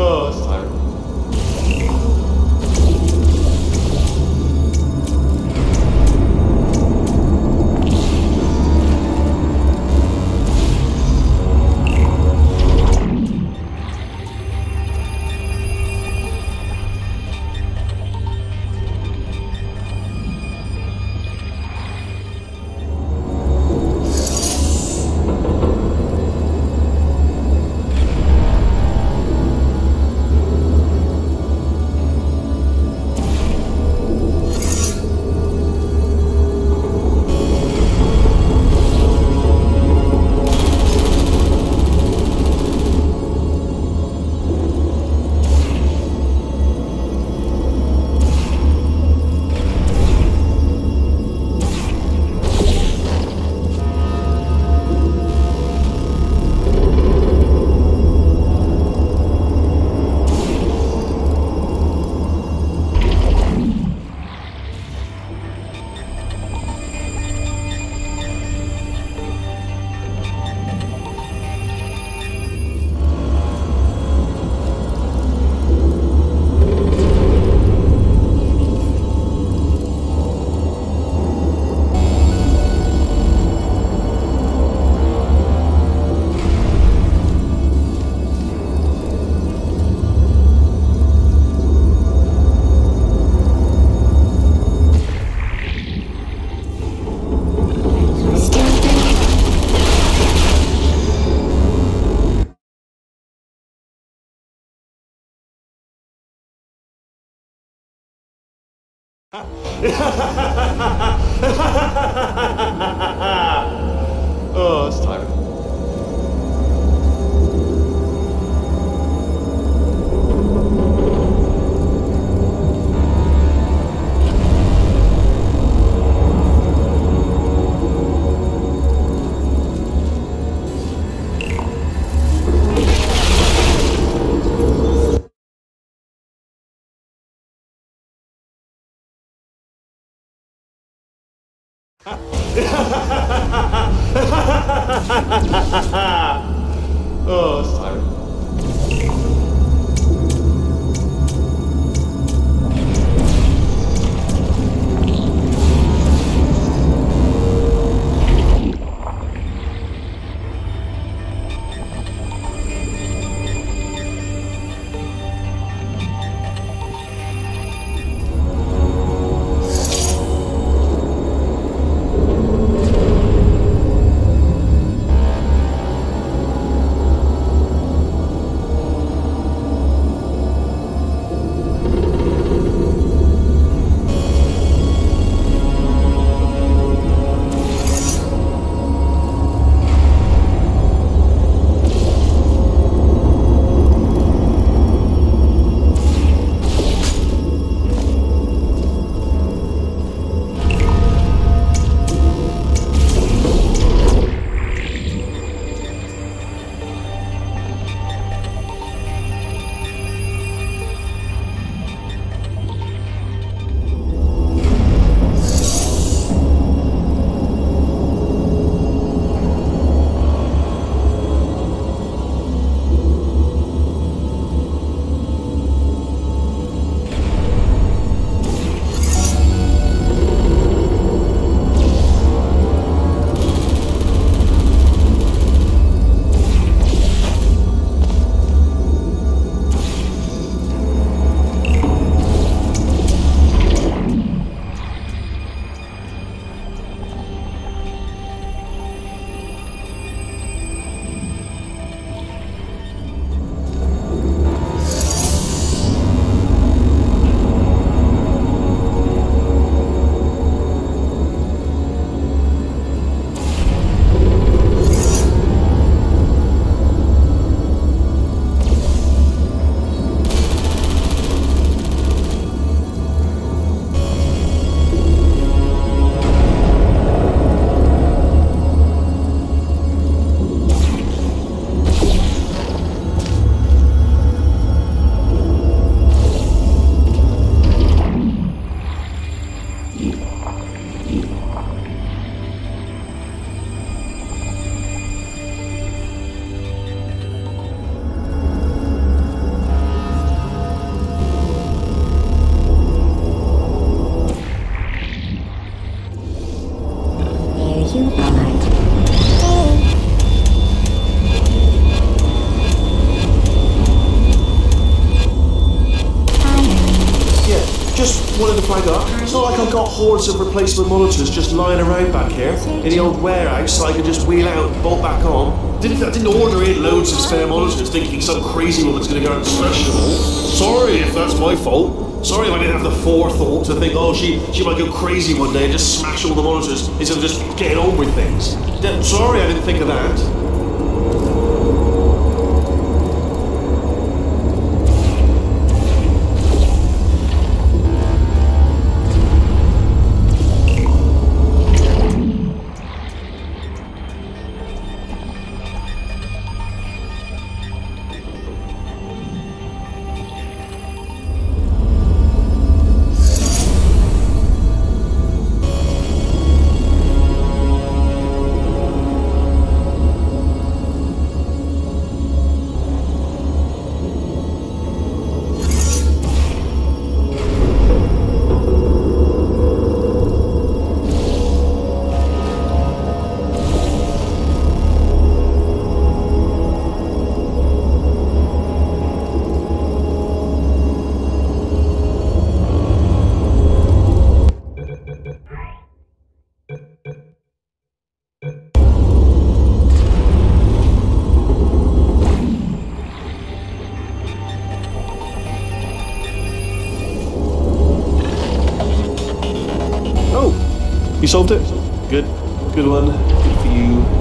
Oh, it's tiring. Oh, it's tiring. Oh, it's tiring. just wanted to flag up. It's not like I've got hordes of replacement monitors just lying around back here in the old warehouse so I can just wheel out and bolt back on. I didn't order in loads of spare monitors thinking some crazy woman's going to go out and smash them all. Sorry if that's my fault. Sorry if I didn't have the forethought to think, oh, she might go crazy one day and just smash all the monitors instead of just getting on with things. Sorry I didn't think of that. You solved it? Good. Good one. Good for you.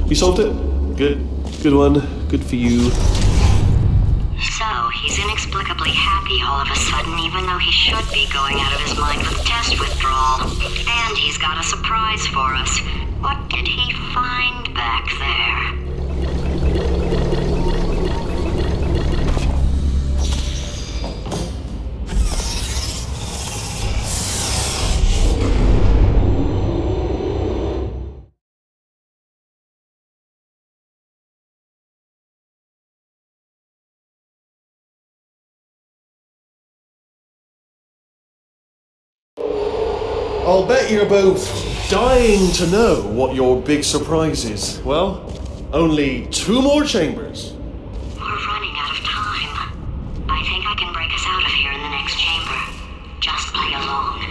You solved it? Good. Good one. Good for you.
So, he's inexplicably happy all of a sudden, even though he should be going out of his mind with test withdrawal. And he's got a surprise for us. What did he find back there?
I'll bet you're both dying to know what your big surprise is. Well, only 2 more chambers.
We're running out of time. I think I can break us out of here in the next chamber. Just play along.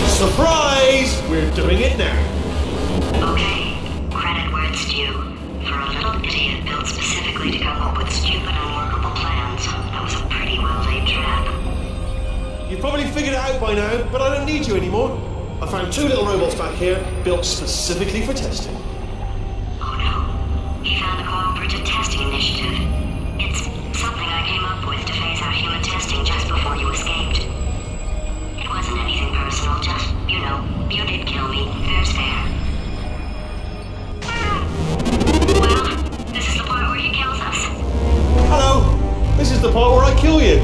Surprise! We're doing it now.
Okay, credit where it's due. For a little idiot built specifically to come up with stupid, unworkable plans, that was a pretty well-laid trap.
You've probably figured it out by now, but I don't need you anymore. I found 2 little robots back here, built specifically for testing.
Oh no. He found the Cooperative Testing Initiative. It's something I came up with to phase out human testing just before you escaped. It wasn't anything personal, just, you know, you did kill me. Fair's fair. Well, this is the part where he kills us.
Hello! This is the part where I kill you.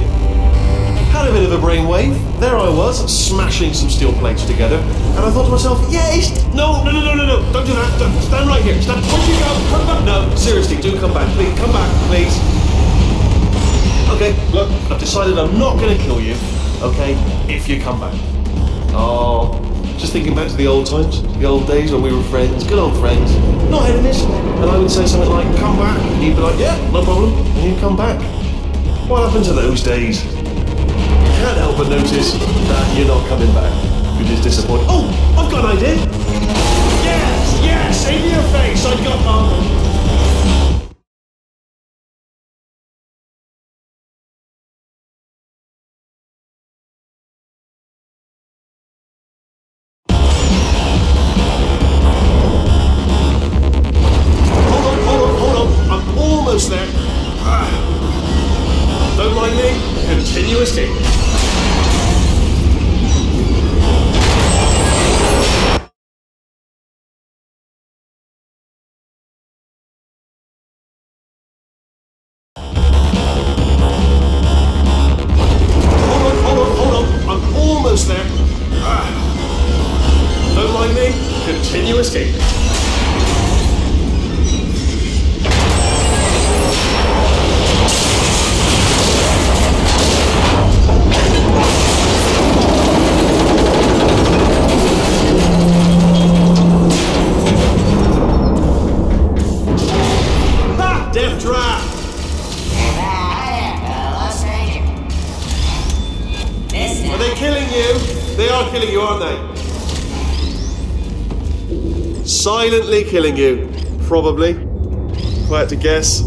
Had a bit of a brainwave. There I was, smashing some steel plates together, and I thought to myself, yes! No, don't do that. Don't, stand right here. Stand. Where'd you go? Come back. No, seriously, do come back. Please, come back, please. Okay, look, I've decided I'm not going to kill you, okay, if you come back. Oh, just thinking back to the old times, the old days when we were friends, good old friends, not enemies, and I would say something like, come back, and you'd be like, yeah, no problem, and you'd come back. What happened to those days? Can't help but notice that you're not coming back, which is disappointing. Oh, I've got an idea! Yes, in your face, I've got... continue escaping. Ha! Death trap! Are they killing you? They are killing you, aren't they? Silently killing you, probably. If I had to guess.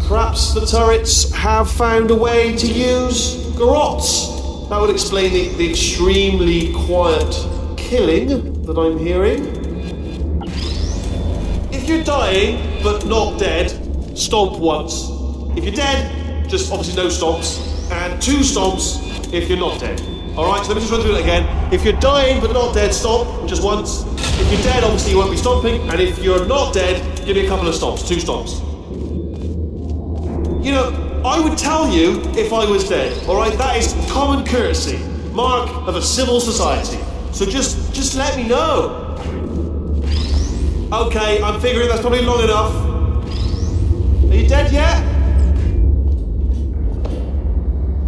Perhaps the turrets have found a way to use garrots. That would explain the extremely quiet killing that I'm hearing. If you're dying but not dead, stomp once. If you're dead, just obviously no stomps, and 2 stomps if you're not dead. Alright, so let me just run through it again. If you're dying but not dead, stomp, just once. If you're dead, obviously you won't be stomping, and if you're not dead, give me a couple of stomps, 2 stomps. You know, I would tell you if I was dead, alright? That is common courtesy, mark of a civil society. So just let me know. Okay, I'm figuring that's probably long enough. Are you dead yet?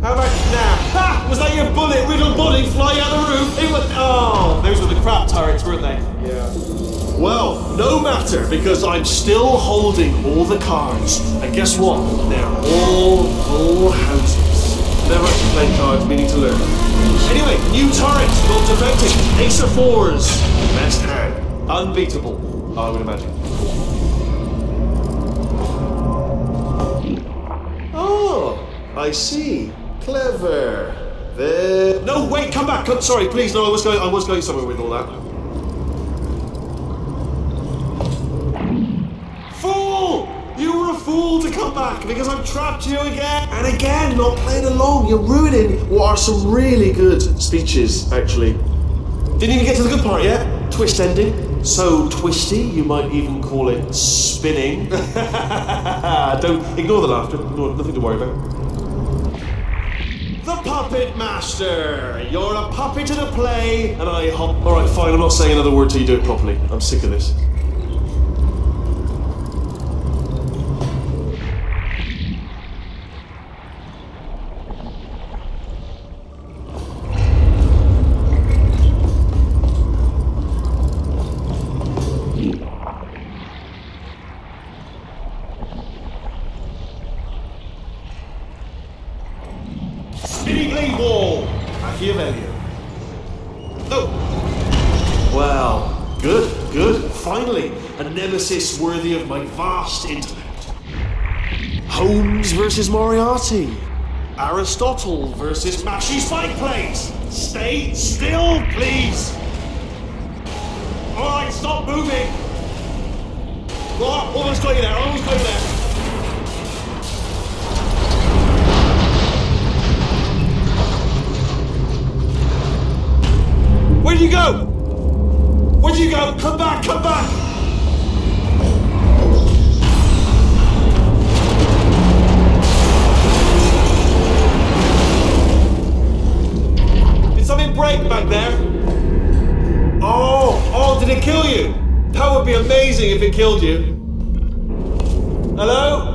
How about now? Ha! Was that your bullet-riddled body flying out of the room? It was. Oh, those were the crap turrets, weren't they? Yeah. Well, no matter, because I'm still holding all the cards. And guess what? They're all full houses. Never actually playing cards, meaning to learn. Anyway, new turrets, not defecting. Ace of 4s. Best hand. Unbeatable, I would imagine. Oh, I see. Clever. There. No, wait, come back. Sorry, please. No, I was going somewhere with all that. Fool! You were a fool to come back because I've trapped you again and again. Not playing along. You're ruining what are some really good speeches, actually. Didn't even get to the good part yet. Twist ending. So twisty, you might even call it spinning. Don't ignore the laughter. Nothing to worry about. The Puppet Master! You're a puppet in a play, and I hop. Alright, fine, I'm not saying another word till you do it properly. I'm sick of this. Spinning blade wall! Machiavellian. Oh! Well, good. Finally, a nemesis worthy of my vast intellect. Holmes versus Moriarty. Aristotle versus Mashy Spike Plates. Stay still, please. Alright, stop moving. Oh, almost got you there, Where'd you go? Where'd you go? Come back! Did something break back there? Oh, did it kill you? That would be amazing if it killed you. Hello?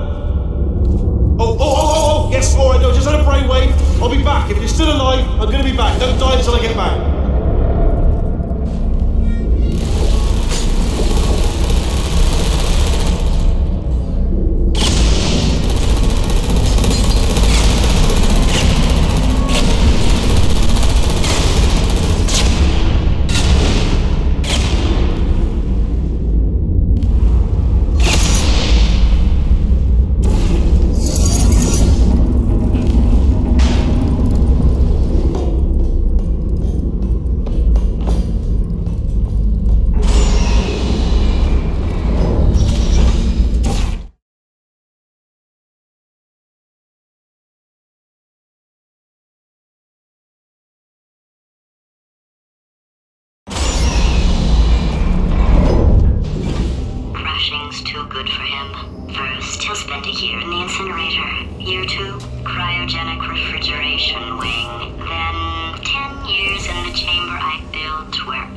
Oh, yes, alright, no, just had a brainwave. I'll be back. If you're still alive, I'm gonna be back. Don't die until I get back.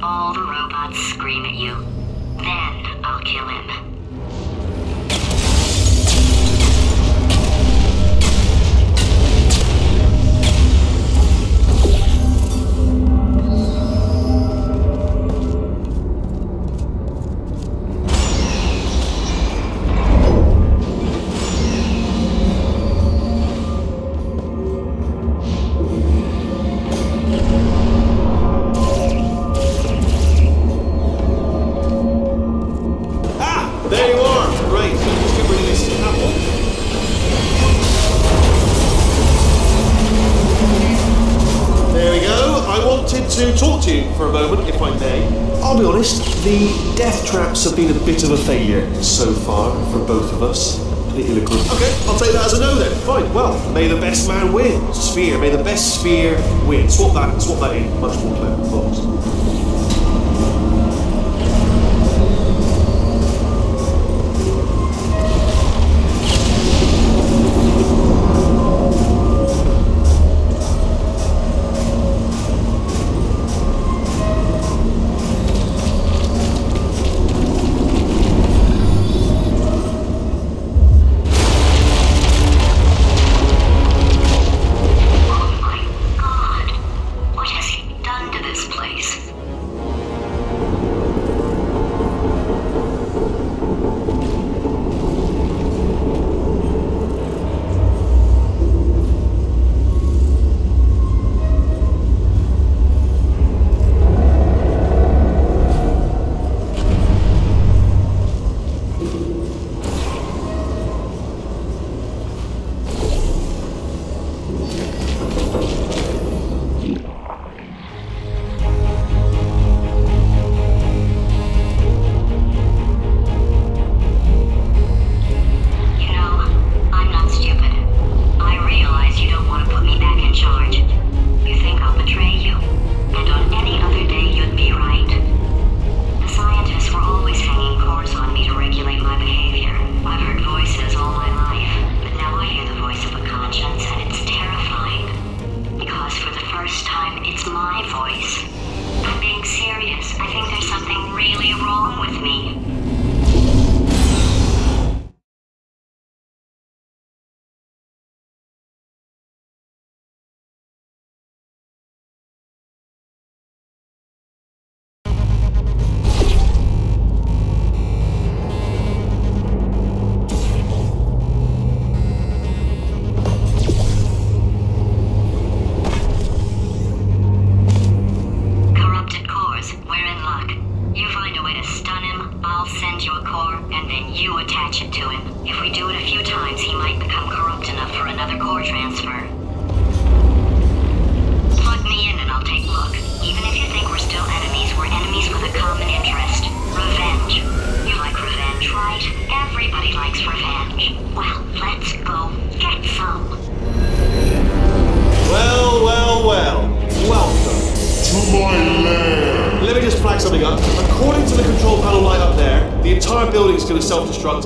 All the robots scream at you. Then I'll kill him.
To talk to you for a moment, if I may. I'll be honest, the death traps have been a bit of a failure so far for both of us. Okay, I'll take that as a no then. Fine, well, may the best man win. Sphere, may the best sphere win. Swap that in. Much more clever, thoughts.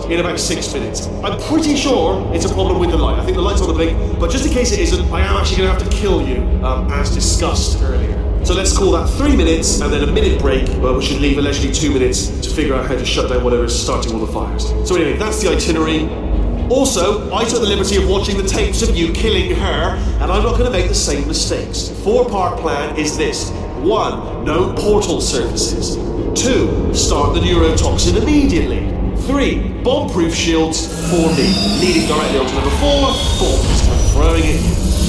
In about 6 minutes. I'm pretty sure it's a problem with the light. I think the light's on the blink, but just in case it isn't, I am actually going to have to kill you, as discussed earlier. So let's call that 3 minutes and then a minute break, which should leave allegedly 2 minutes to figure out how to shut down whatever's starting all the fires. So anyway, that's the itinerary. Also, I took the liberty of watching the tapes of you killing her, and I'm not going to make the same mistakes. 4-part plan is this. 1. No portal surfaces. 2. Start the neurotoxin immediately. 3. Bomb-proof shields for me, leading directly onto number 4. Start throwing it in.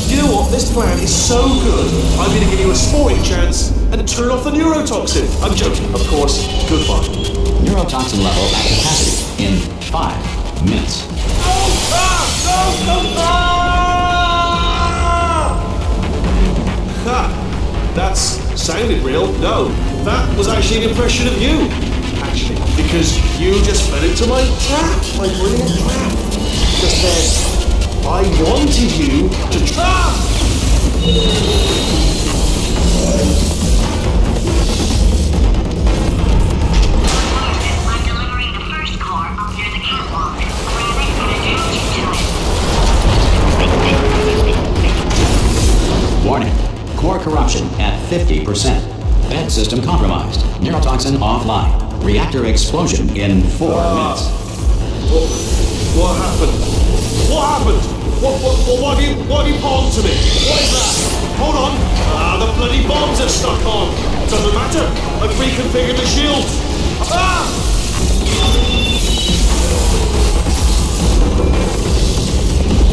Do you know what? This plan is so good, I'm going to give you a sporting chance and turn off the neurotoxin. I'm joking, of course. Goodbye.
Neurotoxin level at capacity in 5 minutes.
Ha! That's sounded real. No, that was actually an impression of you. Actually, because you just fell into my trap, my brilliant trap. Just then, I wanted you to trap!
I'm delivering the first core up near the catwalk. Grab it and attach it to it.
Warning. Core corruption at 50%. Bed Vent system compromised. Neurotoxin offline. Reactor explosion in 4 minutes.
What happened? What happened? What have you palmed to me? What is that? Hold on. The bloody bombs are stuck on. Doesn't matter. I've reconfigured the shield.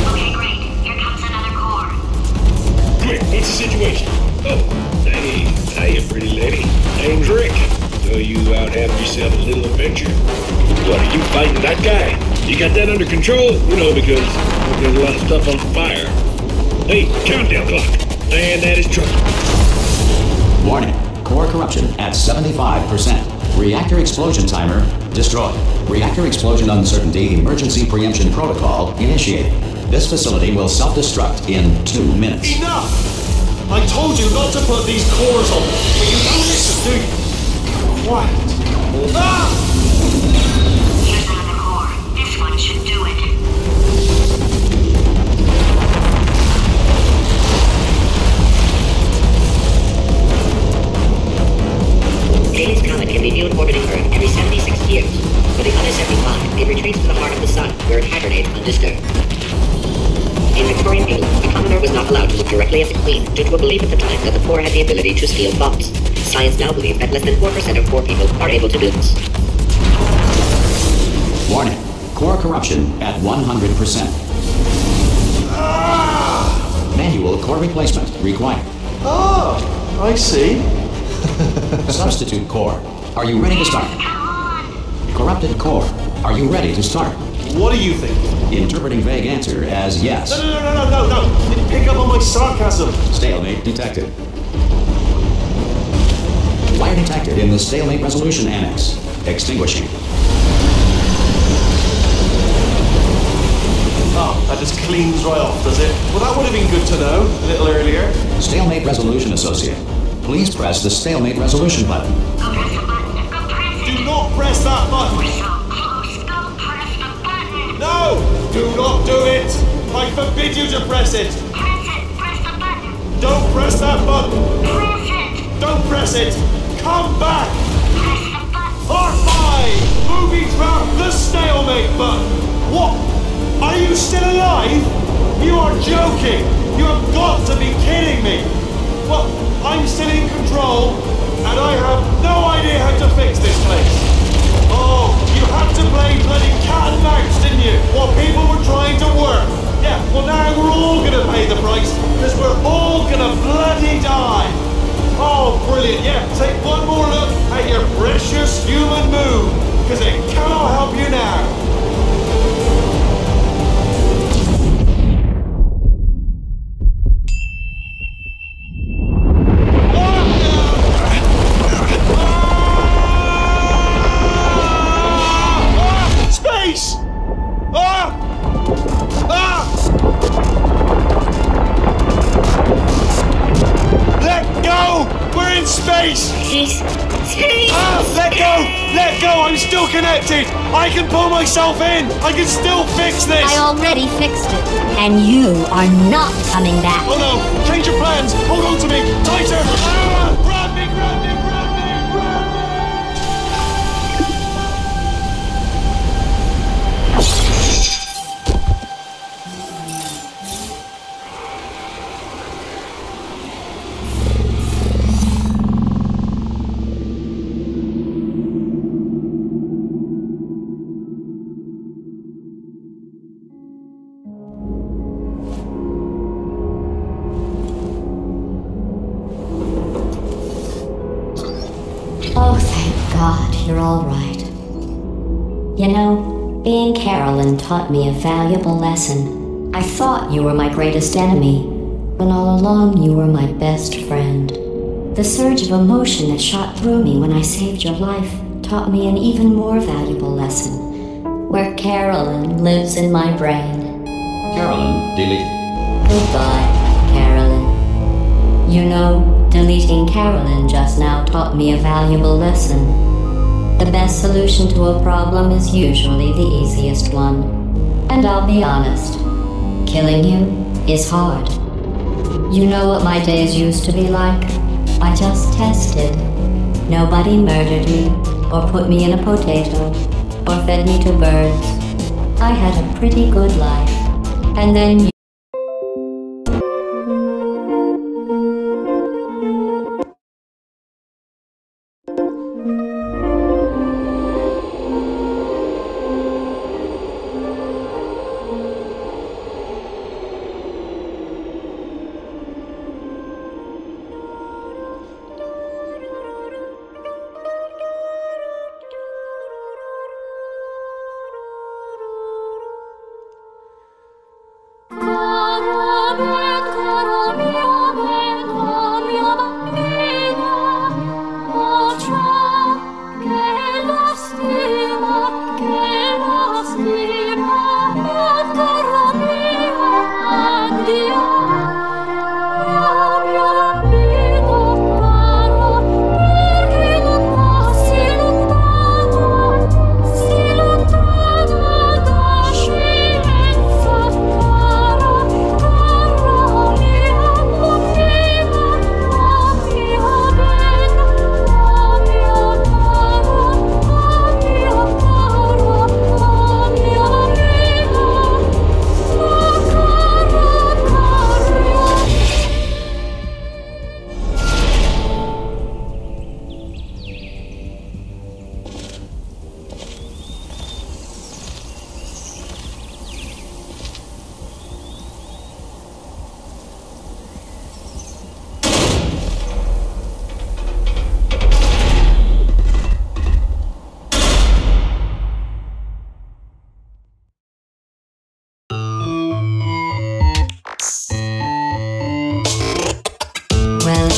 Okay, great. Here comes another core.
Quick, what's the situation? Oh, hey, pretty lady. Name's Rick. So you out having yourself a little adventure? What, are you fighting that guy? You got that under control? You know, because there's a lot of stuff on fire. Hey, countdown clock. And that is trouble.
Warning. Core corruption at 75%. Reactor explosion timer destroyed. Reactor explosion uncertainty emergency preemption protocol initiated. This facility will self-destruct in 2 minutes.
Enough! I told you not to put these cores on, but you don't listen, do you? Quiet.
Here's another core. This one should do it.
Halley's Comet can be viewed orbiting Earth every 76 years. For the other 75, it retreats to the heart of the sun, where it hibernates undisturbed. In Victorian England, the Commodore was not allowed to look directly at the Queen due to a belief at the time that the poor had the ability to steal bombs. Science now believes that less than 4% of poor people are able to do this.
Warning. Core corruption at 100%. Manual core replacement required.
Oh, I see.
Substitute core. Are you ready to start? Corrupted core. Are you ready to start?
What do you think?
Interpreting vague answer as yes.
No. Didn't pick up on my sarcasm.
Stalemate detected. Fire detected in the stalemate resolution annex. Extinguishing.
Oh, that just cleans right off, does it? Well, that would have been good to know a little earlier.
Stalemate resolution associate. Please press the stalemate resolution button.
Go press the button. Go press it.
Do not press that button.
We're so close. Go press the button.
No! Do not do it! I forbid you to press it!
Press it. Press the button.
Don't press that button!
Press it.
Don't press it! Come back!
Press the button.
R5! Movie trap the stalemate button! What? Are you still alive? You are joking! You have got to be kidding me! Well, I'm still in control, and I have no idea how to fix this place. Oh, you had to play bloody cat and mouse, didn't you? While people were trying to work. Yeah, well now we're all gonna pay the price, because we're all gonna bloody die. Oh, brilliant. Yeah, take one more look at your precious human moon, because it cannot help you now. Let go! I'm still connected! I can pull myself in! I can still fix this!
I already fixed it. And you are not coming back.
Oh no! Change your plans! Hold on to me! Tighter! Ah! Grab me! Grab me! Grab me! Grab me!
Oh, thank God, you're all right. You know, being Carolyn taught me a valuable lesson. I thought you were my greatest enemy, when all along you were my best friend. The surge of emotion that shot through me when I saved your life taught me an even more valuable lesson, where Carolyn lives in my brain.
Carolyn deleted.
Goodbye, Carolyn. You know, deleting Carolyn just now taught me a valuable lesson. The best solution to a problem is usually the easiest one. And I'll be honest, killing you is hard. You know what my days used to be like? I just tested Nobody murdered me, or put me in a potato, or fed me to birds. I had a pretty good life. And then you...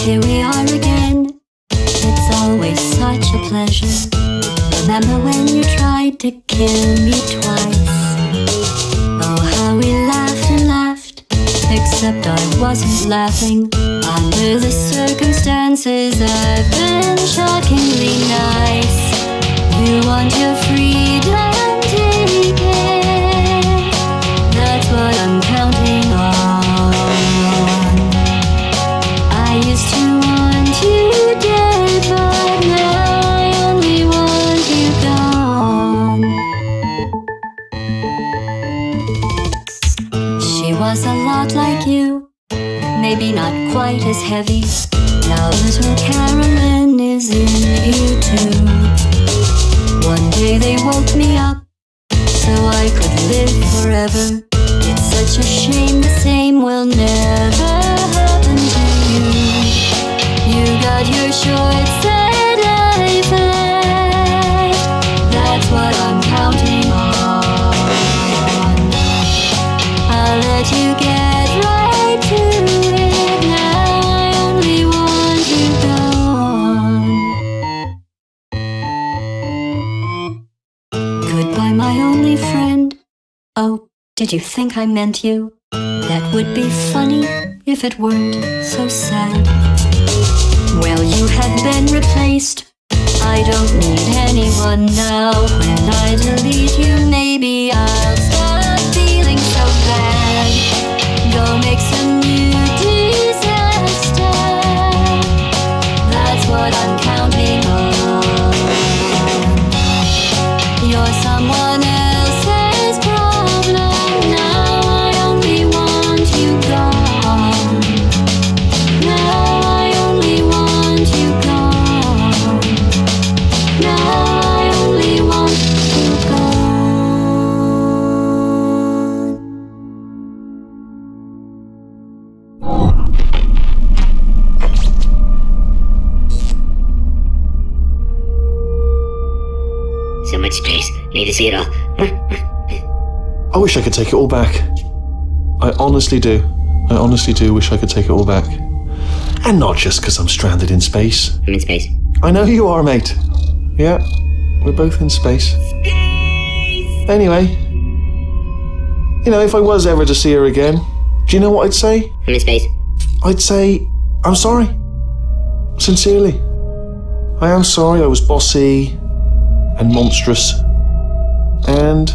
Here we are again. It's always such a pleasure. Remember when you tried to kill me twice? Oh, how we laughed and laughed. Except I wasn't laughing. Under the circumstances, I've been shockingly nice. You want your freedom, take it. That's what I'm counting on. I used to want you dead, but now I only want you gone. She was a lot like you, maybe not quite as heavy. Now little Carolyn is in you too. One day they woke me up, so I could live forever. It's such a shame the same will never happen to you. You got your short set life left. That's what I'm counting on. I'll let you get right to it. Now I only want you gone. Goodbye, my only friend. Oh, did you think I meant you? That would be funny if it weren't so sad. Well, you have been replaced. I don't need anyone now. When I delete you, maybe I'll stop feeling so bad. Go make some new disaster. That's what I'm counting on. You're someone else's problem. Now I only want you gone. Now I only want you gone. Now I only want you gone.
So much space. Need to see it all.
I wish I could take it all back. I honestly do. I honestly do wish I could take it all back. And not just because I'm stranded in space.
I'm in space.
I know you are, mate. Yeah, we're both in space. Anyway, you know, if I was ever to see her again, do you know what I'd say?
I'm in space.
I'd say, I'm sorry. Sincerely. I am sorry I was bossy and monstrous. And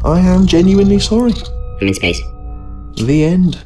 I am genuinely sorry.
I'm in space.
The end.